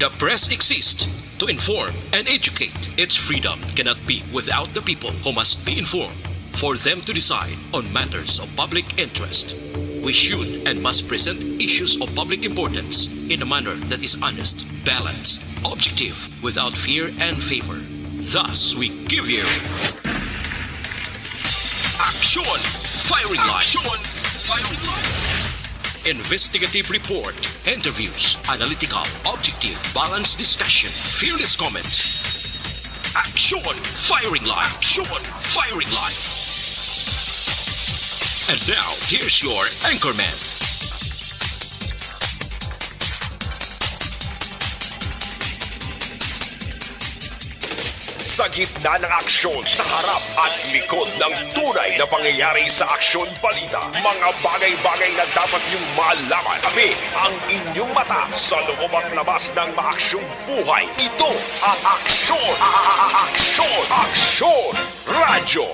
The press exists to inform and educate. Its freedom cannot be without the people who must be informed for them to decide on matters of public interest. We should and must present issues of public importance in a manner that is honest, balanced, objective, without fear and favor. Thus, we give you Action Firing Line. Investigative report, interviews, analytical, objective, balanced discussion, fearless comments. Action Firing Line. And now, here's your anchorman. Sa gitna ng aksyon, sa harap at likod ng tunay na pangyayari sa Aksyon Balita, mga bagay-bagay na dapat niyong malaman. Kami ang inyong mata sa loob at labas ng maaksyong buhay. Ito ang Aksyon Radyo.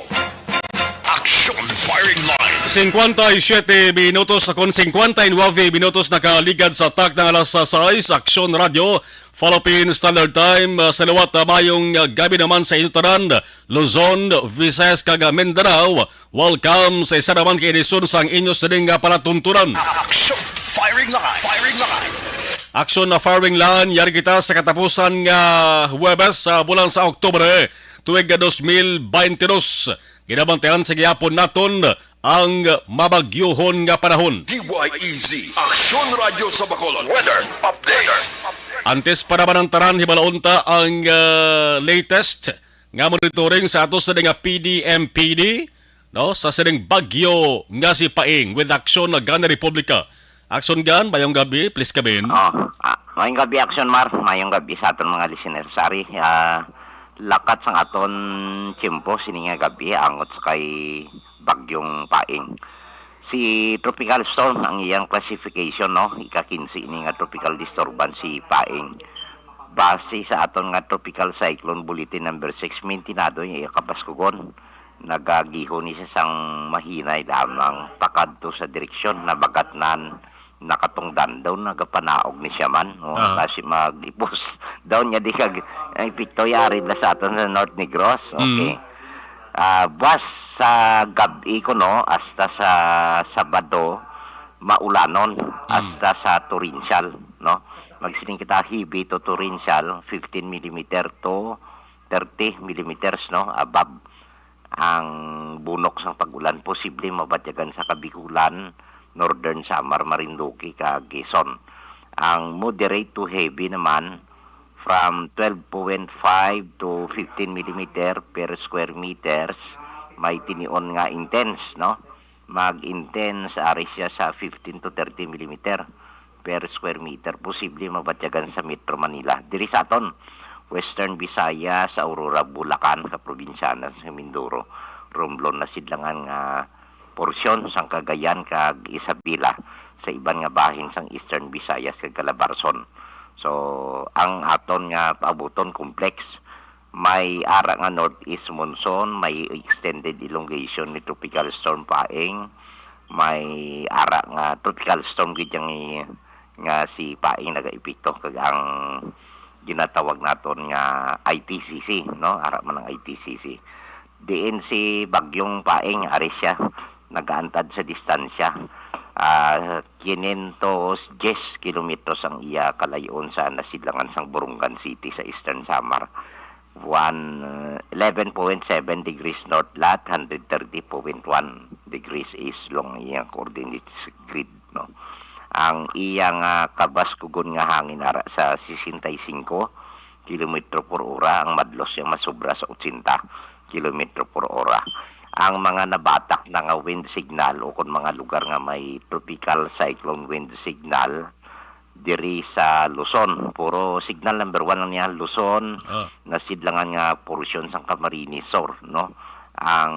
Action Firing Line. 57 minutos na 59 minutos nakaligad sa tak ng alas 6, Aksyon Radio, Philippine Standard Time. Salawat mayong gabi naman sa inyo tanan, Luzon, Visayas, kag Mindanao. Welcome sa isa naman kay edisyon sa inyo sining palatuntunan. Action Firing Line. Action na Firing Line, yari kita sa katapusan nga Huwebes sa bulan sa Oktubre, tuig 2022. Ginabantayan sa gihapon naton ang mabagyuhon nga panahon. DYEZ, Aksyon Radio sa Bacolod. Weather Update. Antes para man ang taran, hibalaunta ang latest nga monitoring sa ato sa nga PDMPD, no, sa sining bagyo nga si Paing with Action na Gana Republika. Action Gan, mayong gabi, please kabin. Mayong gabi, Action Mar. Mayong gabi sa aton mga listeners. Sorry, lakat sa aton tiyempo sininga gabi angot sa kay bagyong Paing. Si tropical storm ang iyang classification, no, ika-15 ini nga tropical disturbance si Paing. Base sa aton nga tropical cyclone bulletin number 6 mintinado yung ikapaskugon, nagagihon ni sa sang mahinay lamang pakadto sa direksyon na bagatnan nakatungdan daw nagapanaog ni siya man, no? Kasi mag-ipos daw niya di kag ipikto yari na sa aton sa North Negros. Okay. Bas sa gabi ko, no, hasta sa Sabado maulanon hasta sa torrential, no. Magsining kita heavy to torrential 15 mm to 30 mm, no, above ang bunok sang pagulan. Posible mabatyagan sa Kabikulan, Northern Samar, Marinduque, kag Quezon. Ang moderate to heavy naman from 12.5 to 15 mm per square meters. May tinion nga intense, no? Mag-intense ari siya sa 15 to 30 mm per square meter. Posible mabatyagan sa Metro Manila. Diri sa aton, Western Visayas, Aurora, Bulacan, sa probinsyanan sa Mindoro, Romblon na sidlangan nga porsyon sang Cagayan kag Isabela, sa iban nga bahin sang Eastern Visayas kag Calabarzon. So, ang aton nga paabuton complex, may ara nga northeast monsoon, may extended elongation ni tropical storm Paing, may ara nga tropical storm gidyang nga si Paing nagaipikto kag ang ginatawag naton nga ITCC, no, ara man ang ITCC. Diin si bagyong Paing ari siya nagaantad sa distansya 510 kilometros ang iya kalayon sa nasidlangan sang Burungan City sa Eastern Samar. 11.7 degrees north lat, 130.1 degrees east long iyang coordinates grid, no. Ang iyang kabaskugon nga hangin ara sa 65 kilometro por ora, ang madlos yang masobra sa 80 kilometro por ora. Ang mga nabatak na nga wind signal o kung mga lugar nga may tropical cyclone wind signal diri sa Luzon, puro signal number 1 lang niya Luzon, nasidlangan nga portion sang Camarines Sur, no. Ang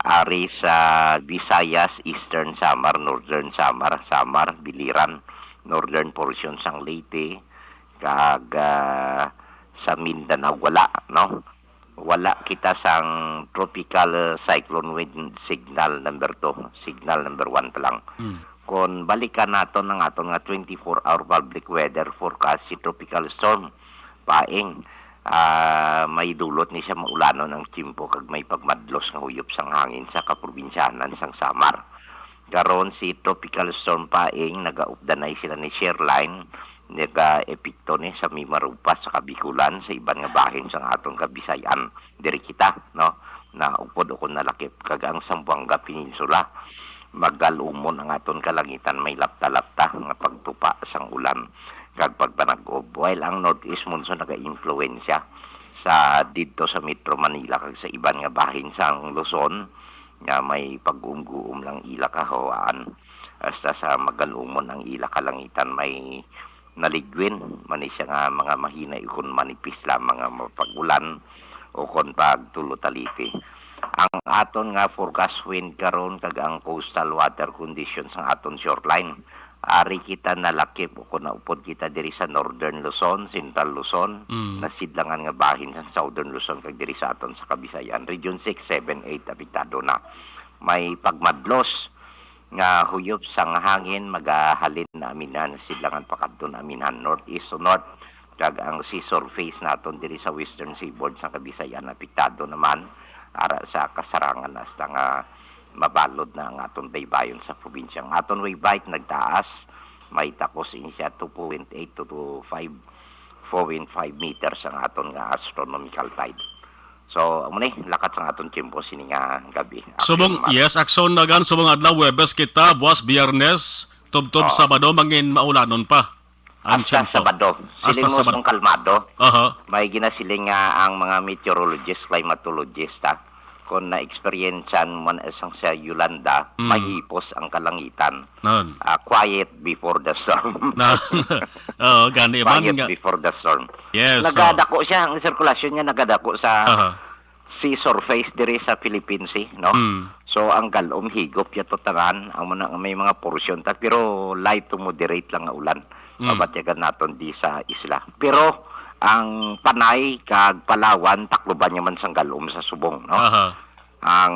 ari sa Visayas, Eastern Samar, Northern Samar, Biliran, northern portion sang Leyte, kag sa Mindanao wala, no. Wala kita sang tropical cyclone wind signal number 2, signal number 1 pa lang. Kung balikan naton ang aton nga 24-hour public weather forecast si tropical storm Paing, may dulot ni siya maulanon ang Chimpo kag may pagmadlos nga huyop sang hangin sa kaprobinsyanan sang Samar. Karon si tropical storm Paing nagaupdanay sila ni Sherline, nega-epekto ni sa Mimarupa sa Kabikulan sa iban nga bahin sang atong Kabisayan. Diri kita, no, na upod ako nalakip kag ang Zamboanga Peninsula. Maggalumon ang aton kalangitan, may lapta-lapta nga pagtupa sang ulan kag pagpanag-ob, while ang northeast monsoon naga-influensya sa dito sa Metro Manila kag sa iban nga bahin sang Luzon nga may pag-uum lang ila kahawaan hasta sa magalumon ang ila kalangitan may naligwin man siya nga mga mahina ikon manipis lamang nga pag-ulan o kon pagtulo-talipi. Ang aton nga forecast wind karon kag ang coastal water conditions ang aton shoreline, ari kita nalakip o kung naupod kita diri sa northern Luzon, central Luzon, nasidlangan nga bahin sa southern Luzon kag diri sa aton sa Kabisayan. Region 6, 7, 8 apektado na. May pagmadlos nga huyop sang hangin magahalin na aminan sidlangan pakadton aminan northeast to north kag ang sea surface naton diri sa western seaboard sa Kabisayan apektado naman ara sa kasarangan hasta nga mabalod na ang aton baybayon sa probinsya. Ang aton waybight nagtaas, may takos siya 2.8 to 4.5 meters ang aton nga astronomical tide. So, muna lakat sa aton Chimpo sini nga gabi. Subong, yes, akson na gan, subong adlaw, Webes kita, buwas, Biyernes, tub-tub, Sabado, mangin maulanon pa. Hasta Sabado. Siling mo sung kalmado. May ginasiling nga ang mga meteorologist, climatologist, kung na-experiencean man isang sa Yolanda, mahipos ang kalangitan. Quiet before the storm. Gani man Quiet nga. before the storm. Yes. Nagadako siya, ang sirkulasyon niya nagadako sa sea surface diri sa Philippine Sea, no? So, ang galom, higop, yato tanan, may mga porsyon, pero light to moderate lang nga ulan. Mabatyagan naton di sa isla. Pero, ang Panay kag Palawan takloban niya man sang galom sa subong, no? Ang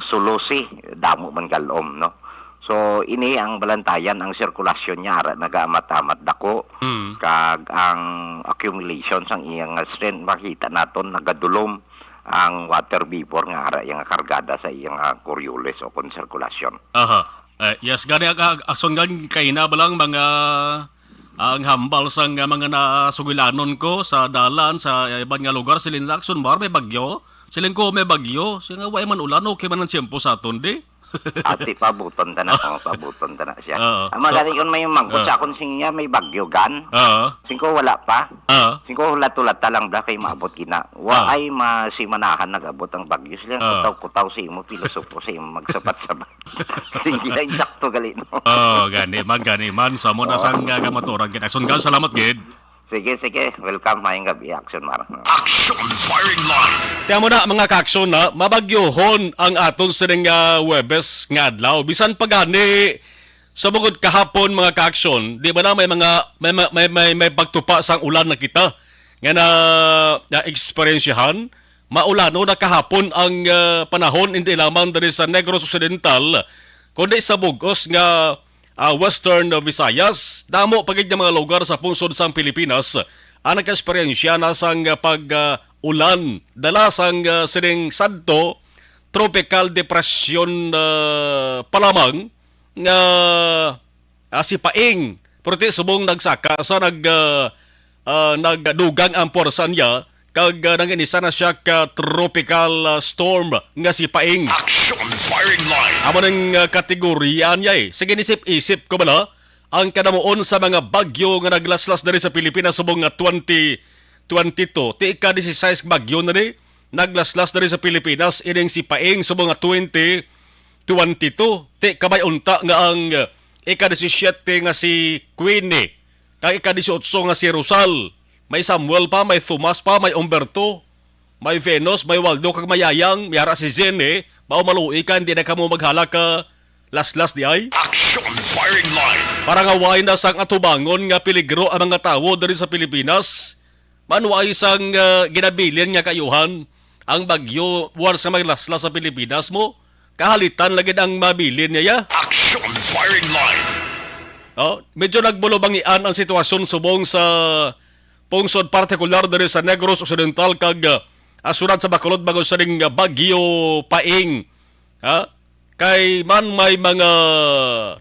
Sulusi damo man galom, no? So ini ang balantayan ang sirkulasyon niya ara nagaamat-amat dako kag ang accumulation sang iyang strength makita naton nagadulom ang water vapor nga ara yang kargada sa iyang Coriolis o kon sirkulasyon. Yes, gani akson gan kay na balang mga ang hambal sang mga nasugilanon ko sa dalan sa ibang nga lugar silin Lacson Bar may bagyo silin ko may bagyo sila way man ulan okay man ang tiyempo sa aton di Ati pabuton ta na siya. Magaling kon may mangkot sa akon singya may bagyo gan. Singko wala pa. Singko hulat-hulat lang da kay maabot gina. Wa ay masimanahan nagabot ang bagyo sila kutaw-kutaw sa imo pilosopo sa imo magsapat-sapat. Singya insakto gali no. Gani man sa mo na sang gamaturan gid. Action gal salamat gid. Sige. Welcome mayong gabi, Action Mar. Action Firing Line. Tiyan mo na mga ka-action na, mabagyohon ang aton sining Webes nga adlaw. Bisan pagani sa bukod kahapon mga ka-action, di ba na may pagtupa sang ulan na kita nga na eksperyensyahan. Maulano na kahapon ang panahon hindi lamang dari sa Negros Occidental kundi sa bugos nga Western Visayas, damo pagid nga mga lugar sa pungsod sang Pilipinas ang nag-eksperyensya na sang pag-ulan dala sang sining sadto tropical depression palamang nga si Paing pero subong nagsaka sa nagdugang ang porsa niya kag nanginisa na siya ka tropical storm nga si Paing. Action Firing Line. Amo ng kategorya niya Sige nisip-isip ko bala ang kanamuon sa mga bagyo nga naglaslas na rin sa Pilipinas subong nga 2022. Ti ika-16 bagyo na rin naglaslas na rin sa Pilipinas ining si Paing subong nga 2022. Ti kabay unta nga ang ika-17 nga si Queenie. Kang ika-18 nga si Rosal. May Samuel pa, may Thomas pa, may Umberto, may Venus, may Waldo, kag mayayang, mayara si Zene, maluwi ka, hindi na ka mo maghala ka las-las di ay. Action Firing Line. Parang away na sang atubangon nga peligro ang mga tao diri sa Pilipinas. Manuay sang ginabilin nga kayuhan ang bagyo wars nga maglaslas sa Pilipinas mo. Kahalitan lagi ang mabilin niya. Action Action firing line. Medyo nagbulobangian ang sitwasyon subong sa pungsod partikular diri sa Negros Occidental kag asurat sa Bacolod bago sa ring Bagyo Paing. Kay man may mga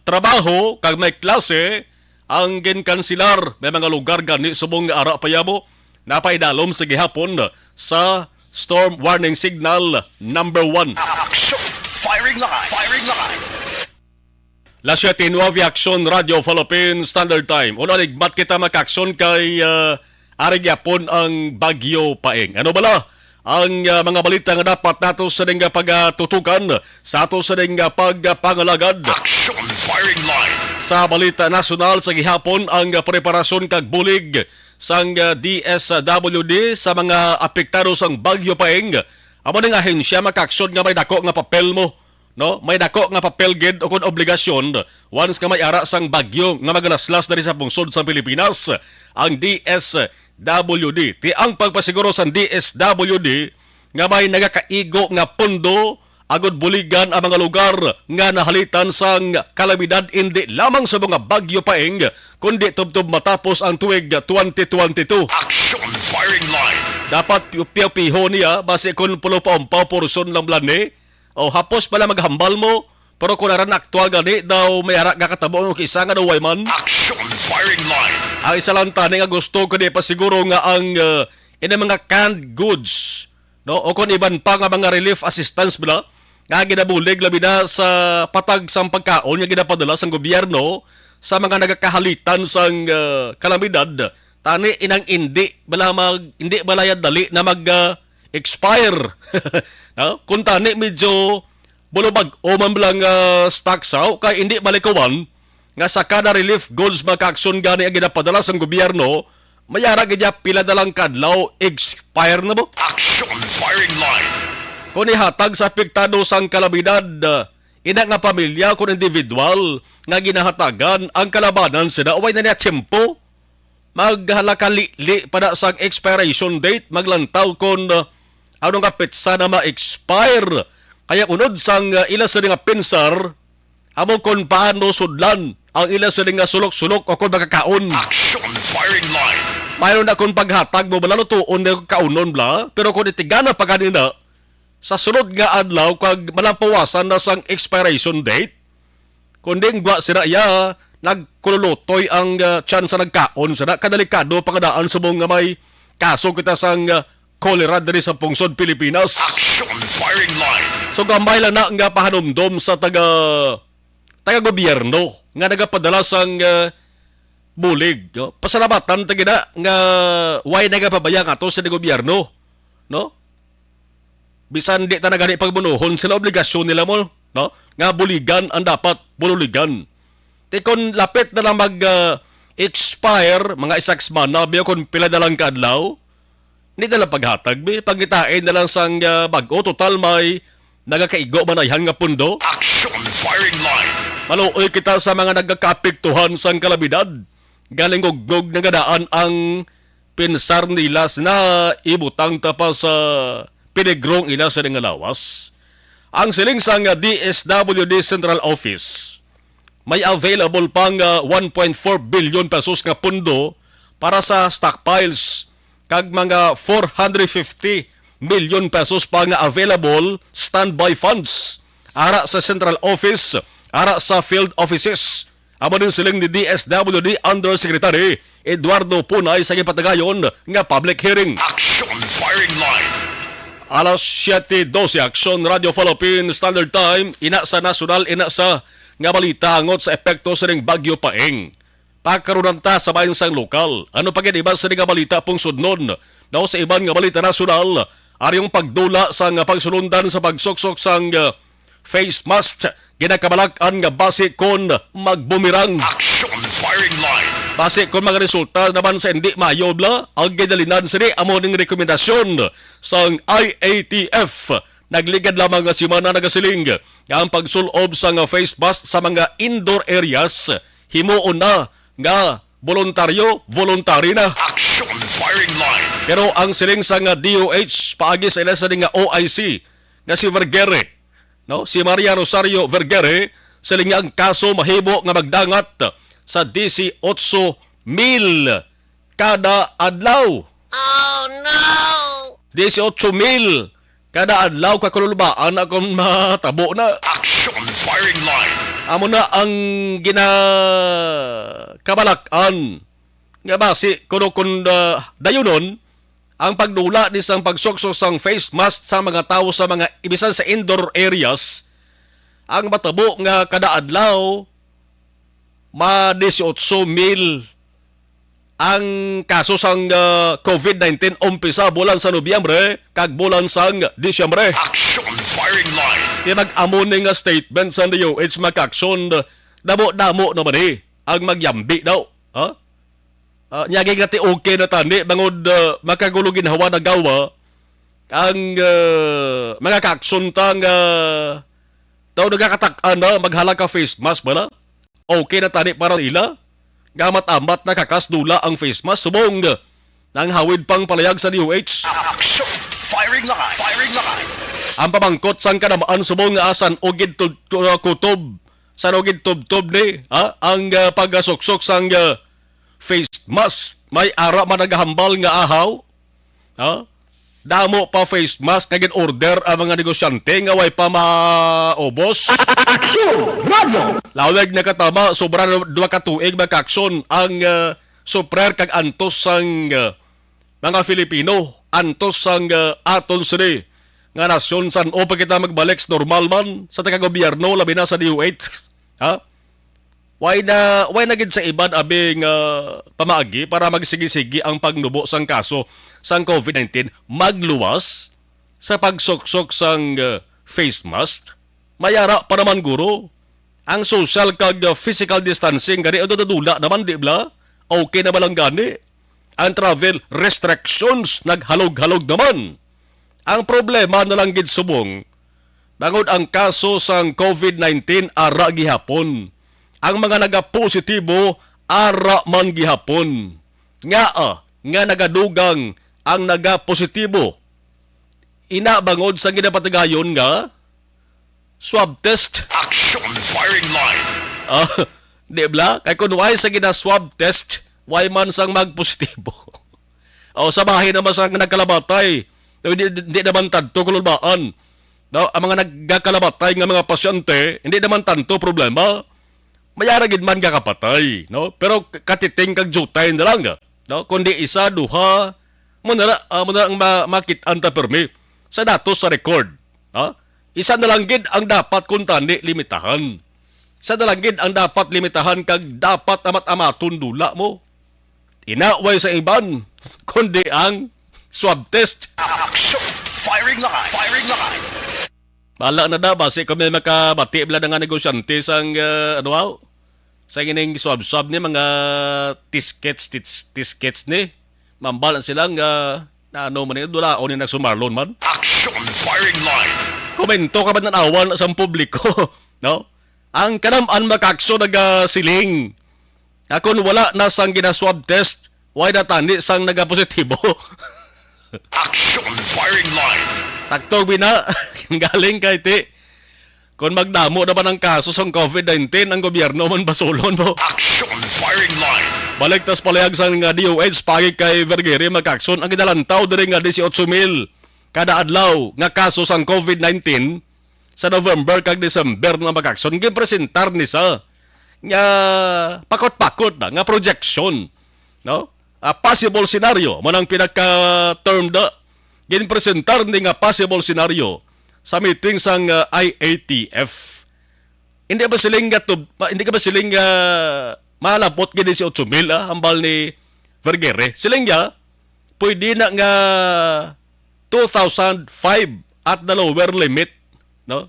trabaho kag may klase ang ginkansilar may mga lugar gani subong nga ara payabo napaidalom sa gihapon sa storm warning signal number 1. Action firing line. Firing line. La 7 Action Radio Philippines Standard Time. Una ligmat kita makaksyon kay ari gyapon ang Bagyo Paing. Ano bala? Ang mga balita nga dapat nato sa ding pagtutukan sa ato sa ding pagpangalagad. Action firing line. Sa balita nasyonal sa gihapon ang preparasyon kag bulig sang DSWD sa mga apektado sang Bagyo Paing. Amo ning ahensya makaksyon nga may dako nga papel mo, no? May dako nga papel gid o kun obligasyon once nga may ara sang bagyo nga magalaslas diri sa pungsod sa Pilipinas ang DSWD. Ti ang pagpasiguro sa DSWD nga may nagakaigo nga pondo agud buligan ang mga lugar nga nahalitan sang kalamidad hindi lamang sa mga Bagyo Paing kundi tubtob matapos ang tuig 2022. Action firing line. Dapat piyaw-piho niya base kung pulo pa umpaw porson lang blani o hapos pala maghambal mo pero kung naran aktual gani daw may arak nga katabo ng isa nga daw man. Action firing line. Ang isa lang tani nga gusto ko di pa siguro nga ang ina mga canned goods, no? O kung iban pa nga mga relief assistance bala nga ginabulig labi na sa patag sang pagkaon nga ginapadala sang gobyerno sa mga nagakahalitan sang kalamidad. Tani inang hindi balayad dali na mag-expire. No? Kung tani medyo bulubag o man lang stock saw kay hindi balikawan nga sa kada relief goods maka-aksyon gani ang ginapadala sa gobyerno mayara gidya pila dalang kadlaw expire na mo. Action firing line. Kung ihatag sa apektado sang kalamidad ina nga pamilya kung individual nga ginahatagan ang kalabanan sila uway na niya tiyempo maghalakali pada sang expiration date maglantaw kung ano nga petsa na ma-expire kaya unod sang ila sa nga pinsar amo kung paano sudlan ang ila sa nga sulok-sulok o kung makakaon. Action firing line. Mayroon na kung paghatag mo bala lutuon na kaunon bla pero kung itigana pa kanina sa sunod nga adlaw kag malampawasan na sang expiration date kundi gwa sila ya nagkululutoy ang chance na nagkaon sila kadalikado pangadaan sa nga may kaso kita sang cholera diri sa pungsod Pilipinas. Action firing line. So gambay lang na nga pahanumdom sa taga-gobyerno nga nagapadala sang bulig. No? Pasalamatan tagina nga why nagapabaya nga to sa gobyerno. No? Bisan di ta nagani pagbunuhon sila obligasyon nila mo. No? Nga buligan ang dapat bululigan. Ti kon lapit na lang mag-expire mga isang semana biyo kon pila na lang kaadlaw hindi na lang paghatag pagitain na lang sang bago total may nagakaigo manayhan nga pundo. Action firing line. Maluoy kita sa mga nagkakapiktuhan sang kalamidad galing ugnog na gadaan ang pinsar nila na ibutang tapa sa pinigrong ila sa nga lawas. Ang siling sang DSWD Central Office may available pang 1.4 billion pesos nga pundo para sa stockpiles kag mga 450 million pesos pa nga available standby funds ara sa Central Office, ara sa field offices. Amo din siling ni DSWD Undersecretary Eduardo Punay sa gipatagayon nga public hearing. Action firing line. Alas 7:12 Action Radio Philippines Standard Time ina sa nasyonal ina sa nga balita angot sa epekto sa ring Bagyo Paing. Pagkaroon ta sa bayan sang lokal. Ano pa iba sa nga balita pong sudnon? Daw sa ibang nga balita nasyonal, aryong pagdula sa nga pagsulundan sa pagsuksok sang face mask ginakabalak-an nga base kon magbumirang. Action firing line. Base kon mga resulta naman sa hindi mayobla, ang gidalinan sini amo ning rekomendasyon sang IATF. Nagligad lamang nga simana nagasiling nga ang pagsulob sa nga face mask sa mga indoor areas himuon na nga voluntary na. Action firing line. Pero ang siling sa nga DOH paagi sa ila sa nga OIC nga si Vergere, no? Si Maria Rosario Vergere Sila nga ang kaso mahibo nga magdangat sa 18,000 kada adlaw. Oh no! 18,000 kada adlaw kakulubaan akong matabo na. Action firing line. Amo na ang ginakabalakan nga basi kuno kun dayunon ang pagdula ni sang pagsuksok sang face mask sa mga tawo sa mga ibisan sa indoor areas ang matabo nga kada adlaw ma 18,000 ang kaso sang COVID-19 umpisa bulan sa Nobyembre kag bulan sang Disyembre. Action firing line. Di mag-amo ni nga statement sa DOH mag-aksyon damo-damo naman ang magyambi daw. Ha? Nyagi nga ti okay na tani bangod makagulugin hawa na gawa ang mga kaksyon tang daw nagkakatak-an na maghala ka face mask ba na? Okay na tani para ila? Gamat-amat na kakasdula ang face mask subong nang hawid pang palayag sa DOH. Action firing line. Firing line. Ang pamangkot sang kanamaan subong nga asan ogid kutob sa ogid tub-tub ni ang pagasuksok sang face mask may ara man nagahambal nga ahaw. Damo pa face mask kagin order ang mga negosyante nga way pa maubos. Action! Radio! Lawag na katama, sobra 2 katuig magkaksyon ang suprer kag antos sang mga Filipino. Antos sang aton sini nga nasyon san o pa kita magbalik sa normal man sa taga-gobyerno labi na sa DOH. Why na gid sa iban abing pamaagi para magsigi-sigi ang pagnubo sang kaso sang COVID-19 magluwas sa pagsuksok sang face mask. Mayara pa naman guro ang social kag physical distancing gani adudula naman di bla? Okay na ba lang gani? Ang travel restrictions naghalog-halog naman. Ang problema na lang gid subong bangod ang kaso sang COVID-19 ara gihapon. Ang mga nagapositibo ara man gihapon. Nga nagadugang ang nagapositibo. Ina bangod sa ginapatigayon nga swab test. Action firing line. Di bla? Kay kung why sa gina-swab test, why man sang magpositibo. Sa bahay naman sang nagkalabatay. Hindi naman tanto kulubaan. Ang mga nagkalabatay nga mga pasyente, hindi naman tanto problema. Mayara gid man kakapatay, no? Pero katiting kag jutay na lang, no? Kundi isa, duha, muna ang makit-an ta permi sa datos sa record, no? Isa na lang gid ang dapat kuntani limitahan. Isa na lang gid ang dapat limitahan kag dapat amat-amaton dula mo. Inaway sa iban, kundi ang swab test. Action firing line. Firing line. Bala na da, basi kami makabati bila nga negosyante sang sa gining swab-swab ni mga tiskets ni. Mambalan silang ano man dula o ni nagsumarlon man. Action firing line. Komento ka ba ng awan sa publiko, no? Ang kanaman makaksyo nagasiling. Kung wala na sang gina-swab test, why na tani sang nagapositibo? Action firing line. Sakto bina, galing kay ti. Kung magdamo na ba ng kaso sa COVID-19, ang gobyerno man basulon mo. Action firing line. Balik tas palayag sa nga DOH pagi kay Vergere magkakson ang gidalantaw diri nga 18,000 kada adlaw nga kaso sang COVID-19 sa November kag December na magkakson gipresentar ni sa nga pakot-pakot na nga projection, no? A possible scenario man ang pinaka-term da ginpresentar ni nga possible scenario sa meeting sang IATF. Hindi ba siling malapot gini si 8,000 hambal ni Vergere. Siling ya pwede na nga 2,005 at the lower limit, no?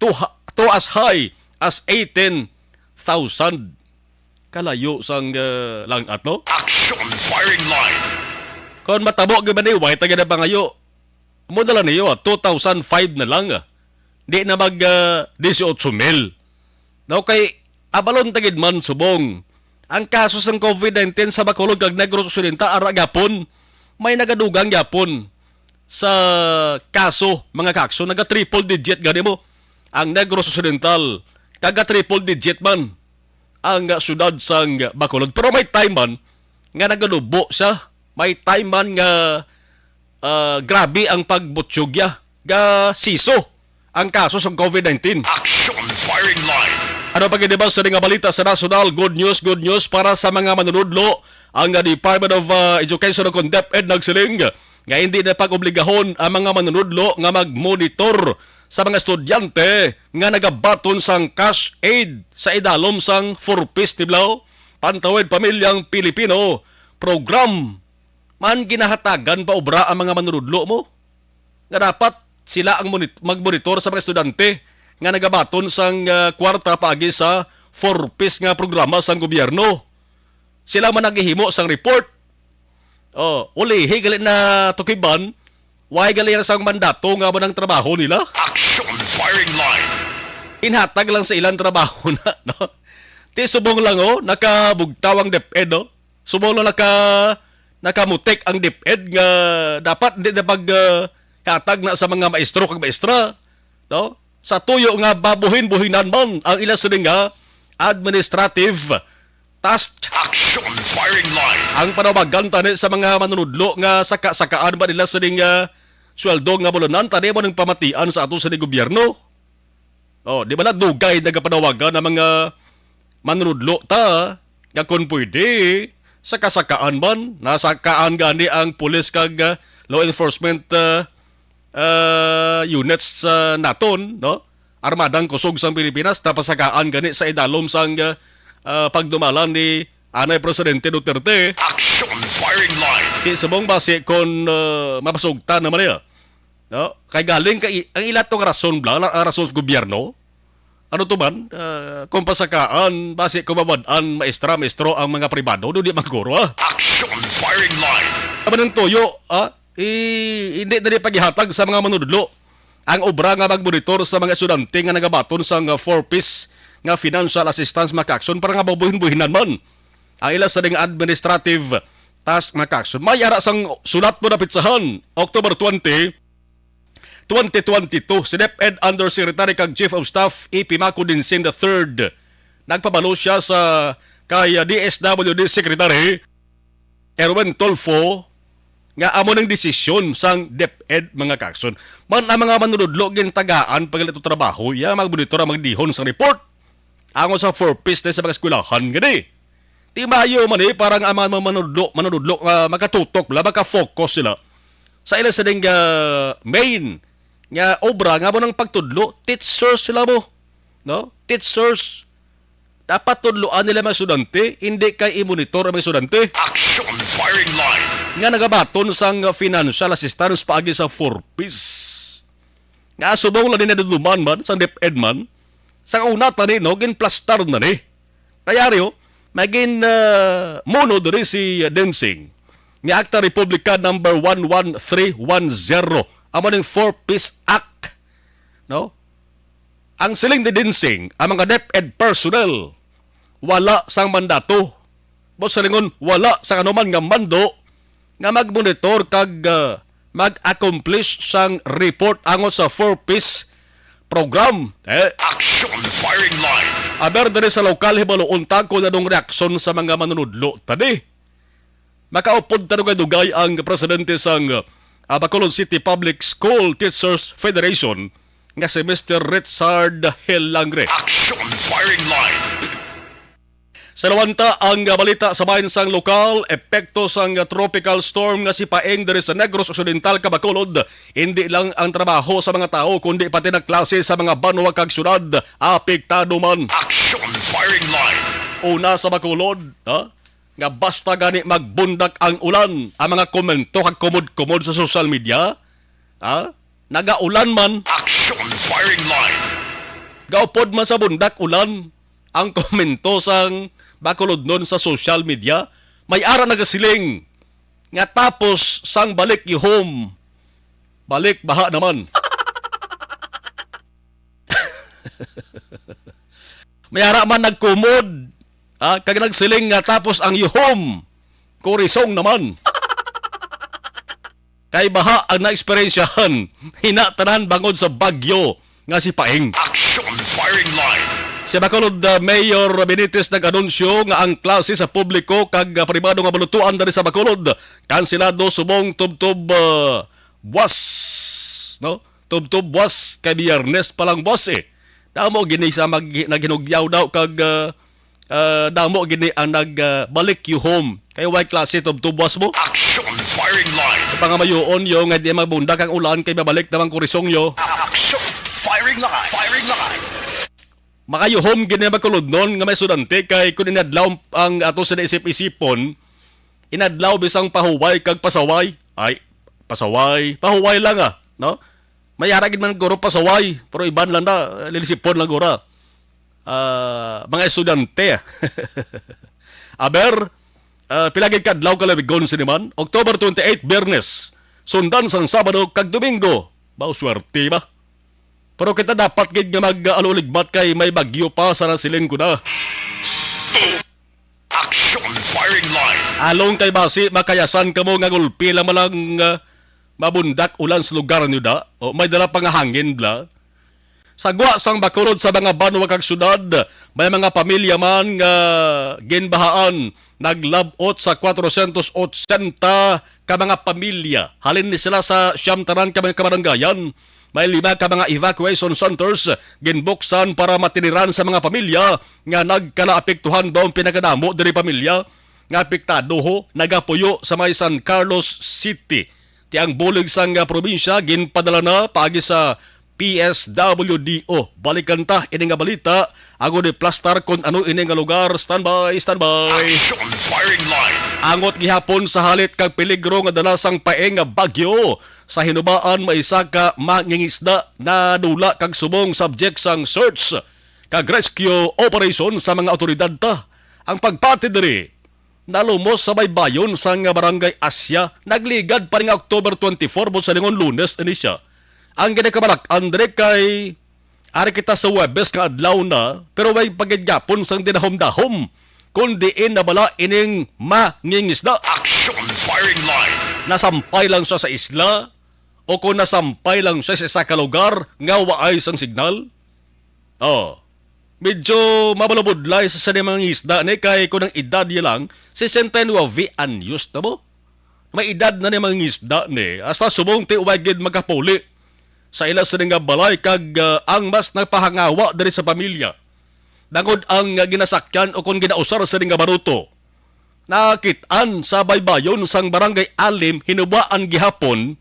To as high as 18,000 kalayo sang langat, no? Action firing line. Kung matabo gyud ni white tagad na pangayo. Mo na lang niyo 2,005 na lang. Di na mag 18,000. No kay abalon tagid man subong. Ang kaso sang COVID-19 sa Bacolod kag Negros Occidental ara gapon may nagadugang gapon sa kaso mga kakso naga triple digit gani mo ang Negros Occidental kaga triple digit man ang syudad sang Bacolod. Pero may time man nga nagalubo siya. May time man nga grabe ang pagbutyugya ga siso ang kaso sa COVID-19. Action firing line. Ano pa ba sa nga balita sa national? Good news para sa mga manunudlo. Ang Department of Education o DepEd nagsiling nga hindi na pag-obligahon ang mga manunudlo nga mag-monitor sa mga estudyante nga nagabaton sang cash aid sa idalom sang Forpis Tiblaw, Pantawid Pamilyang Pilipino program. Man ginahatagan pa obra ang mga manunudlo mo nga dapat sila ang mag-monitor sa mga estudyante nga nagabaton sang kwarta paagi sa Forpis nga programa sang gobyerno. Sila man naghihimo sang report. Ulihi gali na tukiban, why gali sang mandato nga mo ng trabaho nila? Action firing line. Inhatag lang sa ilang trabaho na, no? Ti subong lang nakabugtaw ang DepEd, no? Subong lang nakamutik ang DepEd nga dapat hindi na hatag na sa mga maestro kag maestra, no? Sa tuyo nga babuhin-buhinan man ang ilang sining nga administrative task. Action firing line. Ang panawagan tani sa mga manunudlo nga saka-sakaan ba nila sining sweldo nga bulunan tani mo ng pamatian sa ato sa gobyerno. Di ba na dugay nagapanawagan ng mga manunudlo ta nga kung pwede saka-sakaan man nasakaan gani ang pulis kag law enforcement units naton, no? Armadang kusog sang Pilipinas tapos sakaan gani sa idalom sang pagdumalan ni Anay Presidente Duterte. Action firing line. Isabong base kung mapasugtan naman niya. No? Kay galing ang ilatong rason ang rason sa gobyerno. Ano to man? Kung pasakaan, base kumabadan, maestro ang mga pribado, doon di magkuro. Action firing line. Naman ng toyo, hindi na di paghihatag sa mga manunudlo. Ang obra nga magmonitor sa mga estudyante nga nagabaton sa 4-piece nga financial assistance maka-action para nga babuhin-buhinan man. Ang ila sa ding administrative task maka-action. May ara sang sulat mo na pitsahan, October 20, 2022, si DepEd Undersecretary kag Chief of Staff E.P. Maco Dinsin III nagpabalo siya sa kay DSWD Secretary Erwin Tolfo nga amo ng desisyon sang DepEd mga kakson. Man ang mga manunudlo gintagaan pag ito trabaho, magmonitor ang magdihon sa report. Angon sa 4-piece sa mga eskwelahan gani. Di mayo man parang ang mga manunudlo makatutok, maka-focus sila sa ilang sa ding main nga obra nga mo ng pagtudlo, teachers sila mo. No? Teachers. Dapat tudloan nila mga estudyante, hindi kay i-monitor ang mga estudyante. Action firing line. Nga nagabaton sang financial assistance paagi sa 4-piece. Nga subong lang din na duman man, sang DepEd man, sa kauna tani, no, ginplastar na ni. Kaya rin, maging mono doon si Densing. Ni Acta Republica number 11310. Amo ng 4-piece act. No? Ang siling ni Densing, ang mga DepEd personnel, wala sang mandato. Bo sa lingon, wala sang anuman nga mando nga mag-monitor kag mag-accomplish sang report angon sa 4-piece program. Action firing line. Aber dali sa lokal hibalo untag ko na dong reaksyon sa mga manunudlo tadi. Makaupod tanong dugay ang presidente sang Bacolod City Public School Teachers Federation nga si Mr. Richard Hilangre. Action firing line. Sa lawanta ang balita sa bayan sang lokal, epekto sang tropical storm nga si Paeng diri sa Negros Occidental, Bacolod. Hindi lang ang trabaho sa mga tao kundi pati na klase sa mga banwa kag syudad apektado man. Action firing line. Una sa Bacolod, nga basta gani magbundak ang ulan, ang mga komento kag kumod-kumod sa social media, nagaulan man. Action firing line. Gaupod man sa bundak ulan, ang komento sang Bacolod nun sa social media, may ara nagasiling nga tapos sang balik home, balik baha naman. May ara man nagkumod, kag nagsiling nga tapos ang home, kurisong naman. Kay baha ang na-eksperyensyahan, hinatanan bangod sa bagyo nga si Paeng. Action firing line. Si Si Bacolod Mayor Benitez nag-anunsyo nga ang klase sa publiko kag pribado nga balutuan dari sa Bacolod kansilado subong tubtob buwas, no? Tubtob buwas kay Biyernes palang boss eh. Damo gini sa naghinugyaw daw kag damo gini ang nagbalik you home. Kay white klase tubtob buwas mo. Action firing line. Pangamayoon yo nga di magbundak ang ulan kay mabalik namang kurisong yo. Action firing line. Firing line. Makayuhom gini Bacolod nun nga may sudante kay kung inadlaw ang ato sa naisip-isipon, inadlaw bisang pahuway kag pasaway. Ay, pasaway. Pahuway lang no? May haragin man guro pasaway, pero iban lang na, lilisipon lang gura. Mga estudyante. Aber, pilagid kadlaw kalabigon siniman, October 28, Biyernes, sundan sang Sabado kag Domingo. Bao swerte ba? Pero kita dapat gid nga mag-aluligmat kay may bagyo pa sa nasilin ko na. Action firing line. Along kay basi makayasan kamo nga gulpi lang malang mabundak ulan sa lugar niyo da. O may dala pa nga hangin bla. Sagwa sang Bacolod sa mga banwa kag syudad, may mga pamilya man nga ginbahaan naglabot sa 480 ka mga pamilya. Halin ni sila sa siyam tanan ka mga kabaranggayan. May 5 ka mga evacuation centers ginbuksan para matiniran sa mga pamilya nga nagkalaapektuhan daw pinakadamo diri pamilya nga apektado ho nagapuyo sa may San Carlos City. Tiang bulig sang probinsya ginpadala na paagi sa PSWDO. Balikan ta ini nga balita ago ni plastar kon ano ini nga lugar. Standby. Action firing line. Angot gihapon sa halit kag peligro nga dalasang paeng nga bagyo sa hinubaan maisa ka mangingisda na dula kag subong subject sang search kag rescue operation sa mga otoridad ta. Ang pagpati diri nalumos sa baybayon sang barangay Asya nagligad pa ring October 24 mo sa lingon Lunes ini siya. Ang ginakabalak andre kay ari kita sa Webes nga adlaw na pero may pagidgapon sang dinahom-dahom kundi nabala ining mangingisda. Action firing line. Nasampay lang siya sa isla o kung nasampay lang siya sa isa ka lugar nga waay sang signal. Medyo mabalabudlay sa mga isda ni kay kung ang edad niya lang 69 anyos na mo. May edad na ni mga isda ni hasta subong ti uwagid magkapuli sa ila sa nga balay kag ang mas nagpahangawa diri sa pamilya. Dangod ang ginasakyan o kung ginausar sa nga baruto. Nakitaan sa baybayon sang barangay Alim hinubaan gihapon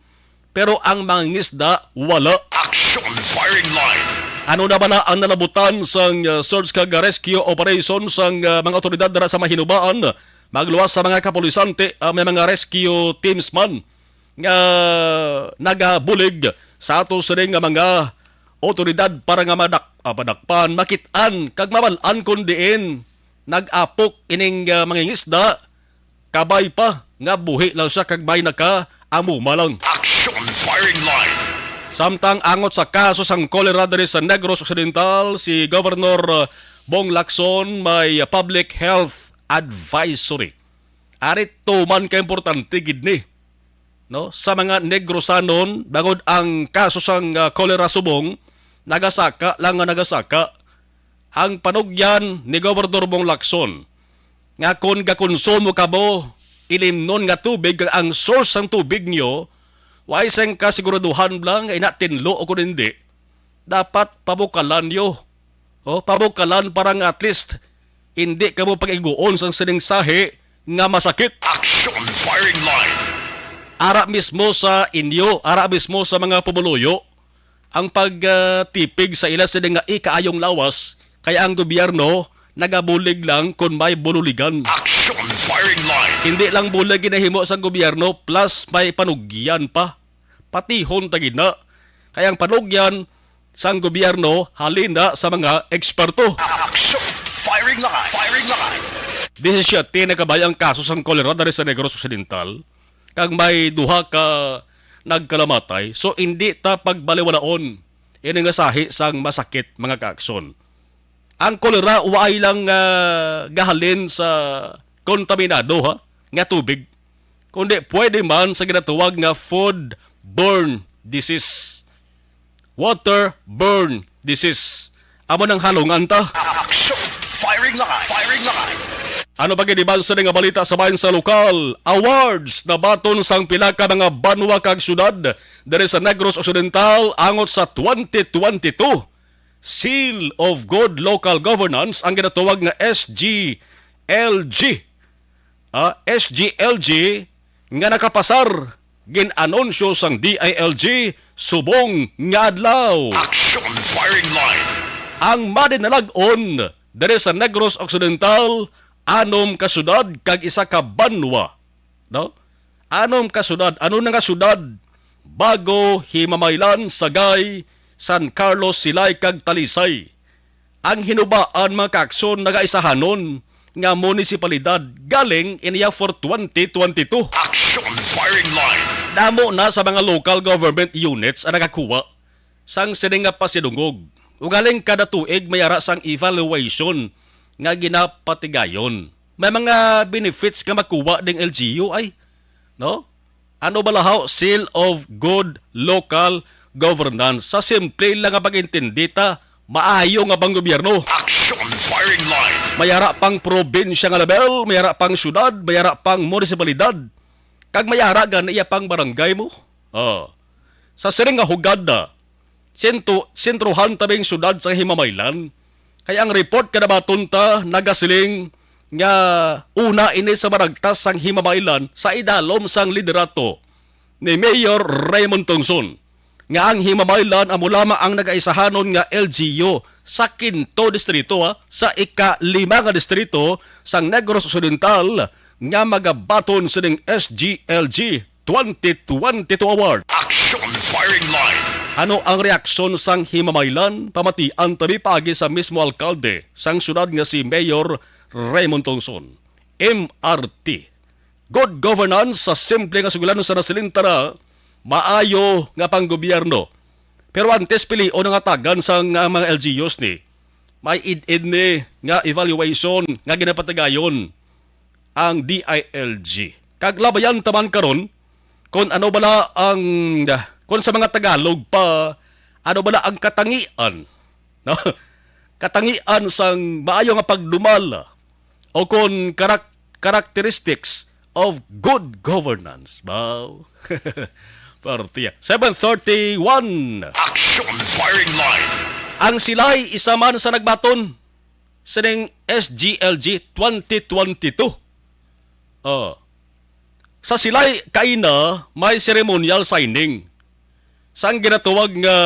pero ang mga ngisda wala. Action firing line. Ano na ba na ang nalabutan sang search kag rescue operation sang mga otoridad dara sa mahinubaan magluwas sa mga kapulisante may mga rescue teams man nga nagabulig sa ato sa nga mga otoridad para nga madakpan makitaan kag mabalaan kun diin nag-apok ining mga ngisda kabay pa nga buhi lang siya kag may naka amuma lang. Action firing line. Samtang angot sa kaso sang kolera diri sa Negros Occidental, si Governor Bong Lacson may public health advisory. Arit tuman ka importante gid ni no sa mga Negrosanon bangod ang kaso sang kolera subong nagasaka lang nga nagasaka ang panugyan ni Governor Bong Lacson nga kung gakonsumo ka mo ilimnon nga tubig ang source ng tubig nyo why sang kasiguraduhan lang ay natinlo o kung hindi dapat pabukalan nyo pabukalan parang at least hindi ka mo pag-iguon sa siningsahe nga masakit. Action firing line. Ara mismo sa inyo, ara mismo sa mga pumuluyo ang pagtipig sa ila sa nga ikaayong lawas kaya ang gobyerno nagabulig lang kung may bululigan. Action firing line. Hindi lang bulig ginahimo sa gobyerno plus may panugyan pa. Patihon tagid na. Kaya ang panugyan sang gobyerno halin na sa mga eksperto. Action firing line. Firing line. 17 na kabayang kaso sang kolera dari sa Negros Occidental. Kag may duha ka nagkalamatay. So hindi ta pagbaliwalaon. Ini nga sahi sang masakit mga kaakson. Ang kolera waay lang gahalin sa kontaminado nga tubig. Kundi pwede man sa ginatuwag nga foodborne disease. Waterborne disease. amo nang halungan ta. Action! Firing line! Firing line! Ano ba gidibansa nga balita sa bahin sa lokal? Awards na baton sang pila ka mga banwa kag syudad diri sa Negros Occidental angot sa 2022. Seal of Good Local Governance ang ginatawag nga SGLG. SGLG nga nakapasar gin-anunsyo sang DILG subong nga adlaw. Action! Firing line! Ang madinalag-on diri sa Negros Occidental, 6 ka syudad kag 1 ka banwa. No? 6 ka syudad. Ano na nga syudad? Bago, Himamaylan, Sagay, San Carlos, Silay kag Talisay. Ang hinubaan mga kaakson nagaisahanon nga munisipalidad galing iniya for 2022. Action! Firing line! Damo na sa mga local government units ang nakakuha sang sining nga pasidungog. Ugaling kada tuig mayara sang evaluation nga ginapatigayon. May mga benefits nga makuha ding LGU ay, no? Ano ba lahaw? Seal of Good Local Governance. Sa simple lang nga pag-intindi ta, maayo nga bang gobyerno. Action! Firing line! Mayara pang probinsya nga level, mayara pang syudad, mayara pang munisipalidad. Kag mayara gan iya pang barangay mo. Sa siring nga hugada, sentrohan tabing syudad sa Himamaylan. Kaya ang report kada batunta nagasiling nga una ini sa maragtas sang Himamaylan sa idalom sang liderato ni Mayor Raymond Tongson. Nga ang Himamaylan amo lamang ang nagaisahanon nga LGU sa 5 distrito sa ika-5 nga distrito sang Negros Occidental nga magabaton sa ning SGLG 2022 award. Action! Firing line! Ano ang reaksyon sang Himamaylan? Pamatian tabi pagi sa mismo alkalde sang syudad nga si Mayor Raymond Tongson. MRT. Good governance sa simple nga sugulanon sa nasilintara, maayo nga panggobyerno. Pero antes pilion nga tagan sang mga LGUs ni, may id ni nga evaluation nga ginapatigayon ang DILG. Kaglabayan taman karon kung ano bala ang kung sa mga Tagalog pa, ano ba na ang katangian? No? Katangian sang maayo nga pagdumala o kung characteristics of good governance. Wow. Partiya. 7:31. Action! Firing line! Ang silay isa man sa nagbaton sa ning SGLG 2022. Sa silay kaina may ceremonial signing sang ginatawag nga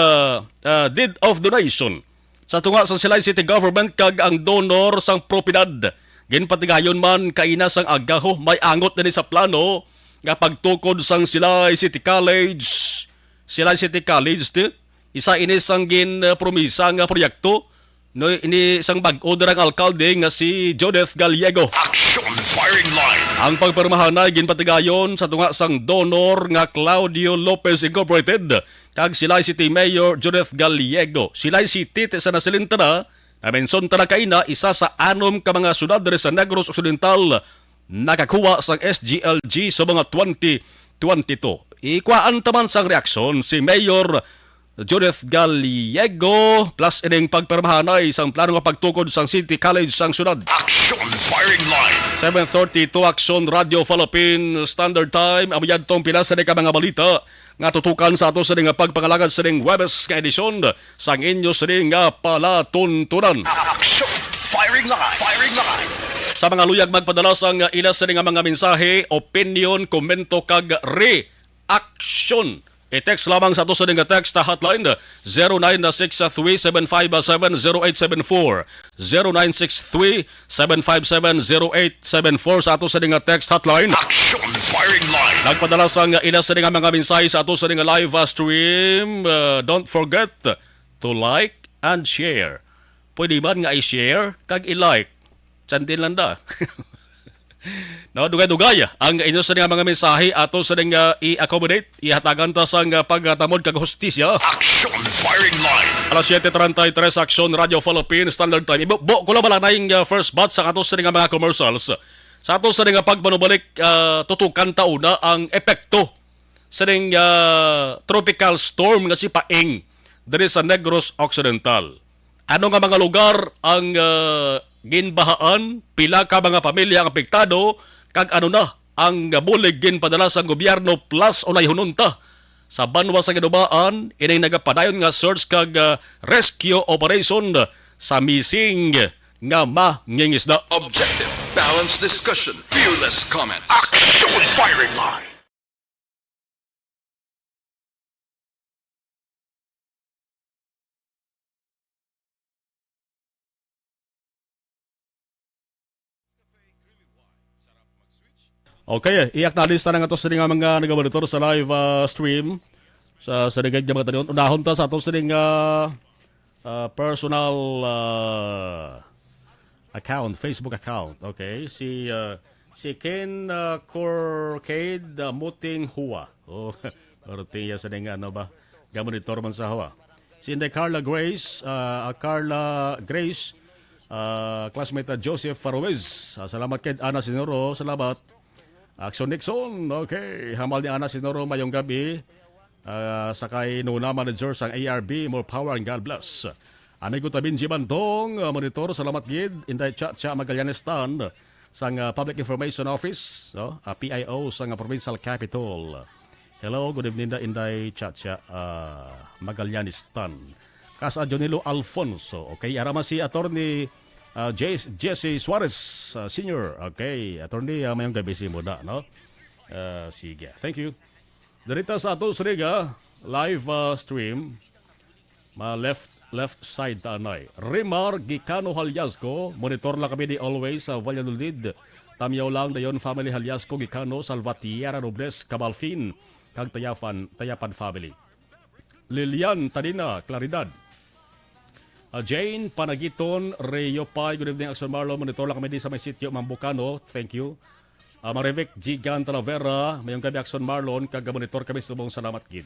deed of donation sa tunga sa Silay City Government kag ang donor sang propiedad. Ginpatigayon man kaina sang agaho may angot na ni sa plano nga pagtukod sang Silay City College. Silay City College isa ini sang promisa nga proyekto no ini sang bag-o darang alkalde nga si Judith Gallego. Action! Firing line! Ang pagpermahanay ginpatigayon sa tunga sang donor nga Claudio Lopez Incorporated kag Silay City Mayor Judith Gallego. Silay City sa nasilintana na menson tala kaina isa sa 6 ka mga syudad diri sa Negros Occidental nakakuha sang SGLG sa mga 2022. Ikuan taman sang reaksyon si Mayor Judith Gallego plus ining pagpermahanay sang plano nga pagtukod sang City College sang syudad. Action! Firing line! 7:32 Action Radio Philippine Standard Time. Amuyad tong pilas sa ka mga balita nga tutukan sa ato sa nga pagpangalagad sa ning Webes nga edisyon sang inyo sa nga palatuntunan. Action! Firing line! Firing line! Sa mga luyag magpadala sang ilas sa nga mga mensahe, opinion, komento kag reaction. I-text lamang sa ato sa nga text na hotline 0963-757-0874 0963-757-0874 sa ato sa nga text hotline. Action! Firing line! Nagpadala sa ilas sa nga mga mensahe sa ato sa nga live stream. Don't forget to like and share. Pwede man nga i-share kag i-like. Tsantin lang da. No, dugay-dugay ang inyo sa mga mensahe ato sa i-accommodate ihatagan ta sa pagtamod kag hustisya. Action! Firing line! Alas 7:33 Action Radio Philippine Standard Time. Ibo ko lang bala na yung first batch sa ato sa mga commercials. Sa ato sa pagpanubalik tutukan tauna ang epekto sa tropical storm nga si Paeng diri sa Negros Occidental. Ano nga mga lugar ang ginbahaan, pila ka mga pamilya ang apektado, kag ano na ang bulig ginpadala sa gobyerno plus unay hununta sa banwa sa Ginubaan, inay nagapadayon nga search kag rescue operation sa missing nga mangingisda. Objective, balanced discussion, fearless comments. Action firing line. Okay, i-acknowledge na nga ito sa mga nag-monitor sa live stream sa sinigay niya mga tanong. Unahon ta sa itong sining personal account, Facebook account. Okay, si Ken Corcade Muting Hua. Oh, orting ya sa ano ba? Gamonitor man sa Hua. Si Inday Carla Grace, classmate Joseph Faruez. Salamat kay Ana Sinoro, salamat. Action Nixon, okay. Hamal ni Ana Sinoro mayong gabi. Sakay Nuna Manager sang ARB, more power and God bless. Amigo Tabin Jibantong, monitor, salamat gid. Inday Chacha Magallanestan sang Public Information Office, PIO sang Provincial Capital. Hello, good evening da Inday Chacha Magallanestan. Kasa Jonilo Alfonso, okay. Arama si Attorney Jesse Suarez Senior. Okay, attorney, mayong gabi si Muda, no? Sige, thank you. Darita sa ato sriga live stream left side tanay. Rimar Gicano Halyasco, monitor lang kami di always sa Valladolid. Tamyaw lang dayon family Halyasco Gicano Salvatierra Robles Cabalfin kag Tayapan family. Lilian Tadina Claridad. Jane Panagiton, Rayo Pai, good evening, Action Marlo, monitor lang kami din sa may sitio, Mambucano, thank you. Marivik Gigan Talavera, mayong gabi, Action Marlon, kag-monitor kami sa mong salamat, gid.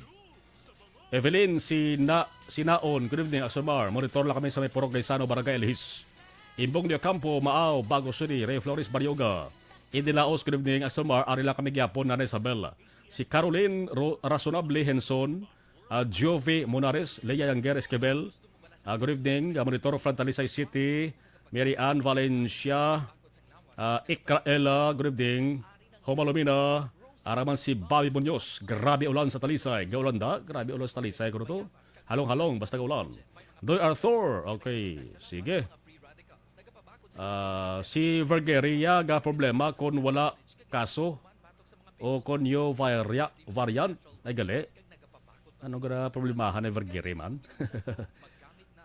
Evelyn Sinaon, good evening, Action Mar, monitor lang kami sa may Purok Gaisano, Barangay Elhis. Imbong Dio Campo, Maaw, Bago City, Ray Flores Baryoga. Indilaos, good evening, Action Mar, ari lang kami gyapon, Nanay Isabel. Si Caroline Razonable Henson, Jovi Monares, Leia Yanger Esquivel. Good evening, monitor from Talisay City, Mary Ann Valencia, Ikraela, good evening, Homalomina, araman si Bobby Munoz, grabe ulan sa Talisay, gaulanda, grabe ulan sa Talisay, kuno to, halong-halong, basta ulan. Doy Arthur, okay, sige. Si Vergeria, ga problema kung wala kaso, o kung yung variant, ay gali, ano ga problemahan ay Vergeria man?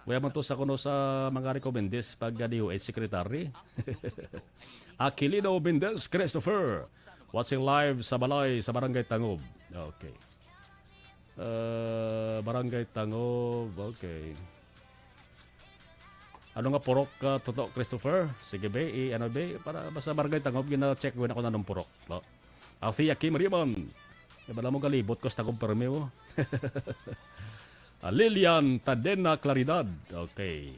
Kaya man to sa kuno sa mga recommenders pag DOH Secretary. Aquilino Bendes Christopher, watching live sa Balay sa Barangay Tangob. Okay. Barangay Tangob, okay. Ano nga purok ka, totoo Christopher? Sige ba, ano ba, para basta Barangay Tangob, gina-check ko na kung anong purok. No? Althea Kim Riman, bala mo kalibot ko sa kumpirme mo. Lilian Tadena Claridad. Okay.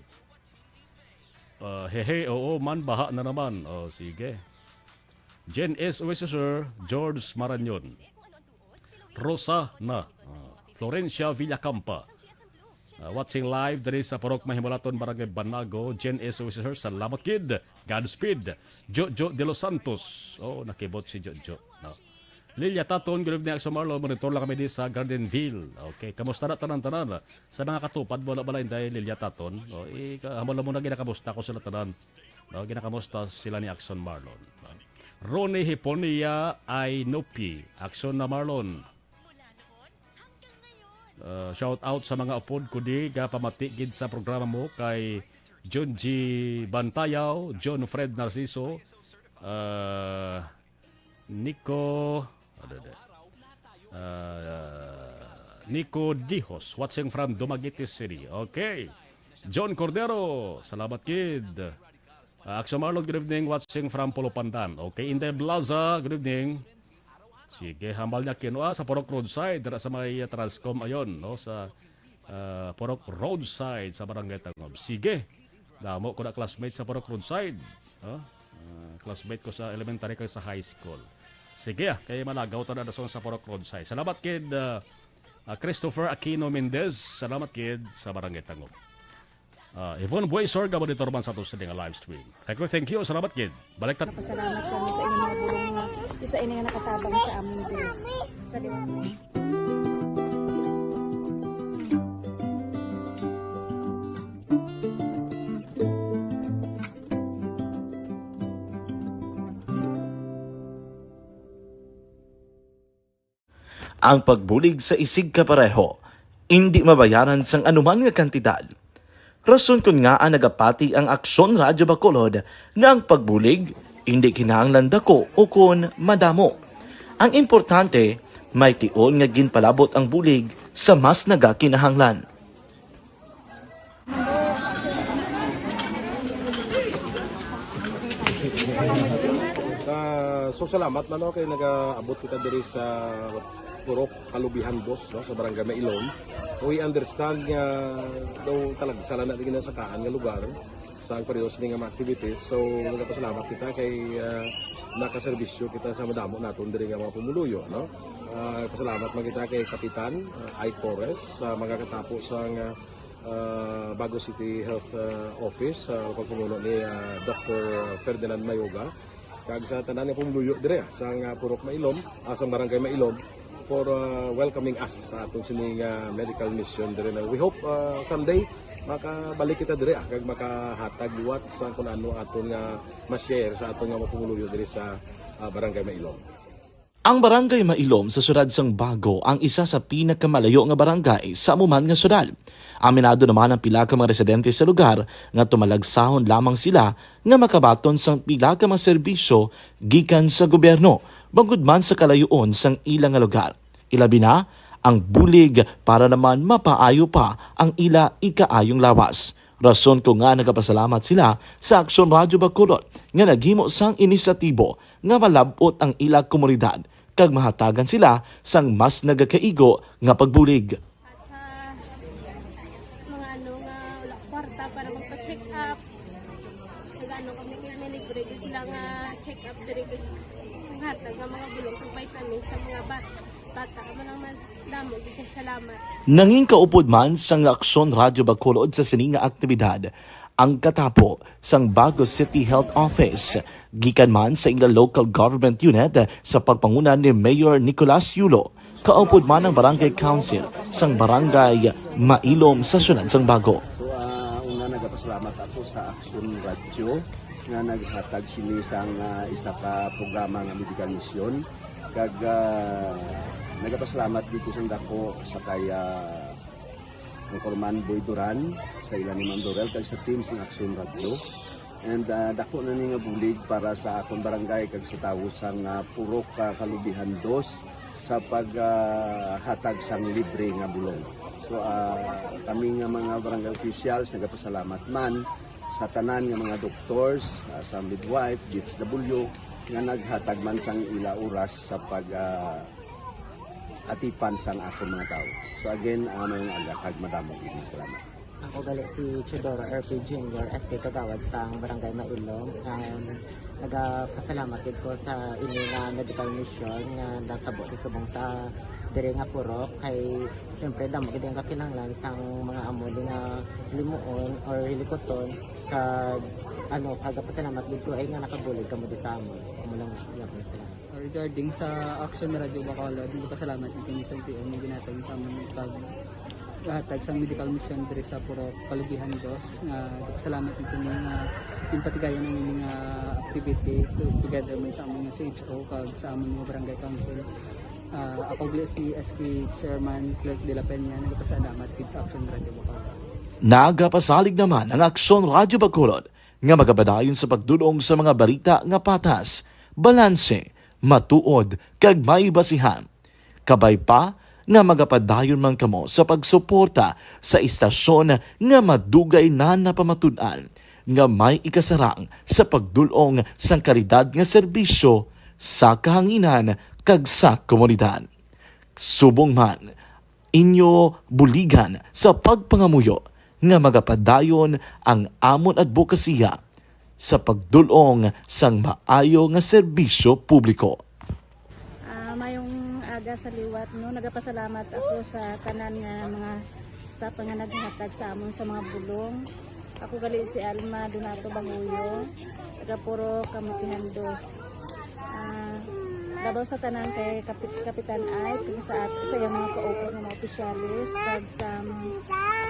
Hehe, oo man, baha na naman. Sige. Jen S. Officer George Maranyon. Rosa na. Florencia Villacampa. Watching live dari sa Purok Mahimulaton, Barangay Banago. Jen S. Officer, salamat kid. Godspeed. Jojo de los Santos. Nakibot si Jojo. No. Lilia Taton, good evening, Axel Marlo. Monitor lang kami di sa Gardenville. Okay, kamusta na tanan-tanan? Sa mga katupad, wala ba lang dahil Lilia Taton? Hamon lang muna ginakamusta ko sila tanan. Ginakamusta sila ni Axel Marlon. Ronnie Hiponia Ainopi, Axel na Marlon. Shout out sa mga upod ko di, pamatigid sa programa mo kay John G. Bantayaw, John Fred Narciso, Nico Dihos, watching from Dumaguete City. Okay. John Cordero, salamat kid. Axel Marlon, good evening, watching from Polopandan. Okay, Inday Blaza, good evening. Sige, hamal niya kinoa sa Purok Roadside, sa may Transcom ayon, no, sa Purok Roadside sa Barangay Tangob. Sige, damo ko na classmate sa Purok Roadside. Classmate ko sa elementary kag sa high school. Sige, kaya malagaw ta na sa Purok Roadside. Salamat kid Christopher Aquino Mendez. Salamat kid sa Barangay Tangob. Yvonne Buesor, monitor man sa ito sa live stream. Thank you. Salamat, kid. Balik ta. Pasalamat kami sa inyong mga bulong nga isa ini nga nakatabang sa amin din. Sa liwanag. Ang pagbulig sa isig kapareho, hindi mabayaran sang anuman nga kantidad. Rason kun nga ang nagapati ang Aksyon Radyo Bacolod nga ang pagbulig, hindi kinahanglan dako o kun madamo. Ang importante, may tion nga ginpalabot ang bulig sa mas nagakinahanglan. So salamat man kay nagaabot kita diri sa Purok Kalubihan Dos, no, sa Barangay Mailom. We understand nga daw talaga sala na digin sa kaan nga lugar sa periyos ni nga mga activities. So nagapasalamat kita kay nakaserbisyo kita sa madamo naton diri nga mga pumuluyo, no. Pasalamat man kita kay Kapitan I. Torres sa mga katapo sa Bago City Health Office sa pagpumuno ni Dr. Ferdinand Mayoga kag sa tanan nga pumuluyo dire sa Purok Mailom, sa Barangay Mailom for welcoming us sa atong sining medical mission dire. We hope someday makabalik kita dire kag makahatag liwat sa kun ano aton nga ma-share sa atong nga pumuluyo dire sa Barangay Mailom. Ang Barangay Mailom sa syudad sang Bago ang isa sa pinakamalayo nga barangay sa amuman nga syudad. Aminado naman ang pila ka mga residente sa lugar nga tumalagsahon lamang sila nga makabaton sang pila ka mga serbisyo gikan sa gobyerno bangod man sa kalayuon sang ilang nga lugar. Ilabi na ang bulig para naman mapaayo pa ang ila ikaayong lawas. Rason ko nga nagapasalamat sila sa Aksyon Radyo Bacolod nga naghimo sang inisyatibo nga malabot ang ila komunidad kag mahatagan sila sang mas nagakaigo nga pagbulig. Mga ano nga wala kwarta para magpa-check up. Nagano kami libre sila nga check up diri hatag nga mga bulong kag vitamin sa mga bata mo naman damo dito salamat. Nanging kaupod man sang Aksyon Radyo Bacolod sa sining nga aktibidad ang katapo sang Bago City Health Office gikan man sa ilang local government unit sa pagpanguna ni Mayor Nicolas Yulo. Kaupod man ang Barangay Council sang Barangay Mailom sa syudad sang Bago. So una nagapasalamat ako sa Aksyon Radyo nga naghatag sini sang isa ka programa nga medical mission kag nagapasalamat dito sa dako sa kaya ang Corman Boy Duran sa ilan ni Ma'am Dorel kag sa team sa Aksyon Radyo. And dako na ni nga bulig para sa akong barangay kag sa tawo sang Purok Kalubihan Dos sa paghatag sang libre nga bulong. So kami nga mga barangay officials nagapasalamat man sa tanan nga mga doctors, sa midwife, DSW nga naghatag man sang ila oras sa atipan sang akong mga tao. So again, may agakag madamo ini salamat. Ako gali si Chidoro RP Jr. SK Kagawad sa Barangay Mailom. Nagapasalamat ko sa ini nga medical mission nga natabo sa subong sa diri nga Purok kay syempre damo gid ang kakinahanglan sang mga amo nga limuon or hilikoton kag pagapasalamat gid ko ay nga nakabulig kamo di sa amo. Amo lang gyapon sila. Regarding sa Aksyon Radyo Bacolod, pasalamat din sa LTO nga ginatag sa among hatag sa medical mission diri sa Purok Kalubihan Dos. Pasalamat dito nga yung patigayan ng mga activity together man sa among CHO kag sa among mga barangay council. Ako si SK Chairman Clerk de la Peña nagpasalamat din sa Aksyon Radyo Bacolod. Nagapasalig naman ang Aksyon Radyo Bacolod nga magabadayon sa pagdulong sa mga balita nga patas, balanse, matuod, kag may basihan. Kabay pa nga magapadayon man kamo sa pagsuporta sa istasyon nga madugay na napamatud-an nga may ikasarang sa pagdulong sang kalidad nga serbisyo sa kahanginan kag sa komunidad. Subong man inyo buligan sa pagpangamuyo nga magapadayon ang amon advokasya sa pagdulong sang maayo nga serbisyo publiko. Mayong aga sa liwat no, nagapasalamat ako sa tanan nga mga staff nga naghatag sa amon sa mga bulong Ako gali si Alma Donato Banguyo, taga Puro Kamutihan Dos. Dabaw sa tanan kay Kapitan Ay, kung sa yung mga ka-open ng mga opisyalis, kag sa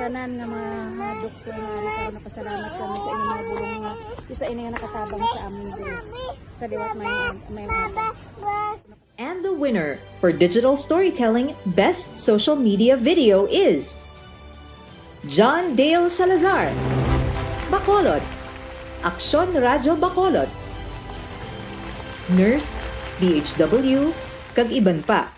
tanan ng mga doktor na karon napasalamat kami sa inyong mga bulong nga isa ini nga nakatabang sa amin din. Sa diwat may And the winner for Digital Storytelling Best Social Media Video is John Dale Salazar, Bacolod, Aksyon Radyo Bacolod, Nurse, DHW, kag iban pa.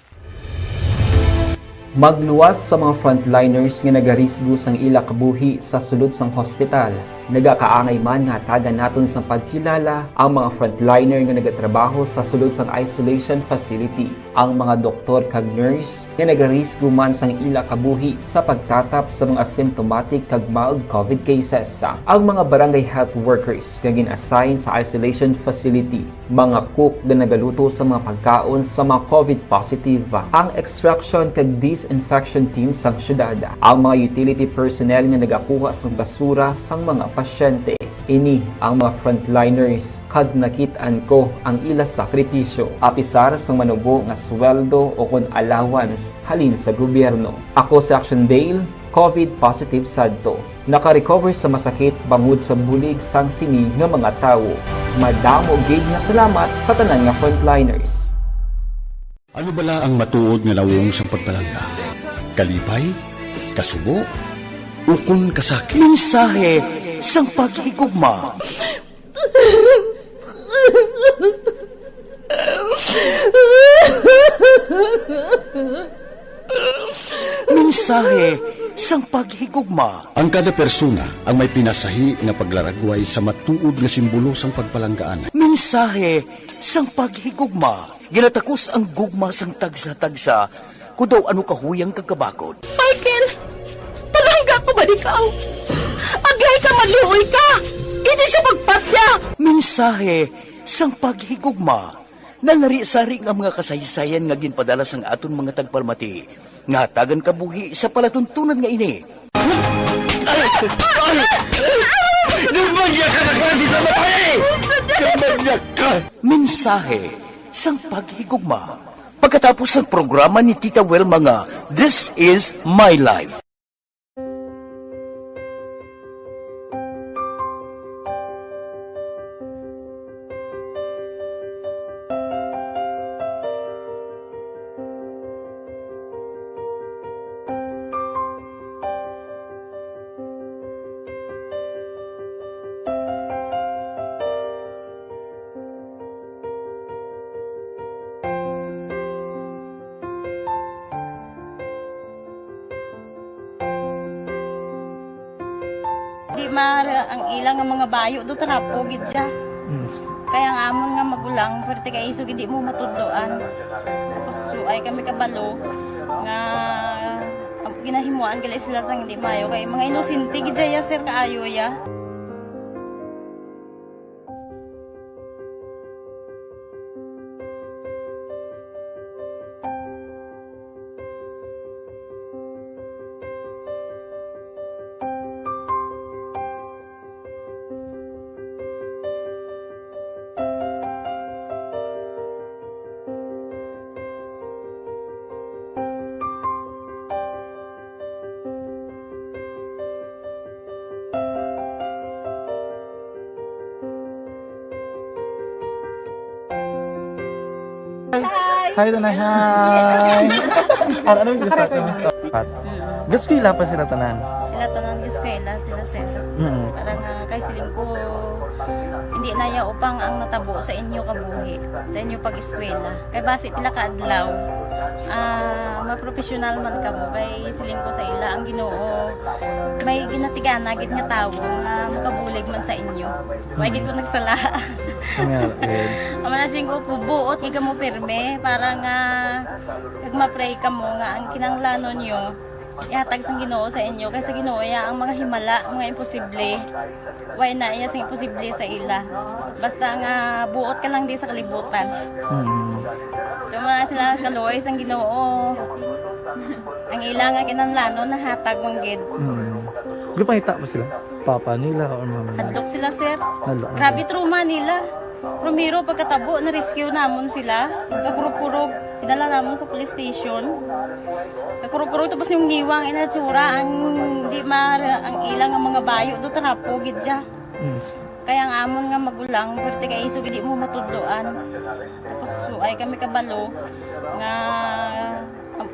Magluwas sa mga frontliners nga nagarisgo sang ila kabuhi sa sulod sang hospital. Nagakaangay man nga tagan naton sa pagkilala ang mga frontliner nga nagatrabaho sa sulod sang isolation facility. Ang mga doktor kag nurse nga nagarisgo man sang ila kabuhi sa pagtatap sa mga asymptomatic kag mild COVID cases. Ang mga barangay health workers nga gin-assign sa isolation facility, mga cook nga nagaluto sa mga pagkaon sa mga COVID positive, ang extraction kag disinfection team sang syudad, ang mga utility personnel nga nagakuha sang basura sang mga pasyente. Ini ang mga frontliners kad nakitaan ko ang ila sakripisyo apisar sang manubo nga sweldo o kun allowance halin sa gobyerno. Ako si Action Dale, COVID positive sadto. Naka-recover sa masakit bangod sa bulig sang sini nga mga tawo. Madamo gid nga salamat sa tanan nga frontliners. Ano bala ang matuod nga lawong sa pagpalangga? Kalipay? Kasubo? Ukon kasakit? Mensahe sang paghigugma. Mensahe sang paghigugma. Ang kada persona ang may pinasahi nga paglaragway sa matuod nga simbolo sang pagpalanggaan. Mensahe sang paghigugma. Ginatakos ang gugma sang tagsa-tagsa kung daw ano kahuyang kagkabakod. Michael! Palangga ko ba ikaw? Agay ka, maluoy ka! Hindi siya magpatya! Mensahe sang paghigugma. Nalari-sari ang mga kasaysayan nga ginpadala sang aton mga tagpalmati. Nga tagan kabuhi sa palatuntunan nga ini. Lumagya ka na klase sa matay! Lumagya ka! Mensahe sang paghigugma. Pagkatapos ng programa ni Tita Welma nga, This is My Life. Di mara ang ilang nga mga bayo do trapo gid siya. Kaya ang amon nga magulang perti kay iso hindi mo matudloan. Tapos ay kami kabalo nga ginahimuan gali sila sang hindi mayo kay mga inosente gid ya sir kaayo ya. Hi, Tanay. Hi. Ano yung gusto ko? Gusto pila pa sila tanan? Sila tanan eskwela, sila sir. Parang kay siling ko hindi na ya upang ang natabo sa inyo kabuhi, sa inyo pag-eskwela. Kay base pila ka adlaw. Maprofessional man ka mo kay siling ko sa ila ang Ginoo. May ginatigana gid nga tawo nga makabulig man sa inyo. Way gid ko nagsala. Amanasing ko pubuot nga mo pirme para nga kag ma-pray ka mo nga ang kinanglanon nyo ihatag sang Ginoo sa inyo kay sa Ginoo ya ang mga himala, mga imposible. Way na iya sing imposible sa ila. Basta nga buot ka lang di sa kalibutan. Tuma sila kaluoy sang Ginoo. Ang ila nga kinanglanon nahatag mong gid. Gipangita pa sila? Papa nila or mama nila? Hadlok sila, sir. Hadlok. Grabe trauma nila. Primero, pagkatabo, na-rescue namon sila. Nagkakurog-kurog, pinala namon sa police station. Nagkurog-kurog, tapos yung giwang inatsura, ang ilang ang mga bayo, do tarapo, gidya. Kaya ang amon nga magulang, pwerte ka iso, hindi mo matudloan. Tapos, ay kami kabalo, nga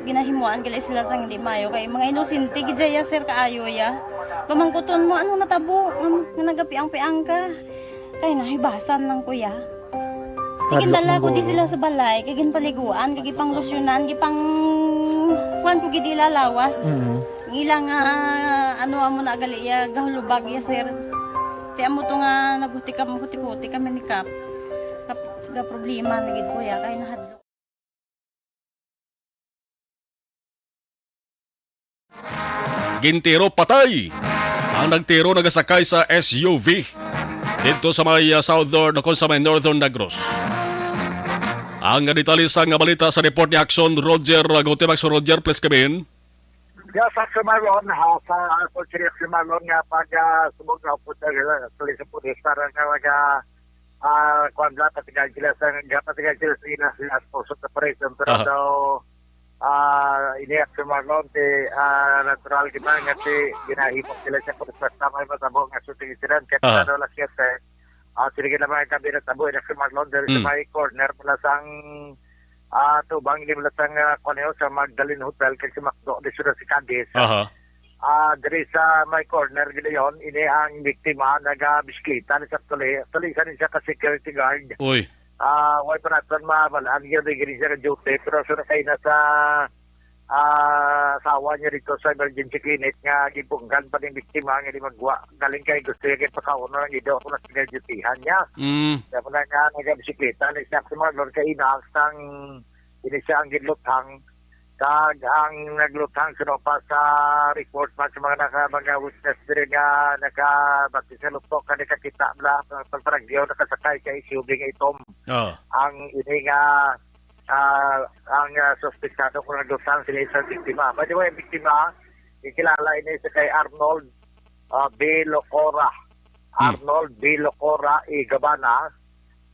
ginahimuan kila sila sang hindi mayo. Kaya mga inosente, gidya ya, sir, kaayo ya. Pamangkuton mo, ano natabo, nga nagapiang-piang ka. Kaya nahibasan lang kuya. Kagindala ko di sila sa balay, kagin paliguan, kagi pang lusyonan, kagi pang kuan ko gidi lalawas. Ilang ano amo na agali ya gahulubag ya sir. Kaya mo to nga naguti ka huti kami ni Kap. Ga problema na gid kuya kay nahadlo. Gintiro patay. Ang nagtiro nagasakay sa SUV dito sa may southern o sa may northern Negros. Ang detalye sa balita sa report ni Action Roger Gutimax. Roger, please come in. Yes, Action Marlon, sa Action Action Marlon nga pag subog na po tuloy sa pulis para nga kung patigal sila sa inas sponsor operation pero daw ini Action Marlon natural gimana nga ginahimok sila sa pulis sa may matabong nga shooting incident kaya na lang siya sige naman ang kabinet tabo in Action Marlon dari sa may corner mula sang tubang ini mula sang koneo sa Magdalene Hotel kay si Macdo di sudah si Cadiz dari sa may corner gila yon ini ang biktima naga-bisikleta ni sa tuloy sa siya ka security guard way pa natin mabalaan yun gini siya ka duty pero suna kayo na sa asawa niya rito sa emergency clinic nga gibunggan pa ng biktima nga di magwa galing kay gusto niya kay pakauno ng ido ako na sinagdutihan niya kaya po na nga naga-bisikleta ni siya sa mga lord kay inaang sang ini siya ang ginlutang kag ang naglutang pa sa report pa sa mga witness din nga nakabati sa lutok ka nakakita na pagparagdiyo nakasakay kay SUV nga itom ang ini nga ang suspectado kung naglutang sila isang biktima. By the way, biktima ikilala ini sa kay Arnold B. Locora Arnold B. Locora Gabana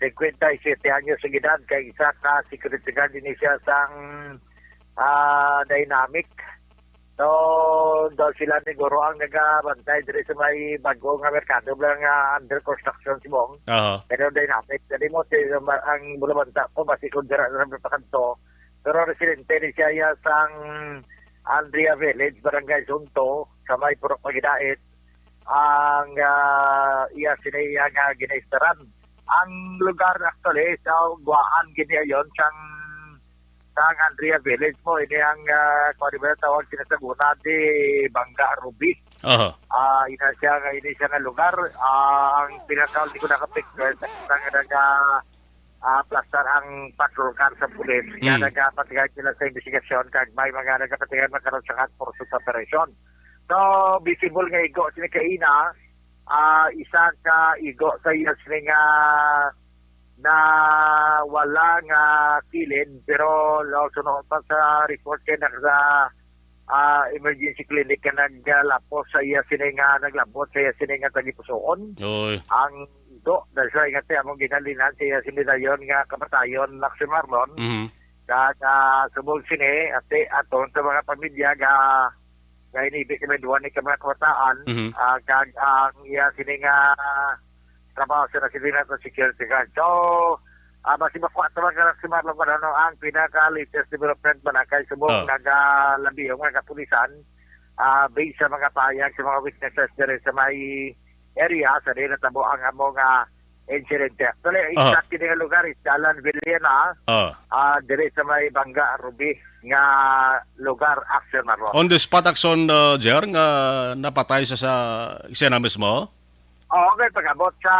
57 anyos sa edad kay isa ka security guard din siya sang dynamic. So, daw sila ni Goro ang nagabantay dito sa may bago nga merkado lang under construction si Bong. Pero dynamic. Jadi mo ang bulabanta ko basi kung dira na pakanto. Pero residente ni siya sang Andrea Village, Barangay Sunto, sa may Purok Magidait. Ang iya sinaya nga ginaistaran. Ang lugar actually sa Guaan ginayon siyang sang Andrea Village mo, ini ang tawag sinasaguna di Bangga Ruby. Ina siya nga lugar. Ang pinakaul di ko nakapicture sa plaster ang patrol car sa pulis. Kaya nagpatigay sila sa investigasyon kag may mga nagpatigay magkaroon sa pursuit operation. So, visible nga igo sinikaina, isa ka igo sa iya nga na wala nga kilid pero sunod pa sa report kay sa emergency clinic ka naglapos sa iya sininga naglabot sa iya sininga tagipusoon ang do dahil sa ingati among ginalinan sa iya sinidayon nga kamatayon Action Marlon kag subog sini ate aton sa mga pamilya ga inibig kami duwan ni mga kabataan kag ang iya sininga trabaho sa National Security Guard. So, basi makuha ito mga si Marlon Banano ang pinaka-latest development ba na kay subong nagalabi yung mga kapulisan based sa mga payag sa mga witnesses dire sa may area sa rin natabo ang among incident. So, exact nga lugar is Jalan Villena dire sa may Bangga Ruby nga lugar Action Marlon. On the spot Action, Jer, nga napatay sa isena mismo? Okay, pag-abot sa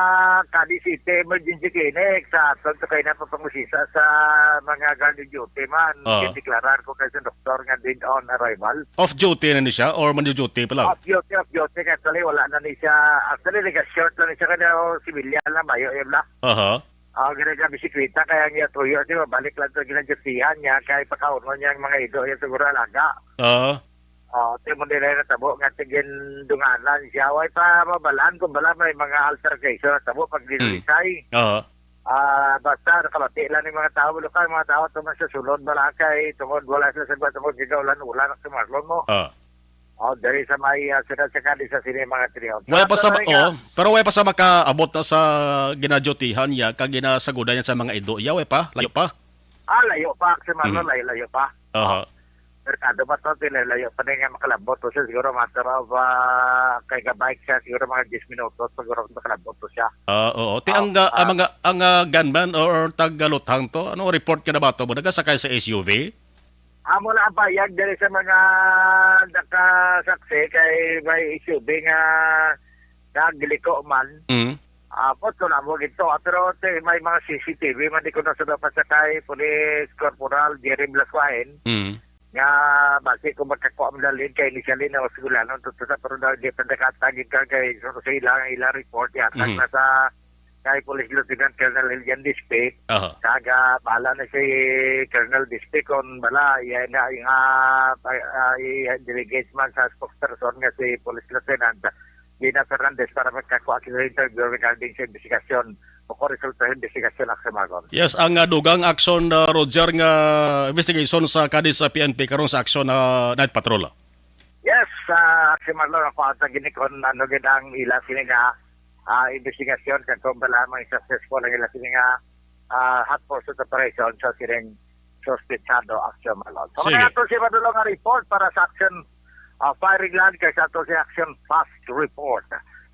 Cadiz City Emergency Clinic sa aton sa kayo na papamusisa sa mga guard duty man. Deklarar ko kasi doktor nga din on arrival. Off-duty na ni siya or man-duty pa lang? Off-duty. Actually, wala na ni siya. Actually, nag-short na ni siya kanya civilian lang, bayo, ebla. Ginaga bisikleta, kaya niya tuyo. Balik lang ito ginadutihan niya, kaya pakaon niya ang mga ido, yung siguro alaga. Timon nila na tabo nga tigin dunganan siya. Way pa mabalaan kung bala may mga altercation na tabo pag dinisay. Basta nakalati lang ng mga tao, lokal mga tao tuman sa sulod bala kay tungod wala sila sa tungod gigawlan wala na sumarlon mo. Dari sa may sinasakali sa sini mga triyon. Wala pa sa pero wala pa sa makaabot na sa ginadyotihan ya kag ginasagudan niya sa mga ido. Ya way pa, layo pa. Layo pa sa marlon, layo pa. Merkado ba ito, layo pa na nga makalabot to siya, siguro matter of kay gabike siya, siguro mga 10 minutos, siguro makalabot to siya. Oo. Ang gunman or tagalutang to, ano report ka na ba ito mo? Nagasakay sa SUV? Mula ang bayag dali sa mga nakasaksi kay may SUV nga nagiliko man. Poto na mo gito. Pero may mga CCTV, man di ko na sa pasakay, Police Corporal Jerry Blaswain. Nga basi kung magkakuha mo dalhin kay initially na sigulanon tutusa pero di pa nakatagin ka kay so sa ilang report yata nasa kay Police Lieutenant Colonel Elian Dispe kaga bala na si Colonel Dispe kung bala yan na yung delegate man sa spokesperson nga si Police Lieutenant Gina Fernandez para magkakuha sa interview regarding sa investigasyon o resulta ng investigasyon sa magon. Yes, ang dugang action Roger nga investigation sa Cadiz sa PNP karon sa action night patrol. Yes, si Marlon ako at ginikon gidang ila sini nga investigasyon kag kung bala may successful ang ila sini nga hot pursuit operation sa siring sospechado action Marlon. So kaya ito si Madulong nga report para sa action firing land kay sa ito si action fast report.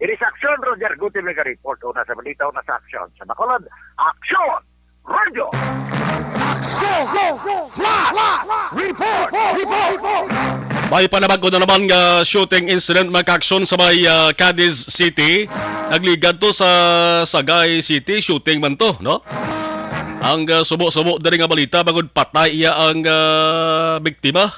It is Action Roger Guti Mega Report. Una sa balita, una sa action. Sa Bacolod, Action Radio! Action! Report! May panabago na naman nga shooting incident magka-action sa may Cadiz City. Nagligad to sa Sagay City. Shooting man to, no? Ang subo-subo dari nga balita, bagod patay iya ang biktima.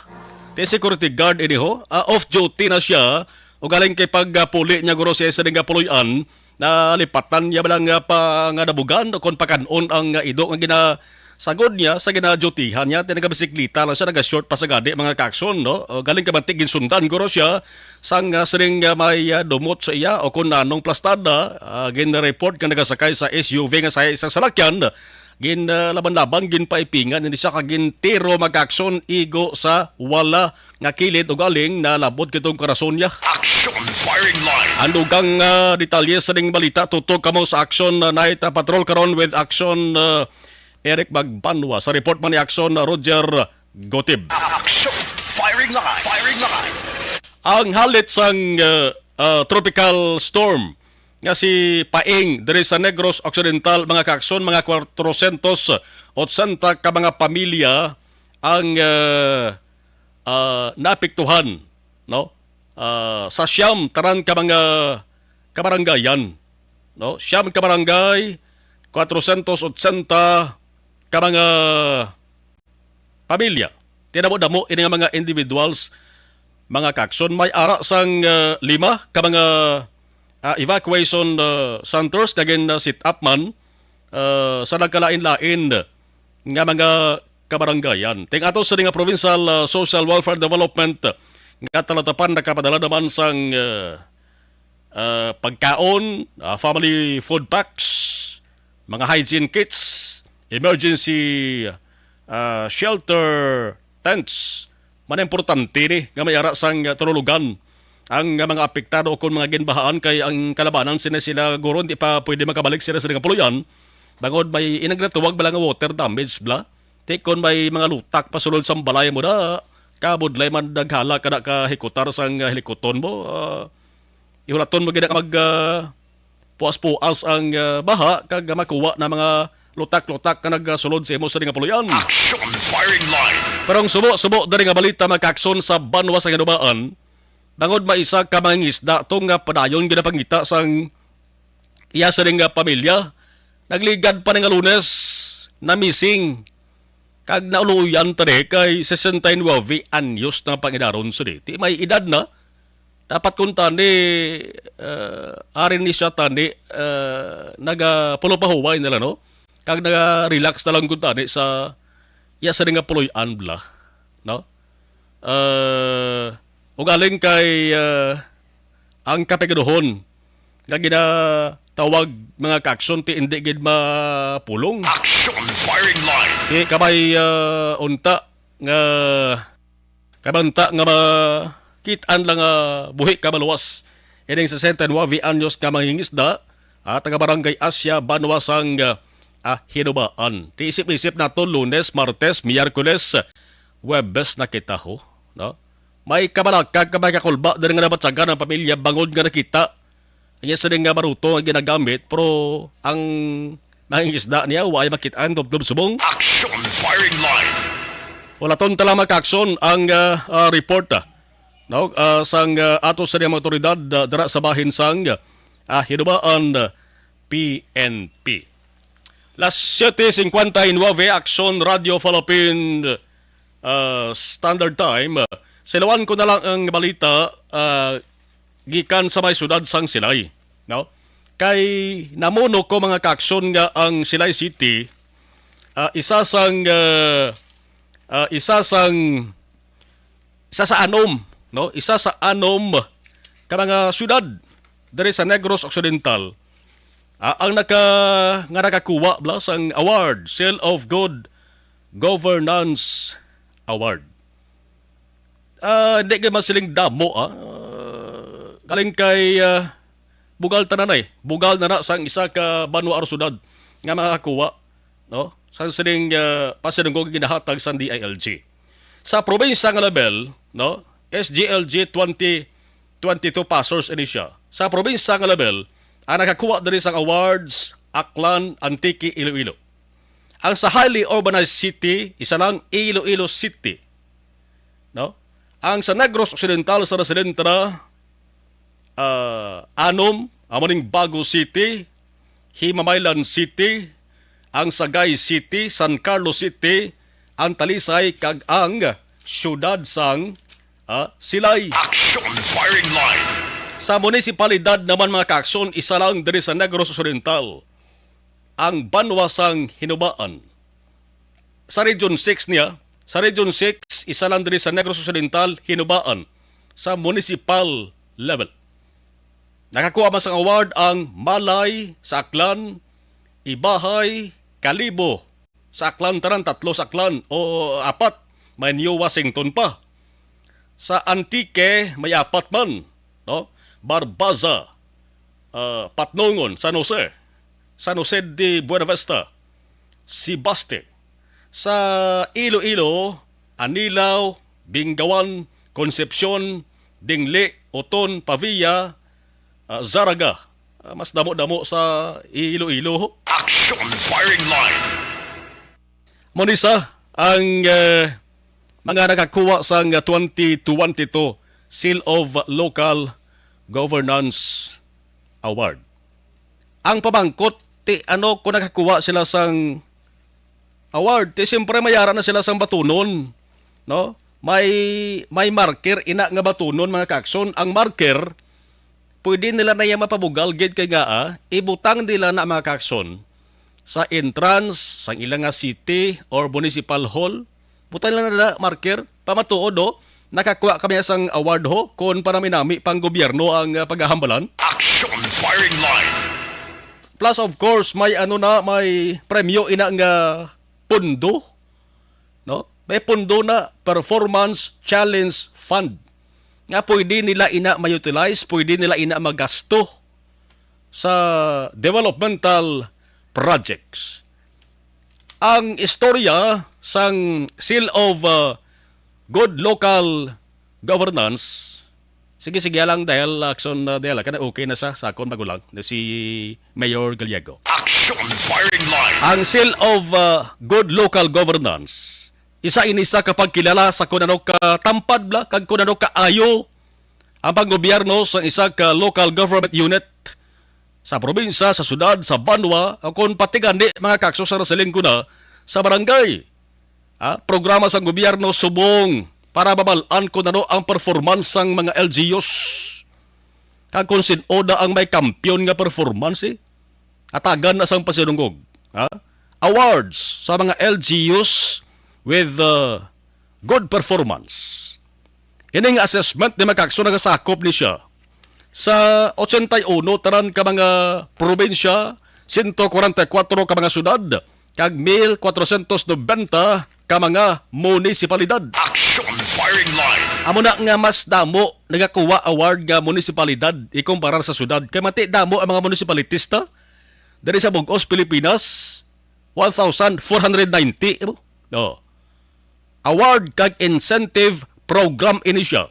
The security guard iniho, off-duty na siya. O galing kay pagpuli niya guro siya sa nga puloyan na lipatan niya balang pa nga nabugan o kung pakanon ang ido nga ginasagod niya sa ginadyotihan niya tinagabisiklita lang siya naga-short pa sa gadi mga kakson no o galing ka bantig ginsundan guro siya sang sering may dumot sa iya o kung nanong plastada gin-report nga nagasakay sa SUV nga sa isang salakyan gin laban-laban gin paipingan hindi siya kagin tiro magakson igo sa wala nga kilid o galing na labot kitong karason niya. Action firing line. Andugang detalye sa ning balita tutok kamo sa action night patrol karon with action Eric Magbanwa sa report man ni action Roger Gotib. Action firing line. Firing line. Ang halit sang tropical storm nga si Paing diri sa Negros Occidental mga kakson mga 480 ka mga pamilya ang naapektuhan no sa siyam taran ka mga kabaranggayan no siyam ka barangay 480 ka mga pamilya tinamo-damo ini nga mga individuals mga kakson may ara sang 5 ka mga evacuation centers kagin sit up man sa nagkalain-lain nga mga kabaranggayan. Ting ato sa nga Provincial Social Welfare Development nga talatapan nakapadala naman sang pagkaon, family food packs, mga hygiene kits, emergency shelter tents. Man importante ni nga may ara sang tululugan ang mga apektado o kung mga ginbahaan kay ang kalabanan sila guro hindi pa pwede makabalik sila sa nga puluyan bangod may inagnatuwag bala nga water damage bla tikon may mga lutak pasulod sa balay mo da kabudlay man daghala kada ka hikutar sang helikoton mo ihulaton mo gid mag puas-puas ang baha kag makuha na mga lutak-lutak ka nagsulod sa imo sa nga puluyan. Action firing line. Pero subo dari nga balita magkakson sa Banwa sa Ganubaan bangod maisa ka mga isda itong padayon ginapangita sang iya sa nga pamilya. Nagligad pa nga Lunes na missing. Kag nauluyan tadi kay 69 anyos na pangidaron sa di. May edad na. Dapat kung tani arin ni siya tani nagapulo-pahuway nila no. Kag naga-relax na lang kung tani sa iya sa nga puloy-an bla. No? ug aling kay ang kapiguduhon nga ginatawag mga kaaksyon ti indi gid mapulong. Action firing line. Kabay unta nga kabanta nga makitaan lang buhi ka maluwas. Ining 69 anyos nga mangingisda taga Barangay Asya, Banwasang Hinubaan. Ti isip-isip nato Lunes, Martes, Miyerkules, Webes na kita ho. No? May kabalakag ka may kakulba din nga nabatsagan ng pamilya bangod nga nakita. Kanya sa nga maruto ang ginagamit pero ang nangingisda niya ay makitaan dubdub subong. Action firing line. Wala ton tala magka-aksyon ang report no? Sang ato sa mga otoridad dara sa bahin sang Hinubaan PNP. Las 7:59 Action Radio Philippine Standard Time. Silawan ko na lang ang balita gikan sa may sudad sang Silay. No? Kay namuno ko mga kaaksyon nga ang Silay City isa sa anom, no? Isa sa anom ka mga syudad diri sa Negros Occidental ang nakakuha sang award, Seal of Good Governance Award. Hindi ka masiling damo galing kay bugal tananay, bugal na sang isa ka banwa arsudad nga makakuha, no? Sa siling pasinunggo ginahatag sa DILG. Sa probinsya nga level, no? SGLG 2022 Passers Initial. Sa probinsya nga level, ang nakakuha diri sang awards Aklan, Antique, Iloilo. Ang sa highly urbanized city, isa lang Iloilo City. No? Ang sa Negros Occidental sa residente na anom, amoning Bago City, Himamaylan City, ang Sagay City, San Carlos City, ang Talisay kag ang syudad sang Silay. Action firing line. Sa munisipalidad naman mga kaaksyon, isa lang diri sa Negros Occidental, ang Banwasang Hinubaan. Sa Region 6 niya, sa Region 6, isa lang diri sa Negros Occidental, Hinubaan, sa municipal level. Nakakuha man sang award ang Malay sa Aklan, Ibahay, Kalibo sa Aklan, tanan 3 sa Aklan o 4, may New Washington pa. Sa Antique, may 4 man, no? Barbaza, Patnongon, San Jose de Buenavista, Sibaste. Sa Iloilo, Anilaw, Bingawan, Concepcion, Dingle, Oton, Pavia, Zaraga. Mas damo-damo sa Iloilo. Action firing line. Monisa, ang mga nakakuha sa 2022 Seal of Local Governance Award. Ang pamangkot ti kung nakakuha sila sang award, ti siyempre mayara na sila sang batunon, no? May marker ina nga batunon mga kakson. Ang marker pwede nila na mapabugal gid kay ibutang nila na mga kakson sa entrance sang ilang nga city or municipal hall. Butang nila na marker pamatuod nakakuha kami sang award kung para minami pang gobyerno ang paghahambalan. Action firing line. Plus of course may may premyo ina nga pundo, no? May pundo na Performance Challenge Fund nga pwede nila ina ma-utilize, pwede nila ina magasto sa developmental projects. Ang istorya sang Seal of Good Local Governance, sige lang dahil action dahil kana okay na sa akon magulang na si Mayor Gallego. Action firing line. Ang Seal of Good Local Governance, isa kapag kilala sa kunano ka tampad bla kag kunano ka ayo ang panggobyerno sa isa ka local government unit sa probinsya, sa syudad, sa banwa, kung patigandi mga kakso sa rasaling kuna sa barangay. Programa sa gobyerno subong para babalaan ko ang performance ng mga LGUs. Kag kung sinoda ang may kampiyon nga performance, atagan na sang pasinungog. Awards sa mga LGUs with good performance. Ining assessment ni makakson nagasakop ni siya sa 81 tanan ka mga probinsya, 144 ka mga syudad, kag 1,490 ka mga munisipalidad. Action Firing Line. Amo na nga mas damo nagakuha award nga munisipalidad ikumpara sa syudad. Kay mati damo ang mga munisipalitista diri sa Bugos, Pilipinas, 1,490. No. Award kag incentive program ini siya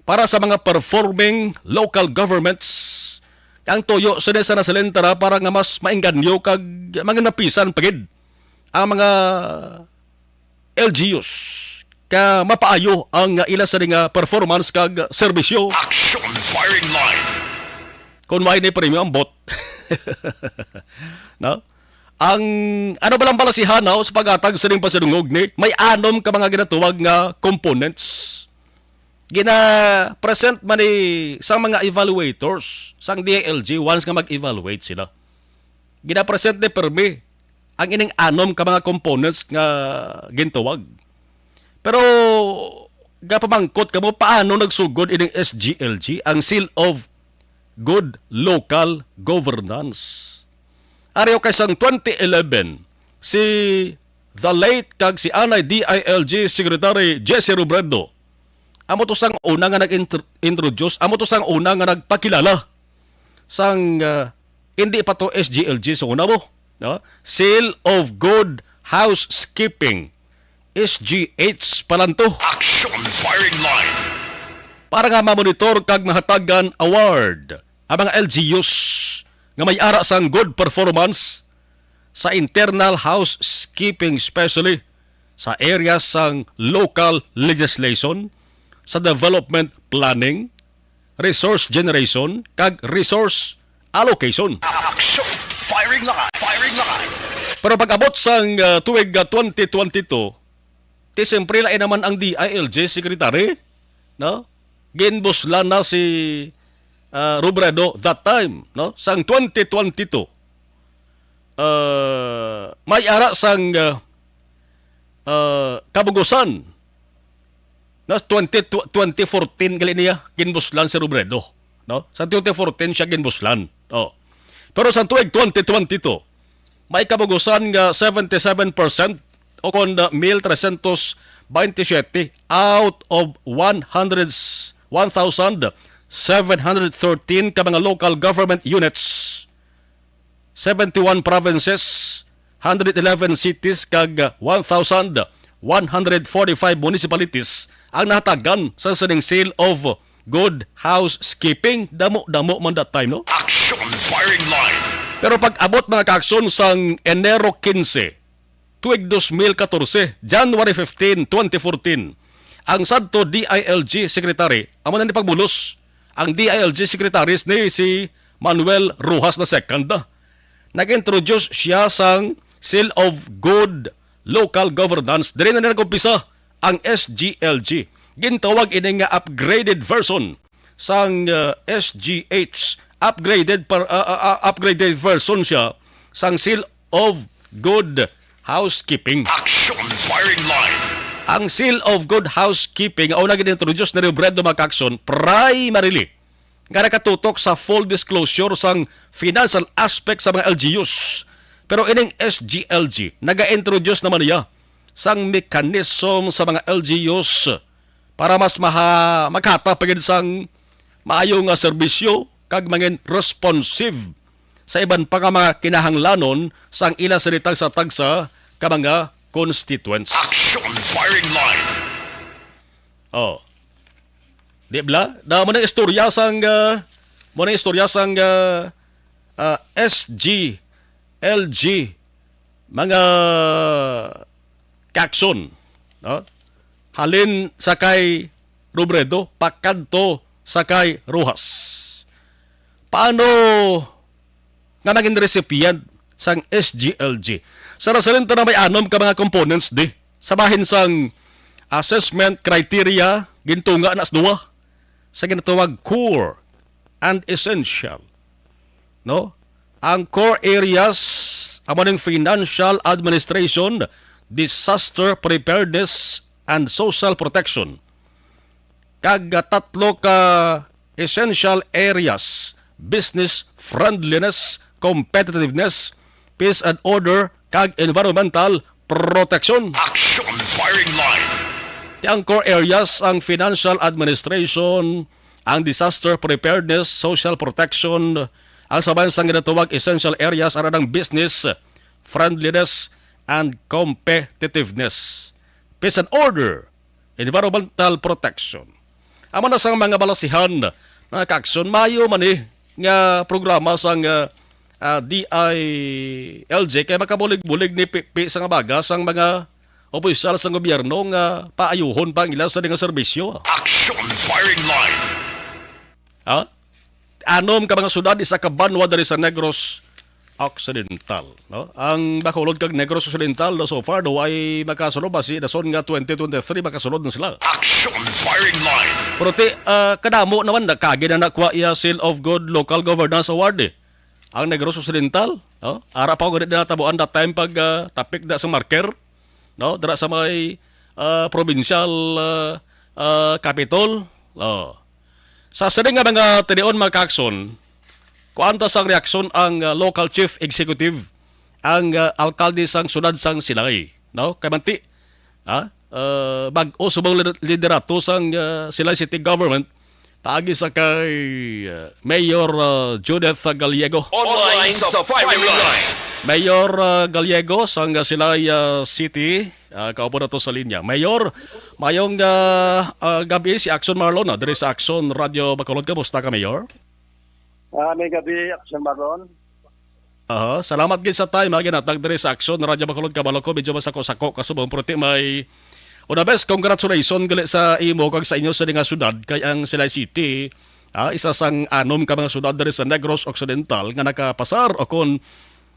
para sa mga performing local governments. Ang tuyo sa desa na silentara para nga mas mainganyo kag mga napisan pagid ang mga LGUs ka mapaayo ang ila sa nga performance kag serbisyo. Action Firing Line. Kung may ni premium ang bot. No? Ang ano ba lang pala si Hanaw sa pag-atag sa ring pasidungog ni may anom ka mga ginatuwag nga components. Gina-present man ni sang mga evaluators sang DILG once nga mag-evaluate sila. Gina-present ni permi ang ining anom ka mga components nga gintuwag. Pero gapamangkot kamo paano nagsugod ining SGLG ang Seal of Good Local Governance. Ariyo kay sang 2011 si the late kag si Anay DILG Secretary Jesse Robredo amo to sang una nga nag-introduce, amo to sang una nga nagpakilala sang hindi pa to SGLG so una mo, no? Seal of Good Housekeeping, SGH palanto. Action Firing Line. Para nga mamonitor kag mahatagan award ang mga LGUs nga may ara sang good performance sa internal housekeeping, especially sa areas sang local legislation, sa development planning, resource generation, kag resource allocation. Action Firing Line. Firing Line. Pero pag-abot sang tuig 2022, ti siyempre lain naman ang DILG Secretary, no? Ginbuslan na si Robredo that time, no? Sang 2022. May ara sang kabugusan. No, 2014 gali niya ginbuslan si Robredo, no? Sa 2014 siya ginbuslan. Oh. Pero sa tuig 2022, may kabugusan nga 77% o kon 1,327 out of 1,713 ka mga local government units, 71 provinces, 111 cities kag 1,145 municipalities ang nahatagan sa saning Seal of Good Housekeeping. Damo-damo man that time, no? Action Firing Line. Pero pag abot mga kaakson sang Enero 15, tuig 2014, January 15, 2014, ang sadto DILG Secretary, amo na ni pagbulos, ang DILG Secretaries ni si Manuel Rojas II. Nag-introduce siya sang Seal of Good Local Governance. Dili na nag-umpisa ang SGLG. Gintawag ini nga upgraded version sang SGH. Upgraded version siya sang Seal of Good Housekeeping. Action Firing Line. Ang Seal of Good Housekeeping au nag-introduce ni Robredo Macacson primarily nga nakatutok sa full disclosure sang financial aspect sa mga LGUs. Pero ining SGLG naga-introduce naman niya sang mekanismo sa mga LGUs para mas maghatapagin sang maayong serbisyo kag mangin responsive sa iban pa nga mga kinahanglanon sang ila sa tagsa ka mga constituents. Action Firing Line. Oh. Di ba? Da mo nang istorya sang SGLG mga kakson, no? Halin sa kay Robredo, pakadto sa kay Rojas. Paano nga naging resipient sang SGLG? Sa rasalento na may anom ka mga components di. Sabahin sang assessment criteria gintunga na duwa sa ginatawag core and essential. No? Ang core areas amo ning financial administration, disaster preparedness and social protection. kag tatlo ka essential areas: business friendliness, competitiveness, peace and order, kag environmental protection. Action firing line. Ang core areas ang financial administration, ang disaster preparedness, social protection, ang sabayan sang ginatawag essential areas ara ng business friendliness and competitiveness, peace and order, environmental protection. Amo na sang mga balasihan na kaaksyon mayo man nga programa sang DILG kay makabulig-bulig ni pipi sa nga baga sang mga opisyal sa gobyerno nga paayuhon pa ang ilang sa nga serbisyo. Action firing line. Anom ka mga syudad isa ka banwa diri sa Negros Occidental. No? Ang bakulod kag Negros Occidental so far do ay makasunod basi dason nga 2023 makasunod na sila. Action firing line. Pero kadamo naman nakagi na nakuha iya Seal of Good Local Governance Award ang Negros Occidental. No? Ara pa ko na tabuan that time pag tapik da sa marker. No? Dara sa may provincial capital. Sa sering nga mga tinion mga kaakson, kuanta sang reaksyon ang local chief executive, ang alkalde sang sunad sang Silay. No? Kay manti, bag-o subang liderato sang Silay City Government, paagi sa kay Mayor Judith Gallego. Online sa firing line. Mayor Gallego sang Silay City, kaupo na to sa linya. Mayor, mayong gabi si Action Marlon, diri sa Action Radio Bacolod. Kamusta ka, Mayor? May gabi, Action Marlon. Salamat gid sa time ginatag diri sa Action Radio Bacolod Kabaloko. Medyo masako-sako kasubong prote may una best congratulations gali sa imo kag sa inyo sa nga syudad kay ang Silay City. Isa sang anom ka mga syudad diri sa Negros Occidental nga nakapasar o kon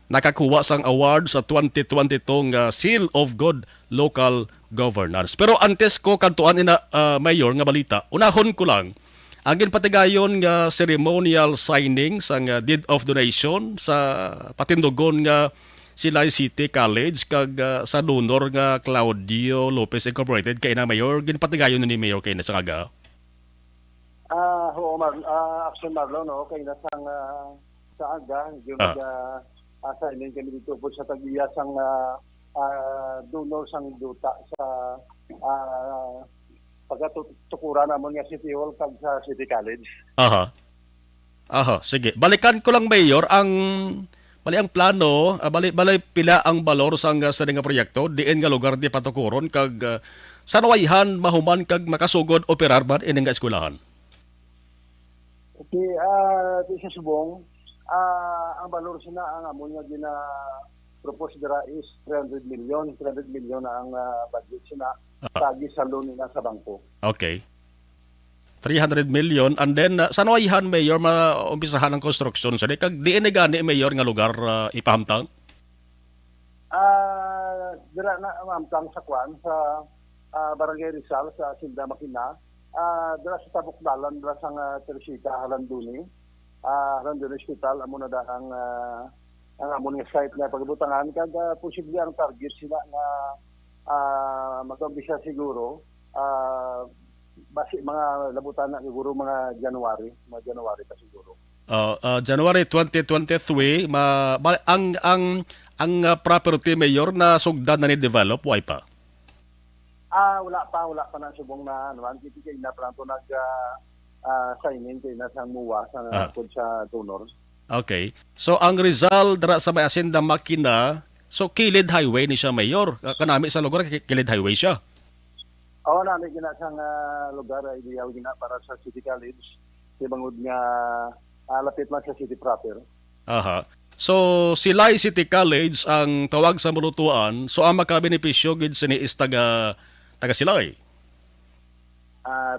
nakakuha sang award sa 2022 nga Seal of Good Local Governance. Pero antes ko kantuan ina Mayor nga balita, unahon ko lang ang ginpatigayon nga ceremonial signing sang deed of donation sa patindugon nga Silay City College kag sa donor nga Claudio Lopez Incorporated kay na Mayor ginpatigayon ni Mayor kay na sa kaga. Action Marlon, no, kay na sang sa aga yung assigning kami dito po sa tagiya sang donor sang duta sa pagkatukuran namon nga City Hall kag sa City College. Sige. Balikan ko lang Mayor ang plano, balay pila ang balor sang sa nga proyekto diin nga lugar di patukuron kag sanwayhan mahuman kag makasugod operar man ini nga eskwelahan. Okay, di sa subong ang balor sina ang amon nga gina propose dira is 300 million na ang budget sina tagi sa loan nila sa bangko. Okay. 300 million and then sanwayhan Mayor maumpisahan ang construction sa kag diin gani Mayor nga lugar ipahamtang? Dira na mahamtang sa kwan sa Barangay Rizal sa Silda Makina. Dira sa Tabukdalan dira sa Teresita Halanduni. Halanduni Hospital amo na da ang amon nga site nga pagbutangan kag posible ang target sila nga mag-umpisa siguro basi mga labutan na siguro mga January pa siguro. January 2023 ang property Mayor na sugdan na ni develop way pa. Wala pa na subong na naman kay na planto nag signing kay na sang muwa sa donors. Okay. So ang Rizal dara sa may Hacienda Makina, so kilid highway ni siya Mayor. Kanami sa lugar kilid highway siya. Oo, namin ginasang lugar ay diyaw gina para sa City College. Ibangod nga lapit man sa city proper. So Silay City College ang tawag sa mulutuan. So ang makabenepisyo gid sini is taga Silay.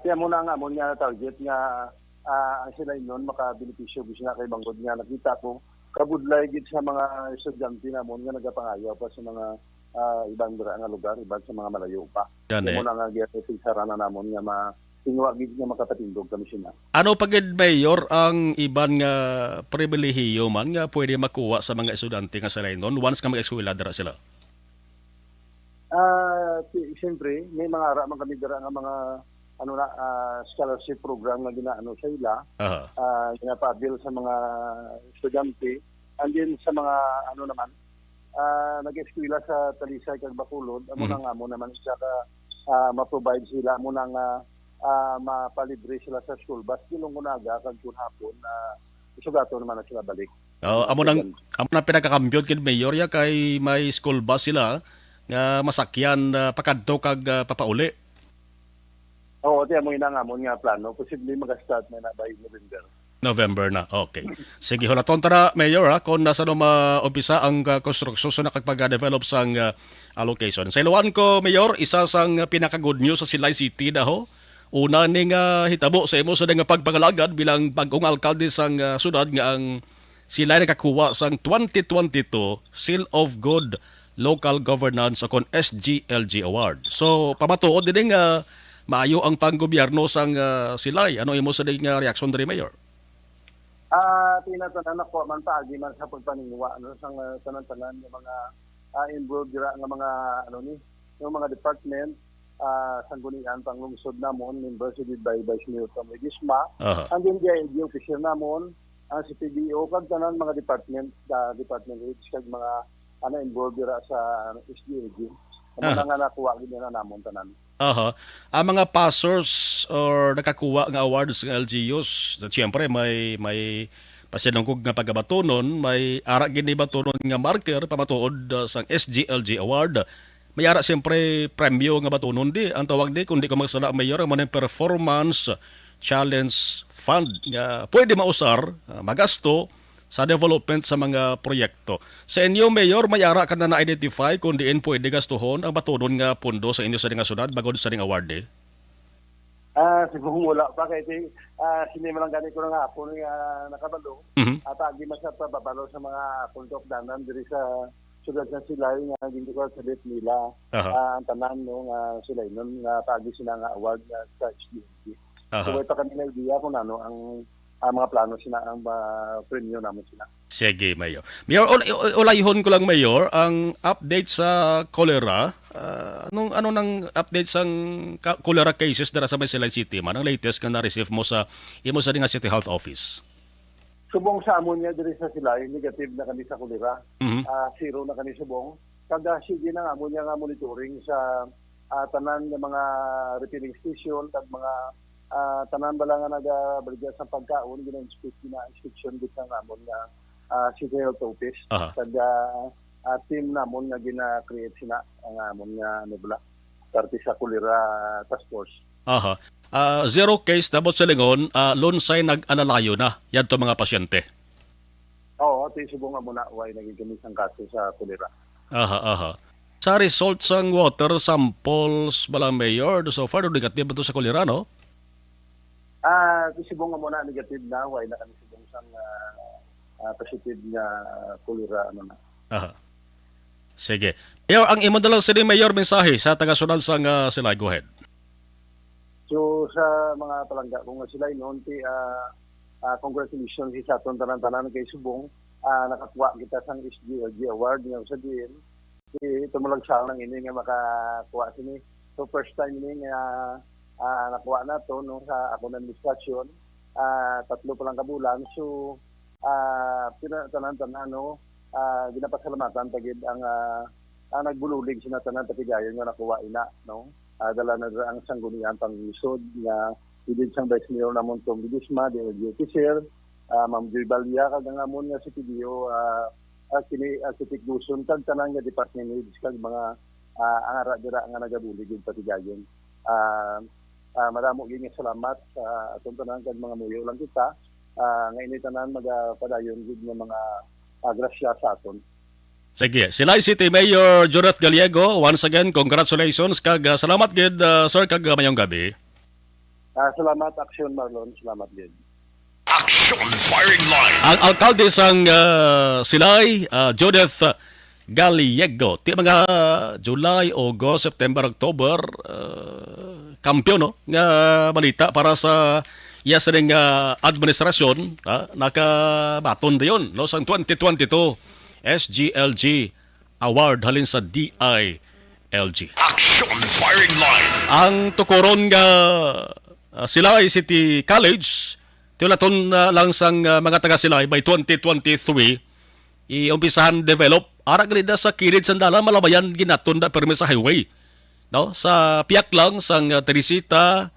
Tiyan mo na nga mo nga target nga ang Silay nun makabenepisyo gid na kay bangod nga nakita ko kabudlay gid sa mga estudyante namon nga nagapangayo pa sa mga ibang dira nga lugar, ibang sa mga malayo pa. Mo na nga gyud sarana namon nga tingwa gid nga makapatindog kami sina. Ano pagid Mayor ang iban nga pribilehiyo man nga pwede makuha sa mga estudyante nga sa Lainon once nga mag-eskwela dira sila? Siyempre, may mga ara man kami dira nga mga scholarship program na ginaano sa ila, Aha. ginapabil sa mga estudyante, and then sa mga nag-eskwela sa Talisay kag Bacolod, amo Mhm. nang amo naman siya ka ma-provide sila amo nang mapalibre sila sa school bus kilong unaga kag hapon isugato naman na sila balik. Amo nang pinakakambyot kid mayor ya kay may school bus sila nga masakyan pakadto kag papauli. Oo, tiyan mo inangamon nga plano, posible mag-start na by November na. Okay. Sige, hulaton tara, Mayor, kung nasa umpisa ang konstruksyon sa nakapag-develop sang allocation. Sa iluan ko, Mayor, isa sang pinaka-good news sa Silay City na ho. Una ning hitabo sa imo sa nga pagpangalagad bilang bagong alkalde sang sudad nga ang Silay nakakuha sang 2022 Seal of Good Local Governance akon SGLG Award. So, pamatuod din nga maayo ang panggobyerno sang Silay. Ano imo sa ding reaksyon diri, Mayor? Tinatanan ako man paagi man sa pagpaningwa sang tanan-tanan ng mga involved dira nga mga yung mga department sanggunian panglungsod namon University by Mayor Tom Legisma and then the official namon ang CPDO kag tanan mga department heads kag mga involved dira sa SDLG mga nga nakuha gid na namon tanan. Ang mga passers or nakakuha nga awards ng LGUs, siyempre may pasinungkog nga pagabatonon, may ara gini batonon nga marker pamatuod sang SGLG Award. May ara siyempre premyo nga batonon di. Ang tawag di kundi ko magsala mayor mo ng performance challenge fund nga pwede mausar, magasto sa development sa mga proyekto. Sa inyo, Mayor, may ara ka na na-identify kung diin pwede gastuhon ang batunon nga pundo sa inyo sa nga sunod bago sa ning award eh? Siguro wala pa kay sinima lang gani ko nga hapon nga nakabalo. At agi masya pa babalo sa mga puntok danan diri sa sudad sa Silay nga hindi ko sabit nila ang tanan nga Silay nun nga tagi sila nga award nga sa HDMC. So ito kanila idea kung ano ang mga plano sila, ang premyo naman sila. Sige, Mayor. Mayor, ulayhon ko lang, Mayor, ang update sa cholera. Ano nang update sang cholera cases dara sa Silay City man? Ang latest nga na-receive mo sa imo sa City Health Office? Subong sa amon niya diri sa Silay, negative na kami sa cholera. Zero na kami subong. Kada sige na nga amon niya nga monitoring sa tanan ng mga refilling station at mga tanan bala nga nagabalya sa pagkaon gina-inspection gid ang amon nga City Health Office kada team namon nga gina-create sina ang amon nga party sa cholera task force. Zero case dabot sa lingon, lonsay nag-alalayo na yan to mga pasyente. Oo, subong nga muna way naging ang kaso sa cholera. Sa results sang water samples bala, Mayor, so far negative ba to sa cholera, no? Subong nga muna negative na, way na kami subong sang positive nga cholera Sige. Mayor, ang imo dalang sa Mayor mensahe sa taga-sunod sang Silay, go ahead. So sa mga palangga kung Silay noon congratulations sa aton tanan-tanan kay subong nakakuha kita sang SGLG Award nga sa diin. Tumulag siya lang ini nga makakuha sini. So first time ini nga nakuha na to no sa ako ng administrasyon, 3 pa lang kabulan. So tanan-tanan ginapasalamatan tagid ang nagbululig sina tanan patigayon nga nakuha ina no. Dala na ang sanggunian panglisod nga idid sang Vice Mayor namon Tom Legisma, the duty sir, Ma'am Joy Balia kag ang amon nga si PDO kini architect Duson kag tanan nga department heads kag mga ang ara dira nga nagabulig gid patigayon. Madamo gyud nga salamat sa atong tanan kag mga muyo lang kita nga ini tanan magapadayon gid nga mga grasya sa aton. Sige, Silay City Mayor Judith Gallego, once again congratulations kag salamat gid sir kag mayong gabi. Salamat Action Marlon, salamat gid. Action Firing Line. Ang alkalde sang Silay, Judith Gallego, ti mga July, August, September, October, kampiyon no nga balita para sa iya sa ning administrasyon, nakabaton dayon no sang 2022 SGLG Award halin sa DI LG. Action firing line. Ang tukuron nga Silay City College, tulaton lang sang mga taga Silay by 2023, iumpisahan develop ara galida sa kilid sandala malabayan ginaton da permi sa highway. No, sa piyak lang sang Teresita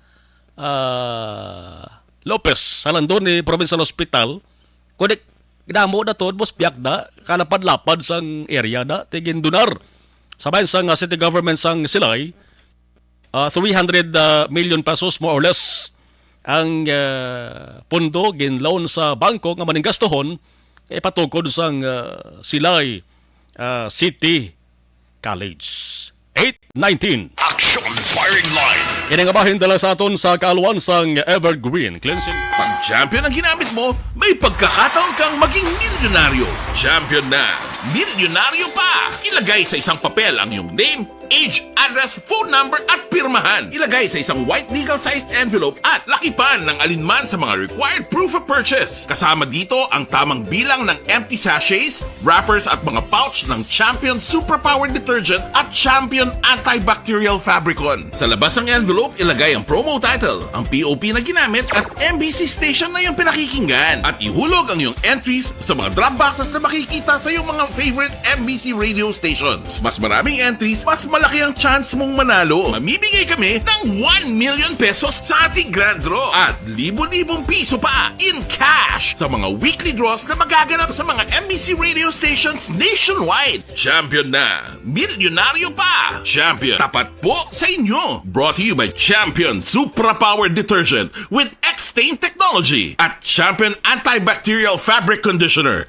Lopez sa Landon ni Provincial Hospital, kunik damo na to bos piyak da kalapad-lapad sang area da tigin dunar. Sabay sang city government sang Silay, 300 million pesos more or less ang pondo ginloan sa bangko nga maning gastuhon patukod sang Silay City College. 8-19. Action firing line. Kini nga bahin dala sa aton sa kaaluan sang Evergreen Cleansing. Pag champion ang ginamit mo, may pagkakataon kang maging milyonaryo. Champion na, milyonaryo pa! Ilagay sa isang papel ang iyong name, age, address, phone number at pirmahan. Ilagay sa isang white legal-sized envelope at lakipan ng alinman sa mga required proof of purchase. Kasama dito ang tamang bilang ng empty sachets, wrappers at mga pouch ng Champion Superpower Detergent at Champion Antibacterial Fabricon. Sa labas ng envelope, ilagay ang promo title, ang POP na ginamit at MBC station na iyong pinakikinggan. At ihulog ang iyong entries sa mga drop boxes na makikita sa iyong mga favorite MBC radio stations. Mas maraming entries, mas malaki ang chance mong manalo. Mamimigay kami ng 1 million pesos sa ating grand draw at libo-libong piso pa in cash sa mga weekly draws na magaganap sa mga MBC radio stations nationwide. Champion na, milyonaryo pa. Champion, tapat po sa inyo. Brought to you by Champion Supra Power Detergent with X-Stain Technology at Champion Antibacterial Fabric Conditioner.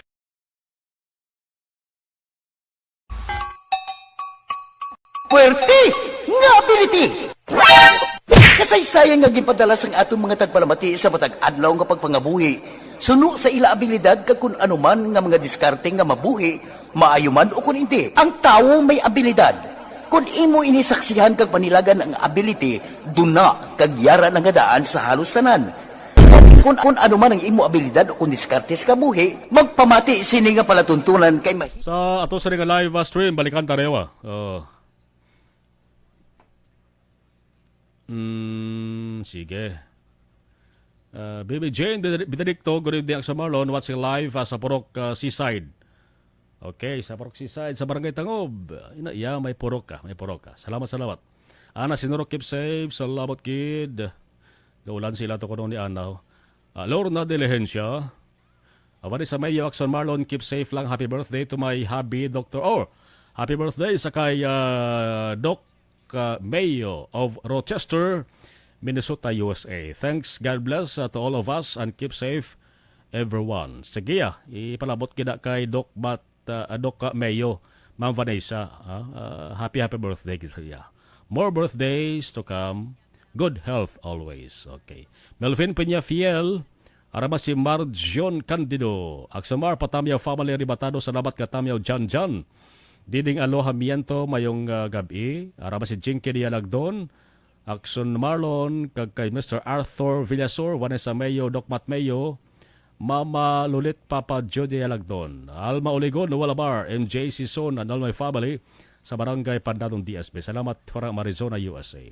Puwerte nga ability! Kasaysayan nga gipadala sang atong mga tagpalamati sa matag adlaw nga pagpangabuhi. Suno sa ila abilidad kag kun anuman nga mga diskarte nga mabuhi, maayo man o kun hindi. Ang tawo may abilidad. Kung imo inisaksihan kag panilagan ang ability, duna kag yara nga daan sa halos tanan. Kung anuman ang imo abilidad o kun diskarte sa kabuhi, magpamati sini nga palatuntunan kay sa ato sa nga live stream balikan tarewa. Sige. Baby Jane Benedicto, good evening sa Marlon, watching live sa Purok Seaside. Okay, sa Purok Seaside, sa Barangay Tangob. May purok ka, Salamat. Ana, sinurok keep safe, salamat kid. Gaulan sila to kuno ni Anaw. Lorna de Lehencia. Awari sa Mayo Action Marlon, keep safe lang. Happy birthday to my hubby, Dr. Happy birthday sa kay Doc Mayo of Rochester, Minnesota, USA. Thanks, God bless to all of us and keep safe everyone. Sige ipalabot kita kay Doc Mayo, Ma'am Vanessa. Happy birthday kita. More birthdays to come. Good health always. Okay. Melvin Peña Fiel, arama si Marjon Candido. Aksamar Patamyaw Family Ribatado, salamat ka Tamyaw Jan. Diding alohamiento mayong gabi. Arama si Jinky Dialagdon, Akson Marlon, kag kay Mr. Arthur Villasor, Vanessa Mayo, Doc Mat Mayo, Mama Lulit, Papa Jody Dialagdon, Alma Oligon, Noel Bar, MJ Sison, and all my family sa Barangay Pandadong DSB. Salamat para Arizona, USA.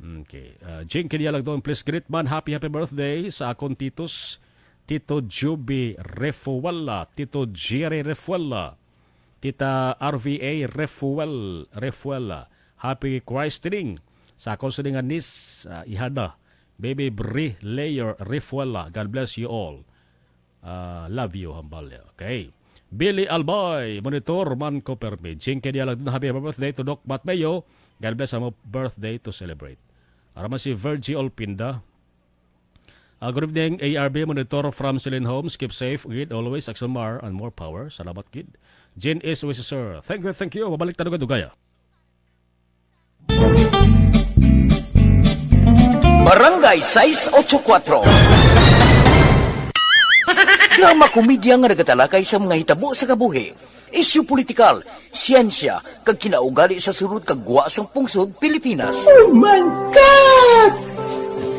Okay. Jinky Dialagdon, please greet man. Happy birthday sa akong titos, Tito Juby Refuela, Tito Jerry Refuela, Tita RVA Refuela. Happy Christening sa akong siningan nis ihada. Baby Bri Layer Refuela. God bless you all. Love you, Hambalya. Okay. Billy Alboy, Monitor Man Coppermid. Jinky Dialagdon, happy birthday to Doc Mat Mayo. God bless ang birthday to celebrate. Arama si Virgie Olpinda. Good evening, ARB Monitor from Celine Homes. Keep safe, Gid. Always, Axomar and more power. Salamat, Gid. Jen is with you, sir. Thank you. Mabalik tayo dugaya. Barangay 684. Drama komedya nga nagatalakay sa mga hitabo sa kabuhi. Isyu politikal, siyensya, kag kinaugali sa surut kag guwa sang pungsod Pilipinas. Oh my God!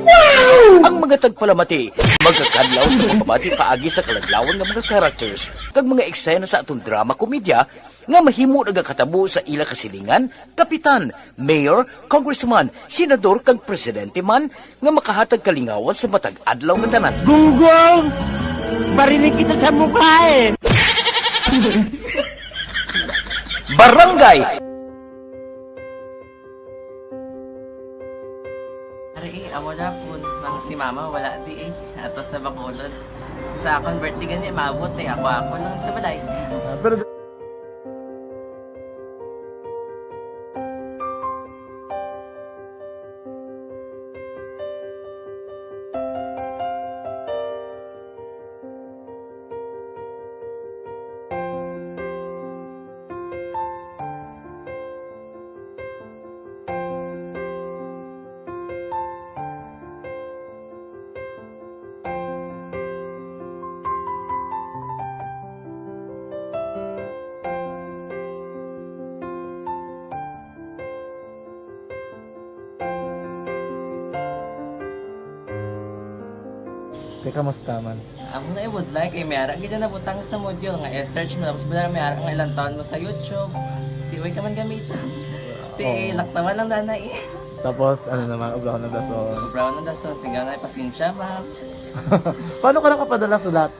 Wow! Ang mga tagpalamati, magkakadlaw sa pamati paagi sa kalaglawan nga mga characters kag mga eksena sa atong drama komedya nga mahimo nagakatabo sa ila kasilingan, kapitan, mayor, congressman, senador kag presidente man nga makahatag kalingawan sa matag adlaw nga tanan. Gunggong! Barinig kita sa mukha eh! Barangay! Ari, amo na po nang si mama wala di ato sa Bacolod. Sa akong birthday gani maabot ako lang sa balay. Pero kamusta man? Ako na would like mayara gid na butang sa module nga i-search mo tapos bala mayara nga ilang taon mo sa YouTube. Di way ka man gamitan. Di laktawan lang dana eh. Tapos ano naman, brown na dason. Brown na dason sigaw na pasensya ma'am. Paano ka nakapadala sulat?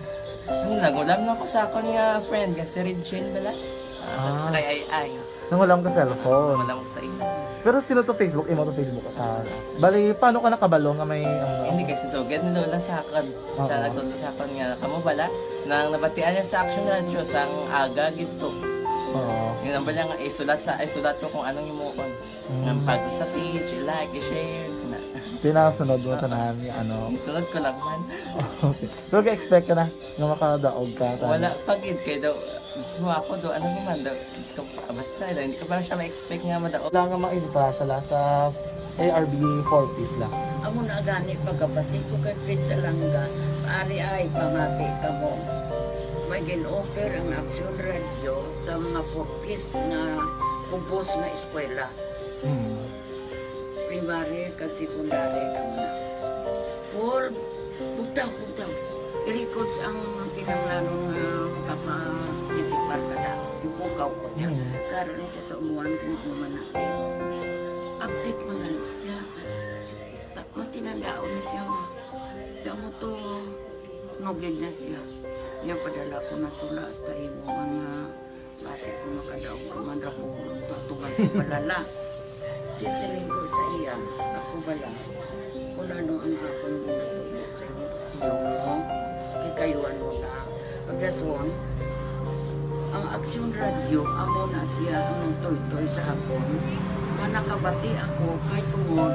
Nagulam na ako sa akon nga friend nga si Regine bala. Sa kay ay. Nangulam ka cellphone. Nangulam ko sa ina. Pero sino to Facebook? Imo to Facebook. Bali, paano ka nakabalo nga may... Hindi kasi sugad ni Lola sa akin. Siya nagtuto sa akin nga, kamo bala, nang nabatian niya sa Action Radio sang aga gito. Oo. Yun ang bala nga, isulat ko kung anong imuon. Ng pag sa page, i-like, i-share. Pinasunod mo tanahan yung ano. Isunod ko lang man. Okay. Pero ka-expect ka na nga makadaog ka. Wala, pagid kay daw. Gusto mo ako do, ano naman daw, basta, hindi ko parang siya ma-expect nga madaog. Wala nga ma-invita siya sa ARB 4-piece lang. Amo na gani pagkabati ko kay Fritz Alanga, paari ay pamati ka mo. May gin-offer ang Action Radio sa mga 4-piece na kubos na eskwela. Primary kag secondary lang na. For, bugtaw. I-record ang kinanglanong kapasisipar ka na. Ipukaw ko niya. Karoon niya sa umuan kung natin. Update mga siya. Matinandao na siya. Damo to, nogin na siya. Niya padala ko na tula sa imo mga klase ko makadaog ka man rapo ko tatugan ko balala. Tisiling ko sa iya, ako bala. Kung ano ang akong ginatulog sa inyo, tiyo mo, kikayuan mo na. Pagdaswang, ang Action Radio, amo na siya ang toy-toy sa akon. Manakabati ako kay tungod,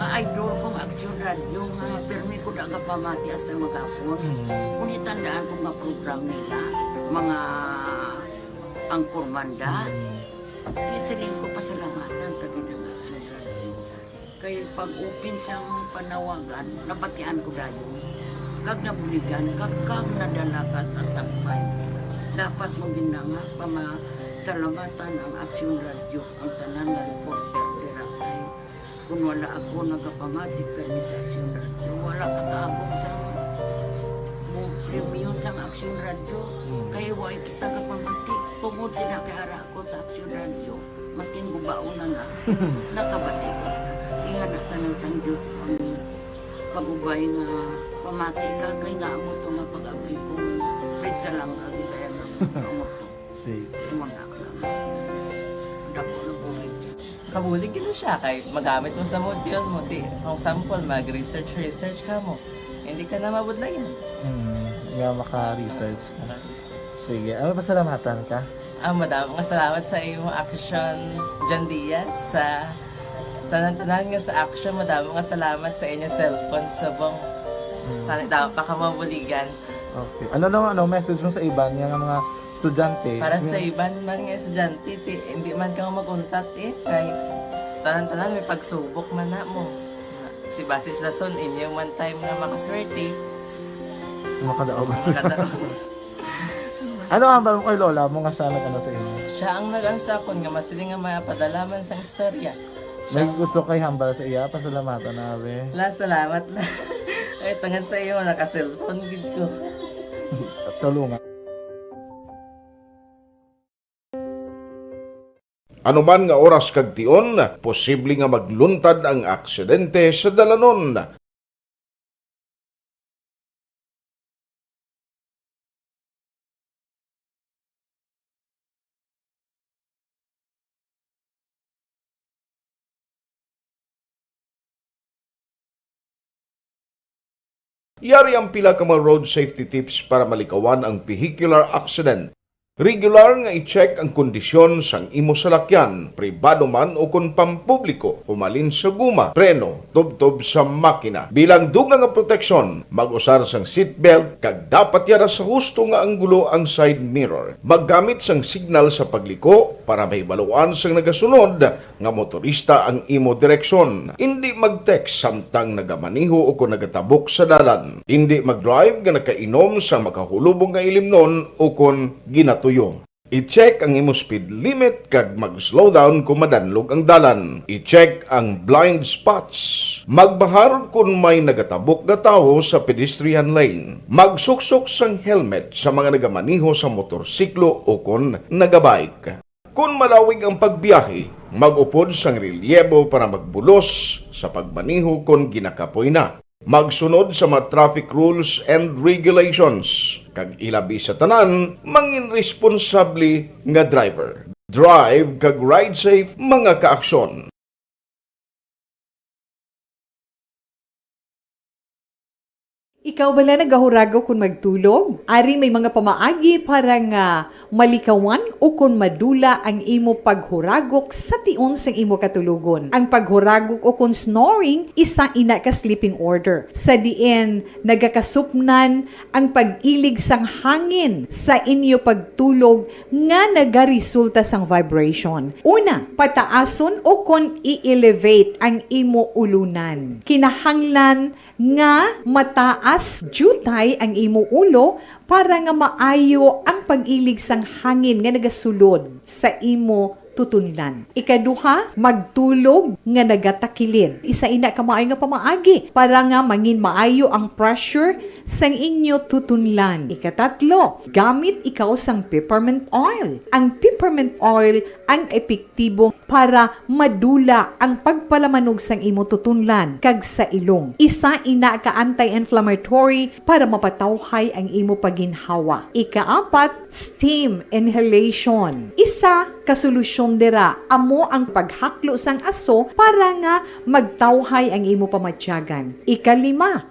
nga idol kong Action Radio, nga permi ko na nga pamati hasta magapon. Kung itandaan ko nga program nila, mga angkormanda, tisiling ko pasalamatan tagi ng Action Radio. Kaya pag-open siyang panawagan, napatian ko dayon. Kag nabuligan, kag nadala ka sa tampay. Dapat mo ginanga pamasalamatan ang Action Radio, ang tanan na reporter dirakay. Kung wala ako nagapamatik kami sa Action Radio, wala kakaabong sa premium sa Action Radio. Kaya wala kita kapamatik. Tungod sila kay ara ako sa Action Radio, maskin gubaon na nakabatik ko. Ingat na tanong sang Diyos ang pagubay nga pamati ka kay nga mo ito nga pag-abay kong pizza lang agi kaya nga mo ito. Imo na ka lang. Dako na bulig. Kabulig na siya kay magamit mo sa module mo. Di, kung sample, mag-research ka mo. Hindi ka na mabudlayan. Nga maka-research ka. Sige, ano pasalamatan ka? Madam, salamat sa iyong action, John Diaz, sa tanan-tanan nga sa action. Madam, salamat sa inyong cellphone sa bong dapat pa ka mabuligan. Okay. Ano naman, message mo sa iba nga mga estudyante? Para sa iba naman nga estudyante, hindi man ka maguntat kay tanan-tanan may pagsubok man na mo. Basis na son, inyong one time nga makaswerte. Makadaog. Ano ang balong kay Lola mo nga siya nag-ano sa inyo? Siya ang nag-ano sa akon nga masiling nga mapadalaman sa istorya. May gusto kay hambal sa iya, pasalamatan nabe. Last salamat na. Ay, tangan sa iyo, naka-cellphone gid ko. Tulungan. Anuman nga oras kag tion, posible nga magluntad ang aksidente sa dalanon. Yari ang pila ka mga road safety tips para malikawan ang vehicular accident. Regular nga i-check ang kondisyon sang imo salakyan, pribado man o kung pampubliko, pumalin sa guma, preno, tubtob sa makina. Bilang dugang nga proteksyon, mag-usar sang seatbelt, kag dapat yara sa husto nga anggulo ang side mirror. Maggamit sang signal sa pagliko para mahibaluan sang nagasunod nga motorista ang imo direksyon. Hindi mag-text samtang nagamaniho o kung nagatabok sa dalan. Hindi mag-drive nga nakainom sa makahulubong nga ilimnon o kung ginato. I-check ang imo speed limit kag mag-slow down kung madanlog ang dalan. I-check ang blind spots. Magbahar kung may nagatabok nga tawo sa pedestrian lane. Magsuksok sang helmet sa mga nagamaniho sa motorsiklo o kung nagabike. Kung malawig ang pagbiyahe, mag-upod sang relyebo para magbulos sa pagmaniho kung ginakapoy na. Magsunod sa mga traffic rules and regulations. Kag ilabi sa tanan, mangin responsable nga driver. Drive kag ride safe mga kaaksyon. Ikaw bala nagahurago kung magtulog? Ari may mga pamaagi para nga malikawan o kung madula ang imo paghuragok sa tion sang imo katulugon. Ang paghuragok o kung snoring, isa ina ka sleeping order. Sa diin, nagakasupnan ang pag-ilig sang hangin sa inyo pagtulog nga nagaresulta sang vibration. Una, pataason o kung i-elevate ang imo ulunan. Kinahanglan nga mataas jutay ang imo ulo para nga maayo ang pag-ilig sang hangin nga nagasulod sa imo tutunlan. Ikaduha, magtulog nga nagatakilid. Isa ina ka maayo nga pamaagi para nga mangin maayo ang pressure sang inyo tutunlan. Ikatatlo, gamit ikaw sang peppermint oil. Ang peppermint oil ang epektibo para madula ang pagpalamanog sang imo tutunlan kag sa ilong. Isa ina ka anti-inflammatory para mapatawhay ang imo paginhawa. Ikaapat, steam inhalation. Isa ka solusyon dira amo ang paghaklo sang aso para nga magtawhay ang imo pamatyagan. Ikalima,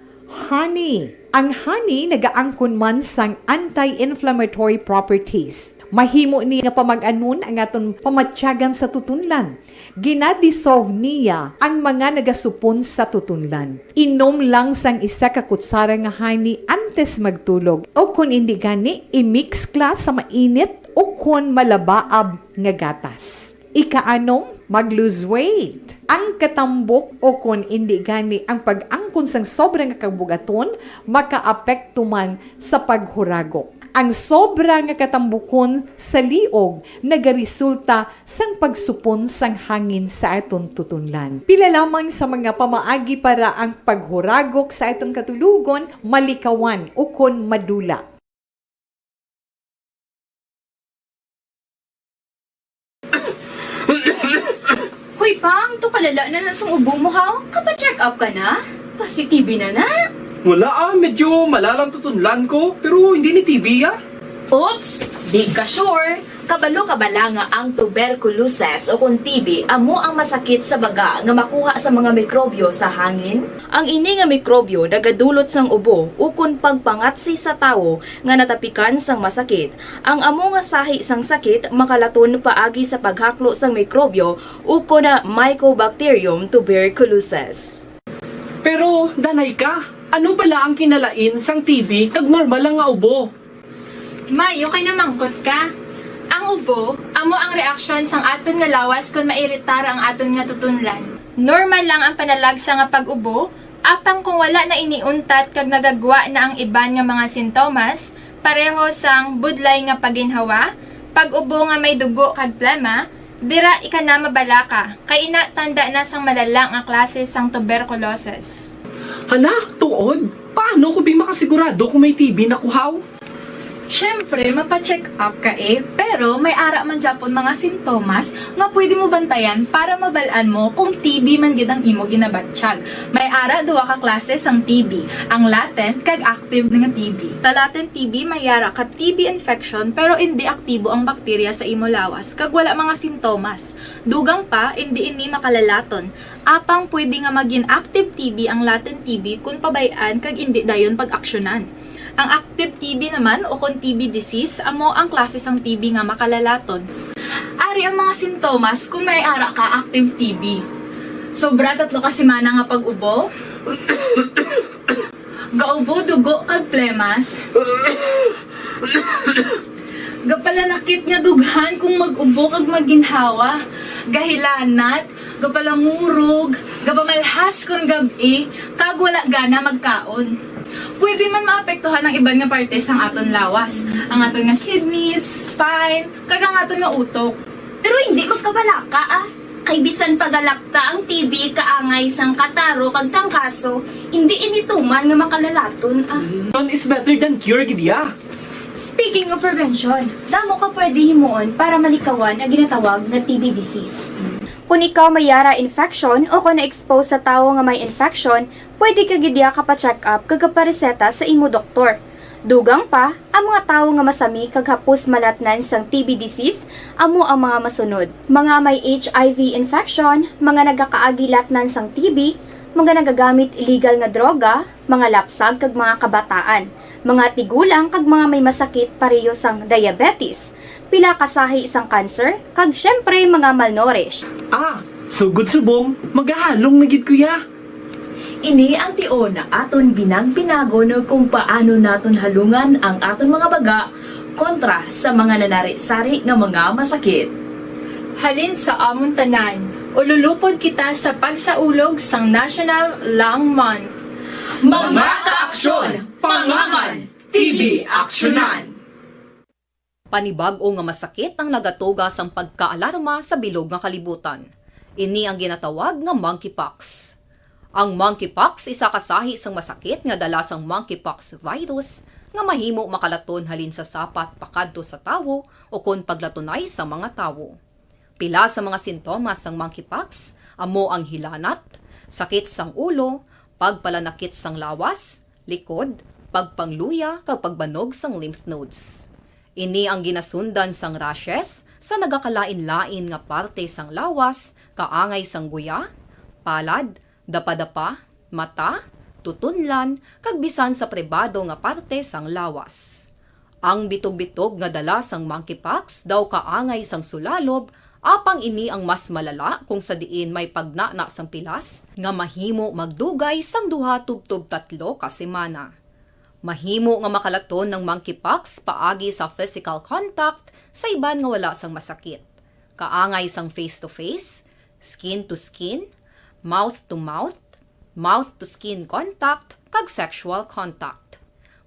honey. Ang honey nagaangkon man sang anti-inflammatory properties. Mahimo ni nga pamag-anon ang aton pamatyagan sa tutunlan. Ginadissolve niya ang mga nagasupon sa tutunlan. Inom lang sang isa ka kutsara nga honey antes magtulog. O kung hindi gani, i-mix class sa mainit o kung malabaab nga gatas. Ikaanong, mag-lose weight. Ang katambok o kung hindi gani ang pag-angkon sang sobrang kabugaton, makaapekto man sa paghuragok. Ang sobra nga katambukon sa liog nagaresulta sang pagsupon sang hangin sa aton tutunlan. Pila lamang sa mga pamaagi para ang paghuragok sa aton katulugon malikawan o kon madula. Hoy Pang, to kalala na sa ubo mo ha? Kapa-check up ka na? Positibo na na? Wala medyo malalang tutunlan ko, pero hindi ni TB Oops! Di ka sure. Kabalo kabala nga ang tuberculosis o kung TB amo ang masakit sa baga nga makuha sa mga mikrobyo sa hangin. Ang ini nga mikrobyo nagadulot sang ubo o kung pagpangatsi sa tawo nga natapikan sang masakit. Ang amo nga sahi sang sakit makalaton paagi sa paghaklo sang mikrobyo o kung na Mycobacterium tuberculosis. Pero, danay ka, ano bala ang kinalain sang TB kag normal lang nga ubo? May, okay na mangkot ka. Ang ubo, amo ang reaksyon sang aton nga lawas kung mairitar ang aton nga tutunlan. Normal lang ang panalagsa nga pag-ubo, apang kung wala na iniuntat kag nagagwa na ang iban nga mga sintomas, pareho sang budlay nga paginhawa, pag-ubo nga may dugo kag plema, Dira ika na mabala ka, kay ina tanda na sang malala nga klase sang tuberculosis. Hala, tuod? Paano ko makasigurado kung may TB na kuhaw? Siyempre, mapacheck up ka pero may ara man Japon mga sintomas nga pwede mo bantayan para mabalaan mo kung TB man gid ang imo ginabatsyag. May ara duwa ka klase sang TB, ang latent kag active nga TB. Ta latent TB may ara ka TB infection pero hindi aktibo ang bakterya sa imo lawas kag wala mga sintomas. Dugang pa hindi makalalaton. Apang pwede nga maging active TB ang latent TB kung pabayaan kag hindi dayon pag-aksyonan. Ang active TB naman o kung TB disease, amo ang klase sang TB nga makalalaton. Ari ang mga sintomas kung may ara ka active TB. Sobra 3 ka semana nga pag-ubo, gaubo, dugo, kag plemas, gapalanakit nga dughan kung mag-ubo kag maginhawa, gahilanat, gapalangurog, gapamalhas kung gabi, kag wala gana magkaon. Pwede man maapektuhan ng iban nga parte sang aton lawas, ang aton nga kidneys, spine, kag ang aton nga utok. Pero hindi ko kabalaka Kay bisan pagalakta ang TB kaangay sang kataro kag tangkaso, hindi inituman nga makalalaton Prevention is better than cure, gidya. Speaking of prevention, damo ka pwede himuon para malikawan ang ginatawag na TB disease. Kung ikaw may yara infection o kung na-expose sa tao nga may infection, pwede ka gidya ka pa-check up kag pareseta sa imo doktor. Dugang pa, ang mga tao nga masami kag hapos malatnan sang TB disease, amo ang mga masunod. Mga may HIV infection, mga nagakaagilatnan sang TB, mga nagagamit illegal nga droga, mga lapsag kag mga kabataan, mga tigulang kag mga may masakit pareho sang diabetes, pila kasahi isang cancer, kag syempre mga malnourished. Sugod subong, magahalong nagid kuya. Ini ang tion na aton binag-binago no kung paano naton halungan ang aton mga baga kontra sa mga nanari-sari nga mga masakit. Halin sa amon tanan, ululupod kita sa pagsaulog sang National Lung Month. Mga kaaksyon, pangaman, TB aksyonan. Panibag-o nga masakit ang nagatuga sang pagkaalarma sa bilog nga kalibutan. Ini ang ginatawag nga monkeypox. Ang monkeypox isa kasahi sang masakit nga dala sang monkeypox virus nga mahimo makalaton halin sa sapat pakadto sa tawo o kon paglatunay sa mga tawo. Pila sa mga sintomas sang monkeypox amo ang hilanat, sakit sang ulo, pagpalanakit sang lawas, likod, pagpangluya kag pagbanog sang lymph nodes. Ini ang ginasundan sang rashes sa nagakalain-lain nga parte sang lawas, kaangay sang guya, palad, dapadapa, mata, tutunlan, kag bisan sa pribado nga parte sang lawas. Ang bitog-bitog nga dala sang monkeypox daw kaangay sang sulalob, apang ini ang mas malala kung sa diin may pagnana sang pilas nga mahimo magdugay sang 2 tubtob 3 ka semana. Mahimo nga makalaton ng monkeypox paagi sa physical contact sa iban nga wala sang masakit. Kaangay sang face-to-face, skin-to-skin, mouth-to-mouth, mouth-to-skin contact, kag sexual contact.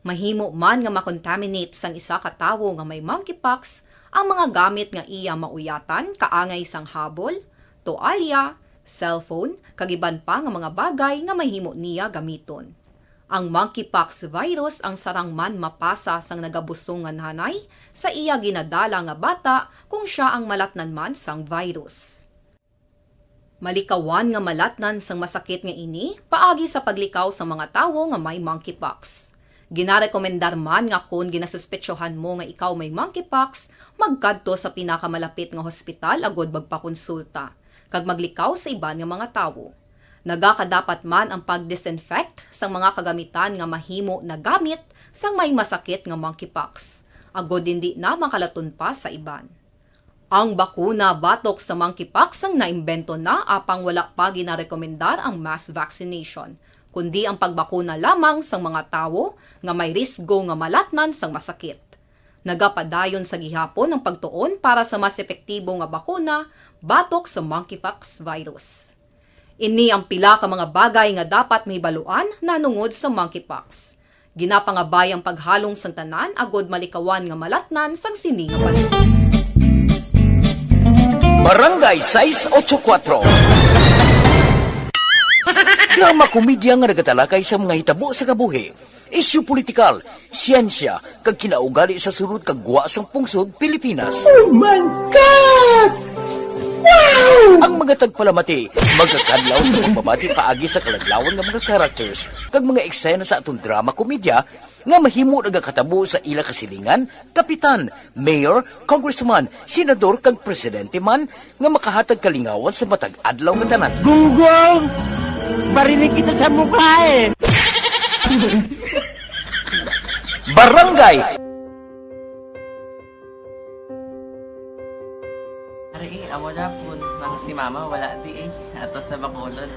Mahimo man nga makontaminate sang isa ka tawo nga may monkeypox ang mga gamit nga iya mauyatan kaangay sang habol, toalya, cellphone, kag iban pa nga mga bagay nga mahimo niya gamiton. Ang monkeypox virus ang sarang man mapasa sang nagabusong nga nanay sa iya ginadala nga bata kung siya ang malatnan man sang virus. Malikawan nga malatnan sang masakit nga ini paagi sa paglikaw sa mga tawo nga may monkeypox. Ginarekomendar man nga kung ginasuspetsyohan mo nga ikaw may monkeypox, magkadto sa pinakamalapit nga hospital agod magpakonsulta, kag maglikaw sa iban nga mga tawo. Nagakadapat man ang pag-disinfect sa mga kagamitan nga mahimo na gamit sang may masakit nga monkeypox, agod hindi na makalaton pa sa iban. Ang bakuna batok sa monkeypox ang naimbento na apang wala pa ginarekomendar ang mass vaccination, kundi ang pagbakuna lamang sa mga tawo nga may risgo nga malatnan sang masakit. Nagapadayon sa gihapon ang pagtuon para sa mas epektibo nga bakuna batok sa monkeypox virus. Ini ang pila ka mga bagay nga dapat mahibaluan nanungod sa monkeypox. Ginapangabay ang paghalong sang tanan agod malikawan nga malatnan sang sini nga panahon. Barangay 684. Drama komedya nga nagatalakay sa mga hitabo sa kabuhi, isyu politikal, siyensya, kag kinaugali sa sulod kag guwa sang pungsod Pilipinas. Oh my God! Wow! Ang mga tagpalamati magkakadlaw sa pagbabati paagi sa kalaglawan nga mga characters kag mga eksena sa atong drama komedya nga mahimo nagakatabo sa ila kasilingan, kapitan, mayor, congressman, senador kag presidente man nga makahatag kalingawan sa matag adlaw nga tanan. Gunggong! Barinig kita sa mukha eh! Barangay Ari, amo na po nang si mama wala di ato sa Bacolod.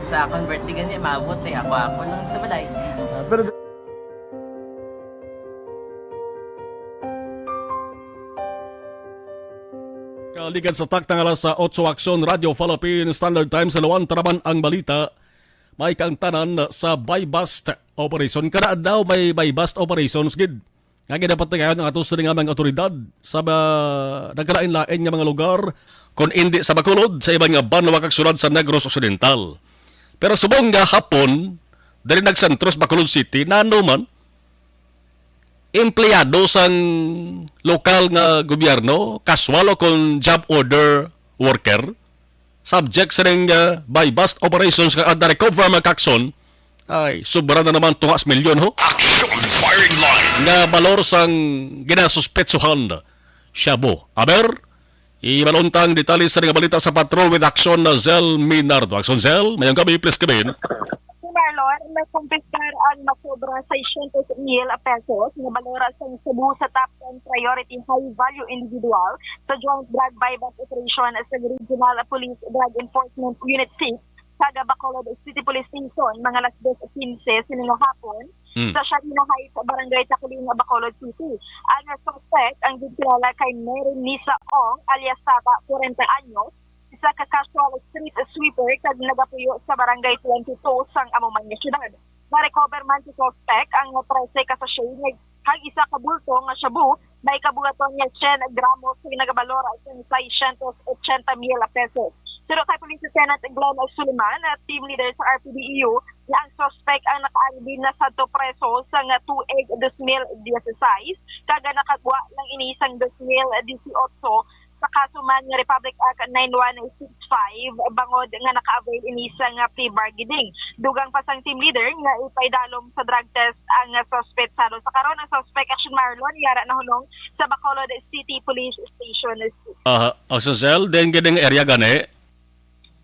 Sa akong birthday gani maabot ako lang sa balay. Pero Kaligan sa taktang alas sa 8 Aksyon Radio Philippine Standard Time sa lawan taraman ang balita. May kang tanan sa buy-bust operation. Kada daw may buy-bust operations gid. Nga dapat ngayon ang atos nga mga otoridad sa nagkalain-lain nga mga lugar kung hindi sa Bacolod sa ibang nga banwa kag sulad sa Negros Occidental. Pero subong nga hapon dali nagsentros Bacolod City nano man empleyado sang lokal nga gobyerno, kaswalo kung job order worker, subject sa ring buy-bust operations nga ada recover makakson, ay sobra na naman tungas milyon ho. Action firing line. Nga balor sang ginasuspetsuhan Shabu. Aber, ibaluntang detalye sa ring balita sa Patrol with Action na Zel Minardo. Action Zel, mayang kami, please kami. Marlon, may kumpiskar ang masobra 600,000 pesos na balora sa Cebu sa top 10 priority high-value individual sa Joint Drug Buyback Operation sa Regional Police Drug Enforcement Unit 6 sa Bacolod City Police Station mga alas 2:15 siningo hapon sa Sharina Heights, Barangay Taculing, Bacolod City. Ang suspect ang gitulala kay Mary Nisa Ong alias Saba, 40 anyos, isa ka casual street sweeper kag nagapuyo sa Barangay 22 sang amuman nga syudad. Na-recover man si suspect ang 13 ka sachet kag isa ka bulto nga shabu may kabugaton niya 10 gramos sa nagabalora sa 680,000 pesos. Pero kay Police Lieutenant Glenn Suliman, team leader sa RPDEU, na ang suspect ang nakaarbi na sa preso sa 2/2016 kag nakagwa lang ini isang 2018 sa kaso man nga Republic Act 9165 bangod nga naka-avail ini sa plea bargaining. Dugang pasang team leader nga ipaidalom sa drug test ang suspect sa karon ang suspect Action Marlon yara na hunong sa Bacolod City Police Station. Action Zel, then ganang area gani?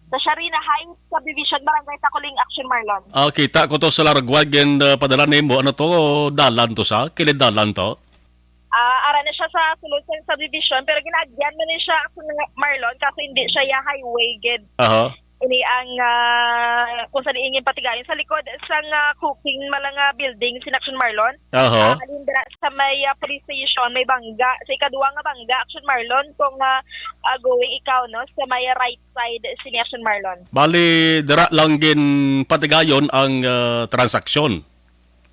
Sa Sharina Heights Subdivision, Barangay Taculing, Action Marlon. Kita ko to sa Laragwag and padala nimo ano to dalan to sa kilid dalan to? Ara na siya sa sulod sa subdivision pero ginagyan man ni siya sa Marlon kasi hindi siya ya highway gid. Ini ang kung sa diingin patigayon sa likod sa cooking malanga building sin Action Marlon. Alindra sa may police station may bangga sa ikaduwa nga bangga Action Marlon kung going ikaw no sa may right side sin Action Marlon. Bali dira lang gin patigayon ang transaksyon.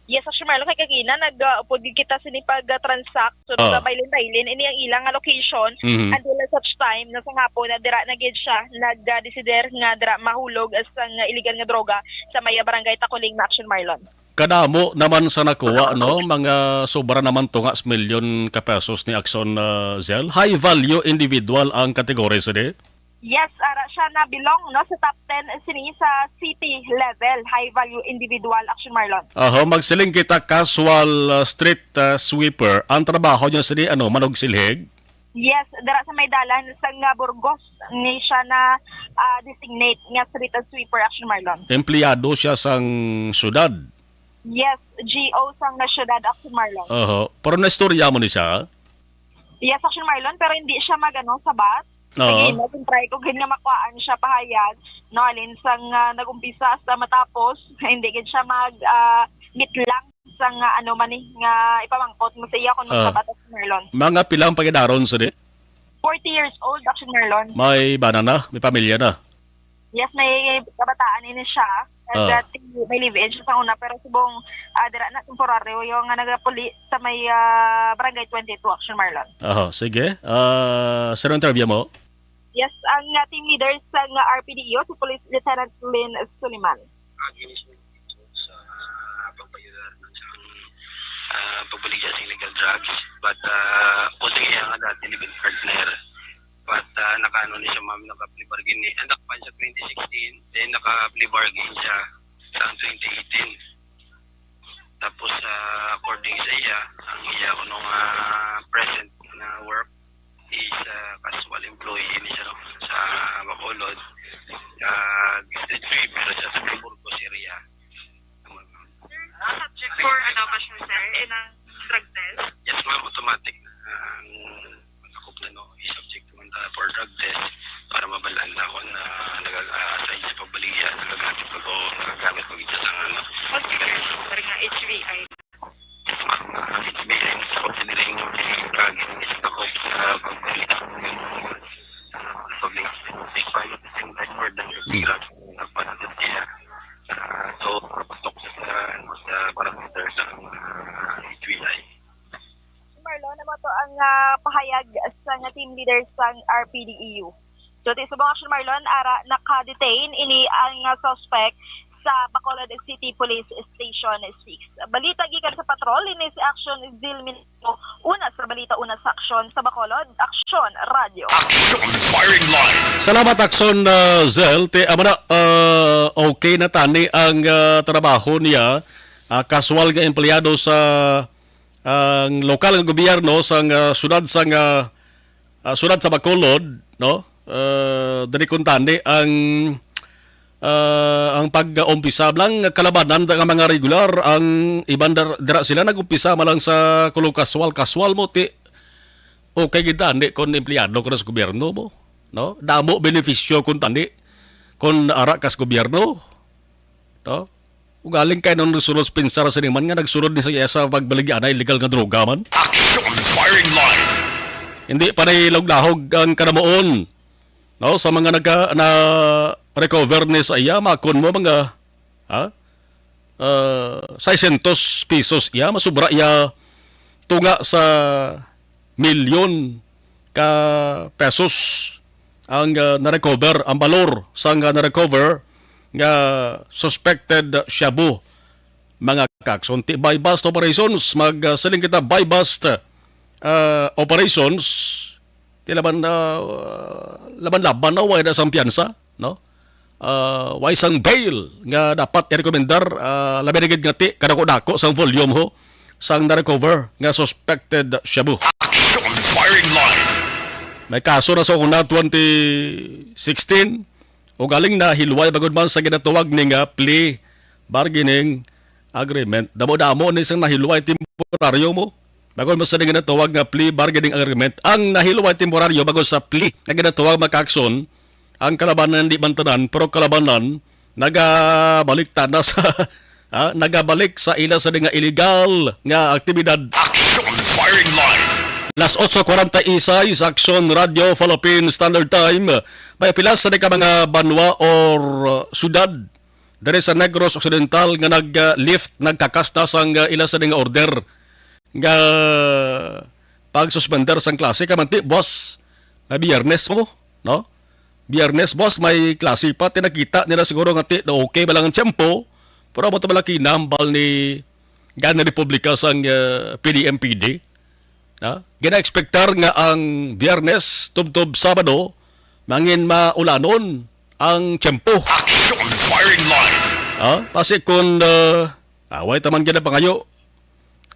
Yes, Action Marlon, kay kagina, nag-upod kita sinipag-transact so bailin-bailin, ini ang ilang location until such time na sa hapon na dira nagid siya, nag-desider nga dira mahulog as ang iligal nga droga sa may Barangay Taculing na Action Marlon. Kadamo naman sa nakuha, no? Mga sobra naman tungas milyon ka pesos ni Action Zel. High value individual ang kategory sa di? Yes, ara siya na belong no sa top 10 sini sa city level high value individual Action Marlon. Magsiling kita casual street sweeper. Ang trabaho niya sini manog silhig? Yes, dara sa may dalan sa Burgos ni siya na designate nga street sweeper Action Marlon. Empleyado siya sang syudad. Yes, GO sang na syudad Action Marlon. Pero na istorya mo ni siya? Yes, Action Marlon, pero hindi siya sabat. Sige, try ko ganyan makuhaan siya pahayag. No, alin sang nagumpisa hasta matapos, hindi gid siya meet lang sang nga ipamangkot mo sa iya kung magsabat Action Marlon. Mga pilang paginaron sa di? 40 years old Action Marlon. May bana na? May pamilya na? Yes, may kabataan ini siya. Dati may live-in siya sa una pero subong dira na temporaryo yung nagapuli sa may Barangay 22 Action Marlon. Sige. Sino interview mo? Yes, ang team leader sa RPDEO, si Police Lieutenant Lynn Suliman. Pagbaligya sa illegal drugs, but using iya nga dati living partner, but nakaano ni siya ma'am, naka-plea bargain ni anak pa sa 2016, then naka-plea bargain siya sa 2018. Tapos according sa iya, ang iya ko nung present na work is casual employee ni siya sa Bacolod, stage 3 pero siya sa Burgos area. Subject for ano pa siya, sir, in ang drug test? Yes, ma'am, automatic na ang makakop na is subject to for drug test para mabalaan na ako na nag-assign sa pagbaligya, nagagamit ko o nagagamit ko isa sa ano. Okay, sir, nga HVI. Yes, ma'am, HBI is considering drug in is makakop sa pagbaligya ng public take part at the same time for the drug na panatid siya. So, pasok sa parameters ng HBI. Marlon, ano to ang pahayag sa team leader sa RPDEU? So, sa mga action, Marlon, naka-detain ini ang suspect sa Bacolod City Police Station 6. Balita gikan sa patrol, ini si Action Zilminto, una sa balita, una sa aksyon sa Bacolod, Action Radio. Action Firing Line. Salamat Akson Zel. Amana, okay na tani ang trabaho niya. Kasual nga empleyado sa ang lokal nga gobyerno sa sudad sa sudad sa Bacolod, no? Dali kun tani ang pag-umpisa lang kalabanan ng mga regular ang iban dira sila nag-umpisa malang sa kulo kaswal mo ti okay gid tani kon empleyado ko sa gobyerno mo, no? Damo benepisyo kun tani kon ara kas gobyerno, no? Ugaling kay nung nagsunod pinsara sa man nga nagsunod ni sa pagbaligya na illegal nga droga man. Action Firing Line. Hindi pa lahog ang kanamoon, no? Sa mga na recover ni sa iya, makon mo mga 600 pesos iya, masubra iya tunga sa milyon ka pesos ang na-recover, ang balor sa na-recover nga suspected shabu mga kaks. Unti by bust operations, magsaling kita by bust operations, laban laban na way na sampiyansa, no? Way sang bail nga dapat i-recommendar labi na gid nga ti kadako-dako sang volume ho sang na-recover nga suspected shabu. Action Firing Line. May kaso na sa una 2016 o galing na hilway bagod man sa ginatawag ning plea bargaining agreement. Damo-damo ni sang nahilway temporaryo mo. Bagod mo sa ginatawag nga plea bargaining agreement. Ang nahilway temporaryo bagod sa plea nga ginatawag maka-aksyon, ang kalabanan di bantanan pero kalabanan nagabalik na sa nagabalik sa ila sa nga illegal nga aktibidad. Action Firing Line. Las 8:46 sa Action Radio Philippine Standard Time. May pilas sa mga banwa or sudad dere sa Negros Occidental nga nag-lift nagkakasta sang ila sa nga order nga pag-suspender sang klase kamanti boss na biyernes mo, no? Biyernes, boss, may klase pa. Tinakita nila siguro nga na okay ba lang ang tiyempo. Pero mo ito malaki nambal ni Gana Republika sang PDMPD. Gina-expectar nga ang Biyernes, tub-tub Sabado, mangin maulanon ang tiyempo. Action Firing Line. Kasi kung away taman gina pa ngayon,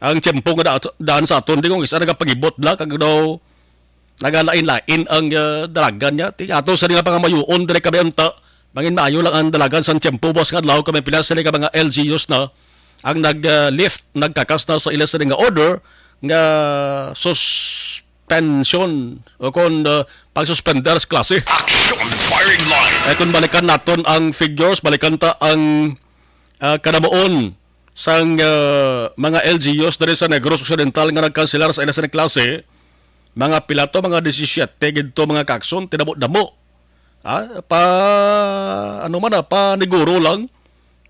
ang tiyempo nga daan sa aton, di kong isa nagapagibot lang, kag daw nagalain-lain ang dalagan niya. Ato sa nga pangamayuon, dire kami unta, mangin maayo lang ang dalagan sa tiyempo, boss nga law kami pila sa nga mga LGUs na ang nag-lift, nagkakas na sa ilas sa nga order, nga suspension o kung pag-suspender sa klase. Action Firing Line. Kung balikan naton ang figures, balikan ta ang kanamoon sa mga LGUs dari sa Negros Occidental nga nagkanselar sa ilas sa klase, mga pilato, mga 17, gito mga kakson, tinamo-damo. Pa neguro lang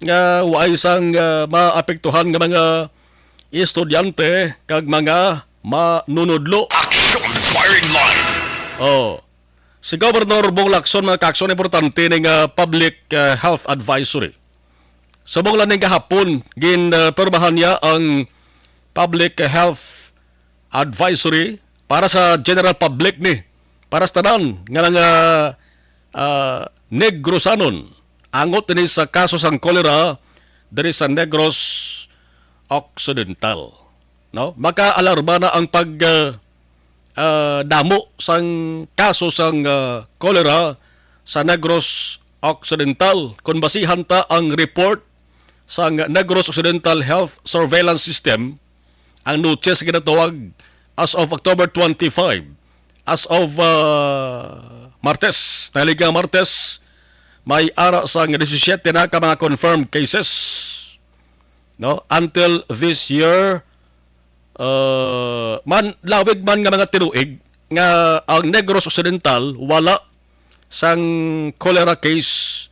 nga way sang maapektuhan nga mga estudyante kag mga manunudlo. Action Firing Line. Si Governor Bong Lacson, mga kaakson, importante ng public health advisory. Subong lang ng kahapon, permahan niya ang public health advisory para sa general public ni. Para sa tanan, nga lang Negrosanon. Angot din sa kaso sang kolera dari sa Negros Occidental. No? Maka-alarma na ang damo sang kaso sang kolera sa Negros Occidental. Kung basihan ta ang report sa Negros Occidental Health Surveillance System, ang notice ginatawag as of October 25, as of Martes, naligang Martes, may ara sa 17 na ka mga confirmed cases. No? Until this year, lawig man nga mga tinuig nga ang Negros Occidental wala sang cholera case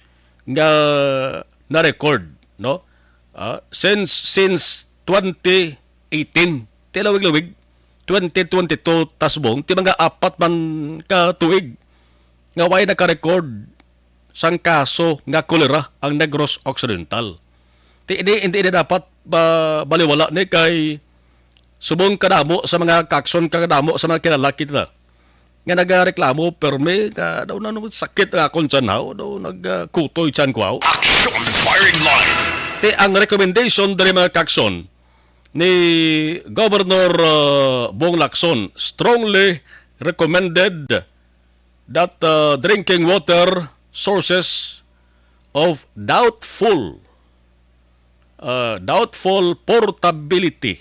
nga na-record. No? Since 2018, tilawig-lawig, 2022 tasbong, ti mga apat man ka tuig nga way naka-record sang kaso nga kolera ang Negros Occidental. Hindi dapat baliwala ni kay subong kadamo sa mga kakson, kadamo sa mga kinalaki na nga nagareklamo perme ka daw na sakit nga akong tiyan daw nagkutoy tiyan ko. Action Firing Line. Ang recommendation dari mga kakson ni Governor Bong Lacson strongly recommended that drinking water sources of doubtful portability.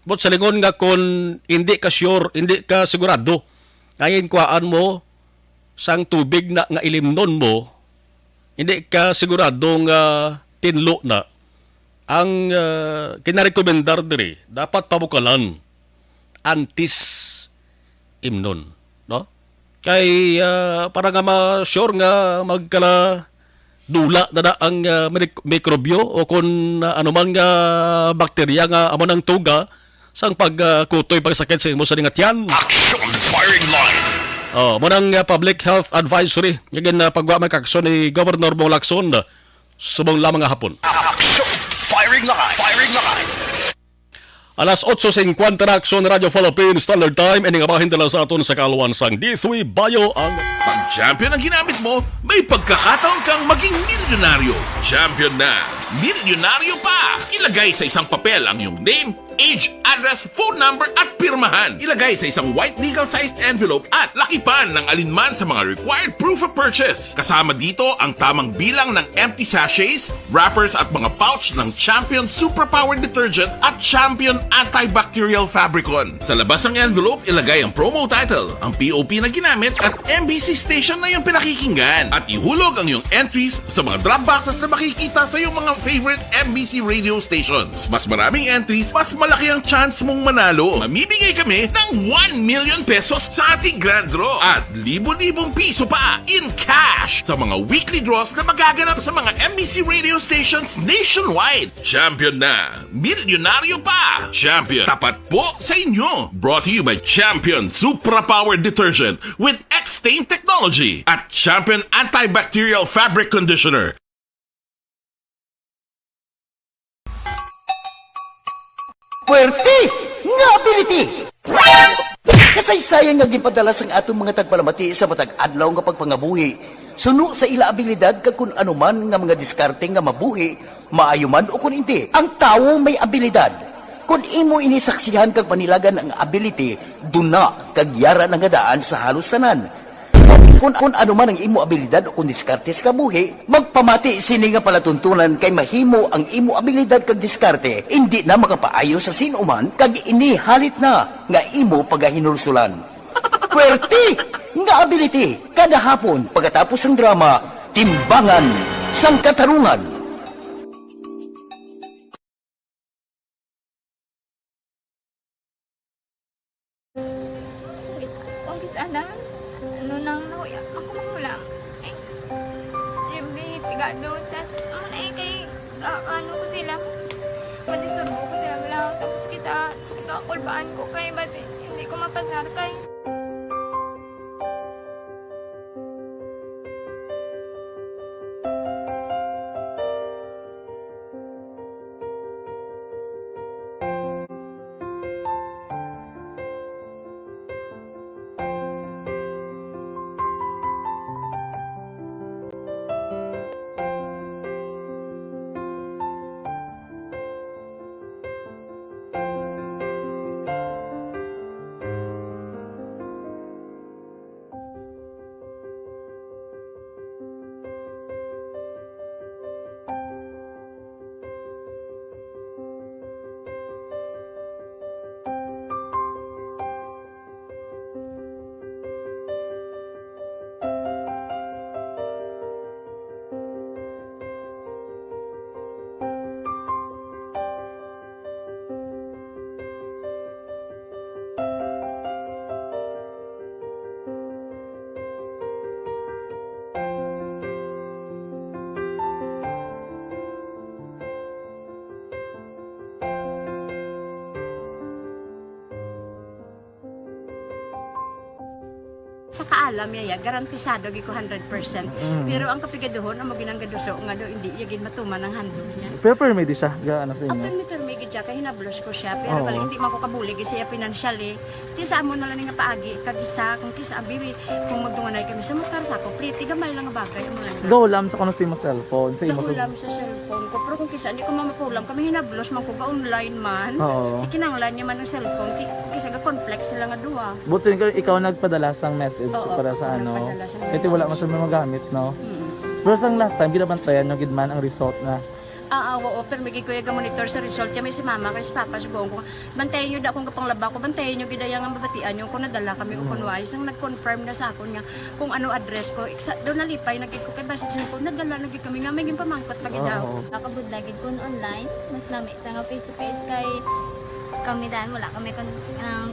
But sa lingon nga kung hindi ka sure, hindi ka sigurado, ngayon kuhaan mo sang tubig na nga ilimnon mo, hindi ka sigurado nga tinlo na, ang kinarekomendar diri, dapat pabukalan antis imnon. No? Kay para nga ma-sure nga magkala dula na ang mikrobyo o kung anuman nga bakterya nga amo ng tuga sang pagkutoy pagsakit sa imo sa tiyan. Action Firing Line. Munang public health advisory ngin pagwa may kakson ni Governor Bong Lacson subong lamang nga hapon. Action Firing Line. Firing Line. Alas 8:50 na Aksyon Radio Philippines Standard Time. Ini nga mahindala sa aton sa kaluan sang D3 Bayo ang... Pag champion ang ginamit mo, may pagkakataon kang maging milyonaryo. Champion na, milyonaryo pa! Ilagay sa isang papel ang iyong name, age, address, phone number at pirmahan. Ilagay sa isang white legal-sized envelope at lakipan ng alinman sa mga required proof of purchase. Kasama dito ang tamang bilang ng empty sachets, wrappers at mga pouch ng Champion Superpower Detergent at Champion Antibacterial Fabricon. Sa labas ng envelope, ilagay ang promo title, ang POP na ginamit at MBC station na yung pinakikinggan. At ihulog ang iyong entries sa mga drop boxes na makikita sa iyong mga favorite MBC radio stations. Mas maraming entries, mas malaki ang chance mong manalo. Mamibigay kami ng 1 million pesos sa ating grand draw at libo-libong piso pa in cash sa mga weekly draws na magaganap sa mga MBC radio stations nationwide. Champion na, milyonaryo pa. Champion, tapat po sa inyo. Brought to you by Champion Supra Power Detergent with X-Stain Technology at Champion Antibacterial Fabric Conditioner. Puwerte nga ability! Kasaysayan nga gipadala sang atong mga tagpalamati sa matag adlaw nga pagpangabuhi. Suno sa ila abilidad kag kun anuman nga mga diskarte nga mabuhi, maayo man o kun hindi. Ang tawo may abilidad. Kung imo inisaksihan kag panilagan ang ability, duna kag yara nga daan sa halos tanan. Kung anuman ang imo abilidad o kung diskarte sa kabuhi, magpamati sini nga palatuntunan kay mahimo ang imo abilidad kag diskarte, hindi na makapaayo sa sinuman kag inihalit na nga imo pagahinulsulan. Puwerte nga ability, kada hapon pagkatapos ng drama, Timbangan sang Katarungan. Ano ko sila, madisurbo ko sila lang, tapos kita, kakulbaan ko kay basi, hindi ko mapasar kay. sa kaalam yaya garantisado gi ko 100%. Pero ang kapigaduhon ang maginanggaduso nga do hindi yagin matuman ang handog niya. Pero permi di siya ga ano sa Ang inyo. permi gid siya kay hinablos ko siya pero Oo. bali hindi man ko kabulig siya financially. Ti sa amo na lang nga paagi kag isa kung kisa bibi kung magdunganay kami sa motor sa ko pliti gamay lang nga bagay mo lang. Gawlam sa kuno sa imo cellphone, sa imo Nahulam sa cellphone ko pero kung kisa hindi ko mamapulam kami hinablos man ko ga online man. Oo. Ikinanglan niya man ang cellphone ti kisa ga complex sila nga duha. But so, ikaw nagpadala sang message Oo, para sa ano. nagpadala sang Kasi wala man siya magamit, no? Pero sang last time, ginabantayan nyo gidman ang result na. Oo, pero may kuya ga monitor sa result kami si mama kasi papa sa buong ko. Bantayan niyo da kung kapanglaba ko, bantayan niyo gidayang ang babatian yung kung nadala kami o kunwais ang nag-confirm na sa ako niya kung ano address ko. Doon nalipay nagig ko kay basit ko nadala nagig kami nga may pamangkot pagi daw. Nakabudlagid kun online, mas nami sa nga face to face kay kami dahil wala kami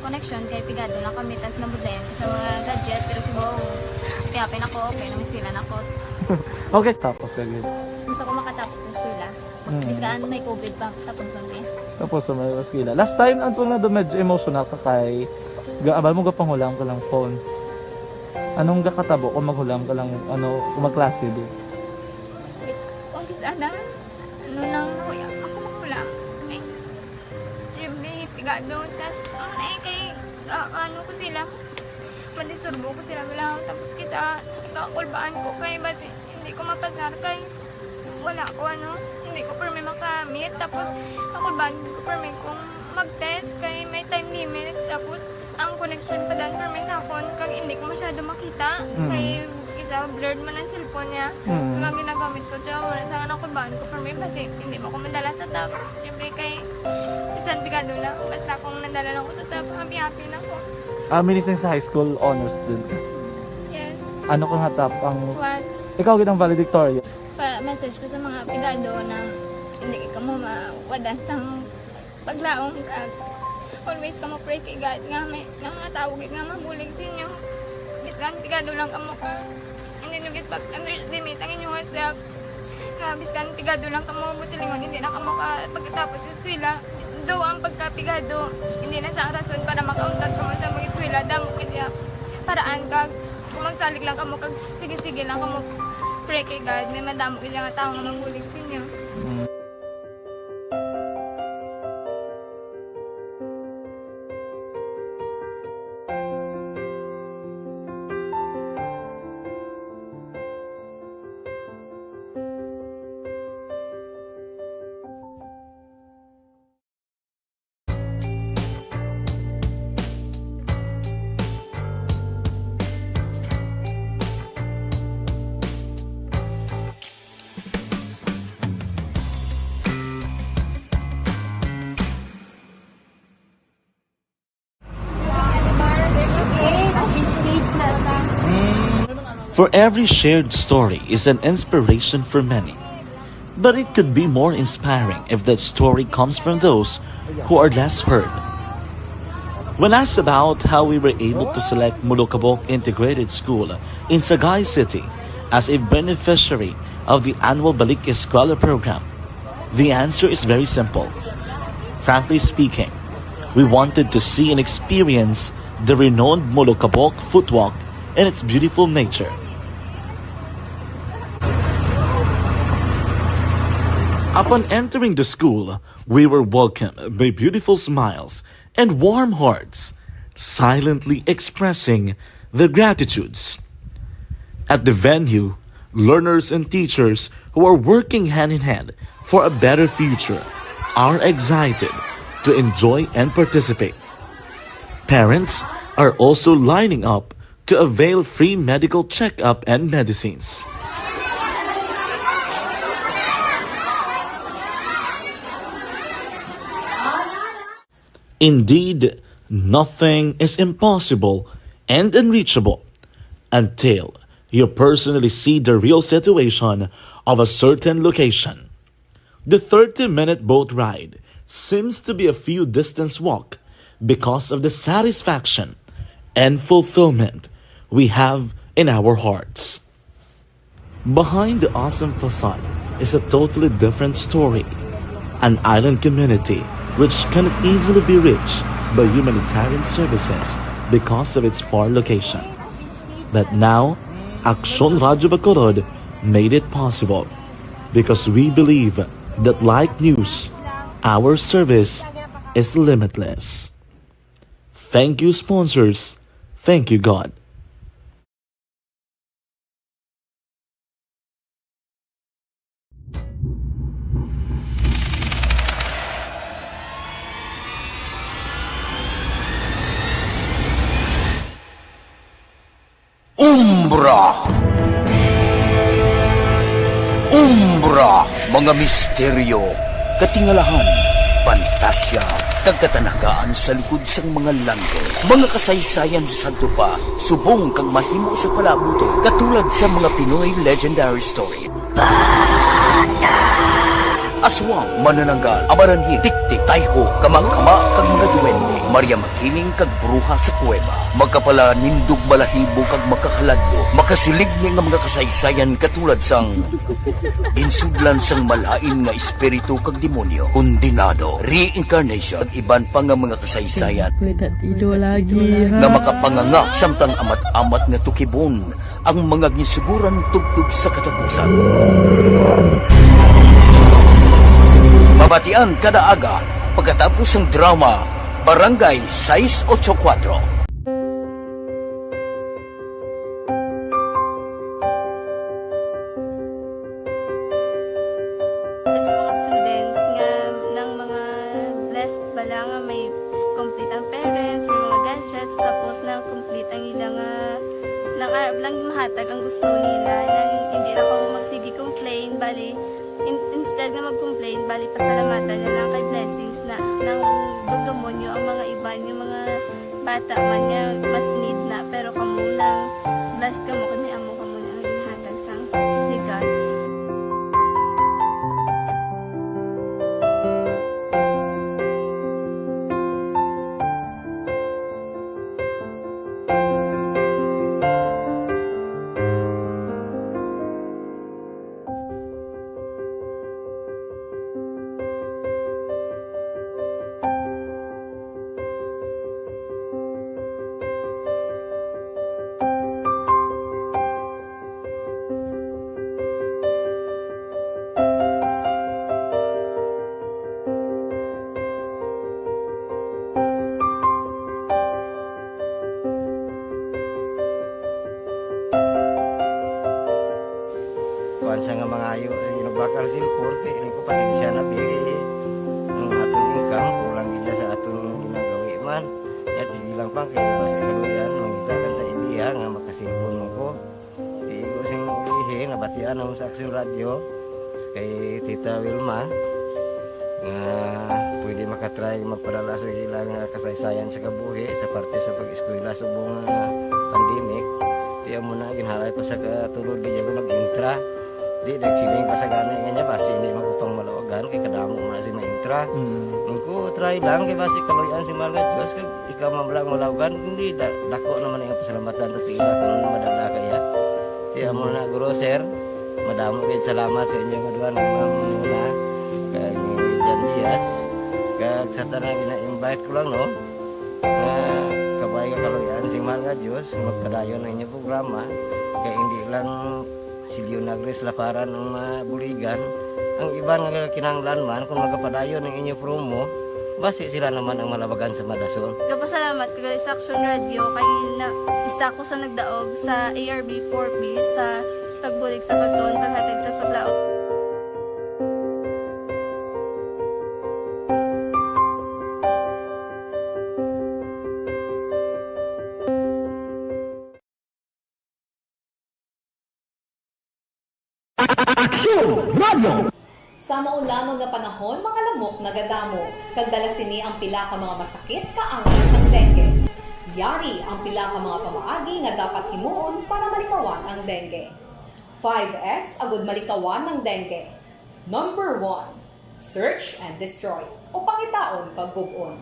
connection kay pigado lang kami tas nabudlayan sa mga gadget pero si Bo piyapin ako okay na miskilan ako. Okay, tapos kagid. Gusto ko makatapos sa eskwela. Biskaan may COVID pa tapos lang Tapos sa may skila. Last time antong na do medyo emotional ka kay gaabal mo ga panghulam ka lang phone. Anong gakatabo kung maghulam ka lang ano kung magklase di? Kung kisana ano lang ako maghulam. Pigado, tas kay ano ko sila madisurbo ko sila bilang tapos kita kakulbaan ko kay basi hindi ko mapasar kay wala ko ano hindi ko permi makamit tapos kakulbaan ko permi kung mag-test kay may time limit tapos ang connection pa dan permi sa phone kag hindi ko masyado makita kay isa blurred man ang cellphone niya kaya ginagamit ko siya wala sa kakulbaan ko permi basi hindi mo ko madala sa tab siyempre kay isang bigado lang basta kung nadala lang ko sa tab happy na ako. Minising sa high school honors student. Yes. Ano kang hatap ang What? ikaw ginang valedictorian? Message ko sa mga pigado na hindi ka mo mawadan sang paglaong kag always ka mo pray kay God nga may nga tawag nga mabulig sa inyo. Biskan pigado lang ka mo ka. Hindi nyo git pag-underestimate ang inyong self. Nga biskan pigado lang ka mo busilingon hindi na ka mo ka pagkatapos sa eskwela. Do ang pagkapigado hindi na sa rason para makauntat ka mo sa mga eskwela damo kaya paraan kag kung magsalig lang ka mo kag sige-sige lang ka mo pray kay God may madamo kaya nga tao nga mabulig sa inyo. For every shared story is an inspiration for many. But it could be more inspiring if that story comes from those who are less heard. When asked about how we were able to select Mulukabok Integrated School in Sagay City as a beneficiary of the annual Balik Eskwela program, the answer is very simple. Frankly speaking, we wanted to see and experience the renowned Mulukabok footwalk in its beautiful nature. Upon entering the school, we were welcomed by beautiful smiles and warm hearts, silently expressing their gratitudes. At the venue, learners and teachers who are working hand in hand for a better future are excited to enjoy and participate. Parents are also lining up to avail free medical checkup and medicines. Indeed, nothing is impossible and unreachable until you personally see the real situation of a certain location. The 30-minute boat ride seems to be a few distance walk because of the satisfaction and fulfillment we have in our hearts. Behind the awesome facade is a totally different story. An island community which cannot easily be reached by humanitarian services because of its far location. But now, Aksyon Radio Bacolod made it possible because we believe that like news, our service is limitless. Thank you, sponsors. Thank you, God. Umbra, mga misteryo, katingalahan, pantasya, kagkatanagaan sa likod sang mga langit, mga kasaysayan sa dupa, subong kag mahimo sa palabuto, katulad sa mga Pinoy legendary story. Aswang, manananggal, amaranhit, tiktik, tayho, kamang-kama, kag mga duwende, Maria Makining kag bruha sa kuweba, magkapala nindog balahibo kag makahaladlo, makasilig ni nga mga kasaysayan katulad sang insudlan sang malain nga espiritu kag demonyo, kondinado, reincarnation, kag iban pa nga mga kasaysayan nga makapanganga samtang amat-amat nga tukibon ang mga gisiguran tugtog sa katapusan. Mabatian kada aga pagkatapos ng drama Barangay 684. Sa mga students nga ng mga blessed bala nga may complete ang parents, may mga gadgets, tapos na complete ang ilang nang arab lang mahatag ang gusto nila nang hindi na ako magsigi complain bali instead na mag-complain, bali pasalamatan na lang kay blessings na nang demonyo ang mga iba yung mga bata man nga mas need na pero kamo lang blessed kamo kami amo kamo na ginhatag sang ni God. Sa nga mga ayo sa ginubakal silporte ini ko pasensya na pili ang atong income kulang gid sa atong ginagawi man at sige lang pang kay basta kaluyan mangita kan ta ideya nga makasilpon mo ko di ko sing ihi nabatian ang sa Aksyon Radio kay Tita Wilma nga pwede makatry magpadala sa ilang kasaysayan sa kabuhi sa parte sa pag-eskwela subong pandemic tiya mo na ginhalay ko sa katulod di ko nag-intra di nagsiling pa sa gana nga niya basi hindi magupang malawagan kay kadamo man si maintra ko try lang kay basi kaloyan si mga Diyos kay ikaw mablang malawagan hindi dako naman ang pasalamatan ta sa ila kung madala kaya tiya mo na guro sir madamo kay salamat sa inyo nga nga ma'am na kay Jan Diaz kag sa tanang ina-invite ko lang no kabay ka kaloyan si mga Diyos magkadayon ang inyong programa kay hindi lang Silyo Nagres laparan ng mga buligan. Ang iba nga kinanglan man kung magapadayon ng inyo promo, basi sila naman ang malabagan sa Madason. Kapasalamat ko sa Aksyon Radio kay na isa ko sa nagdaog sa ARB 4B sa pagbulig sa pagtuon paghatag sa paglaom. Aksyon Radio! Sa maulamang nga panahon, mga lamok nagadamo, kagdala sini ang pila ka mga masakit kaangay sa dengue. Yari ang pila ka mga pamaagi nga dapat himuon para malikawan ang dengue. 5S agud malikawan ng dengue. Number 1, search and destroy o pangitaon kag gub-on.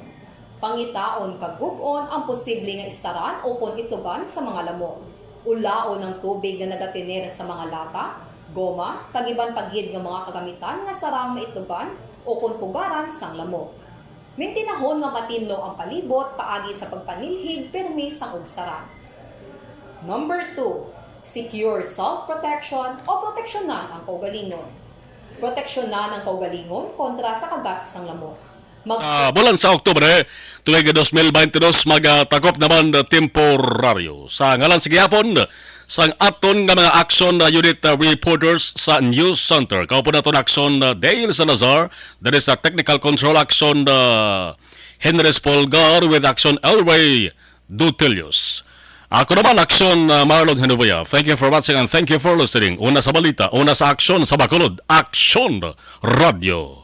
Pangitaon kag gub-on ang posible nga istaran o pon itugan sa mga lamok. Ulaon ng tubig nga nagatiner sa mga lata, goma, tagiban paghid ng mga kagamitan nga sarang maitugan o kunpugaran sang lamok. Mintinahon nga matinlo ang palibot paagi sa pagpanilhig permi sang ugsaran. Number 2, secure self-protection o proteksyonan ang kaugalingon. Proteksyonan ang kaugalingon kontra sa kagat sang lamok. Sa bulan sa Oktubre, tuwing 2022, magtakop naman temporaryo. Sa ngalan sa gihapon, sang aton nga mga action unit reporters sa News Center. Kaupo na ito action Dale Salazar, that is a technical control action Henry Spolgar with action Elway Dutilius. Ako naman, Aksyon Marlon Henubuya. Thank you for watching and thank you for listening. Una sa balita, una sa aksyon sa Bacolod, Aksyon Radio.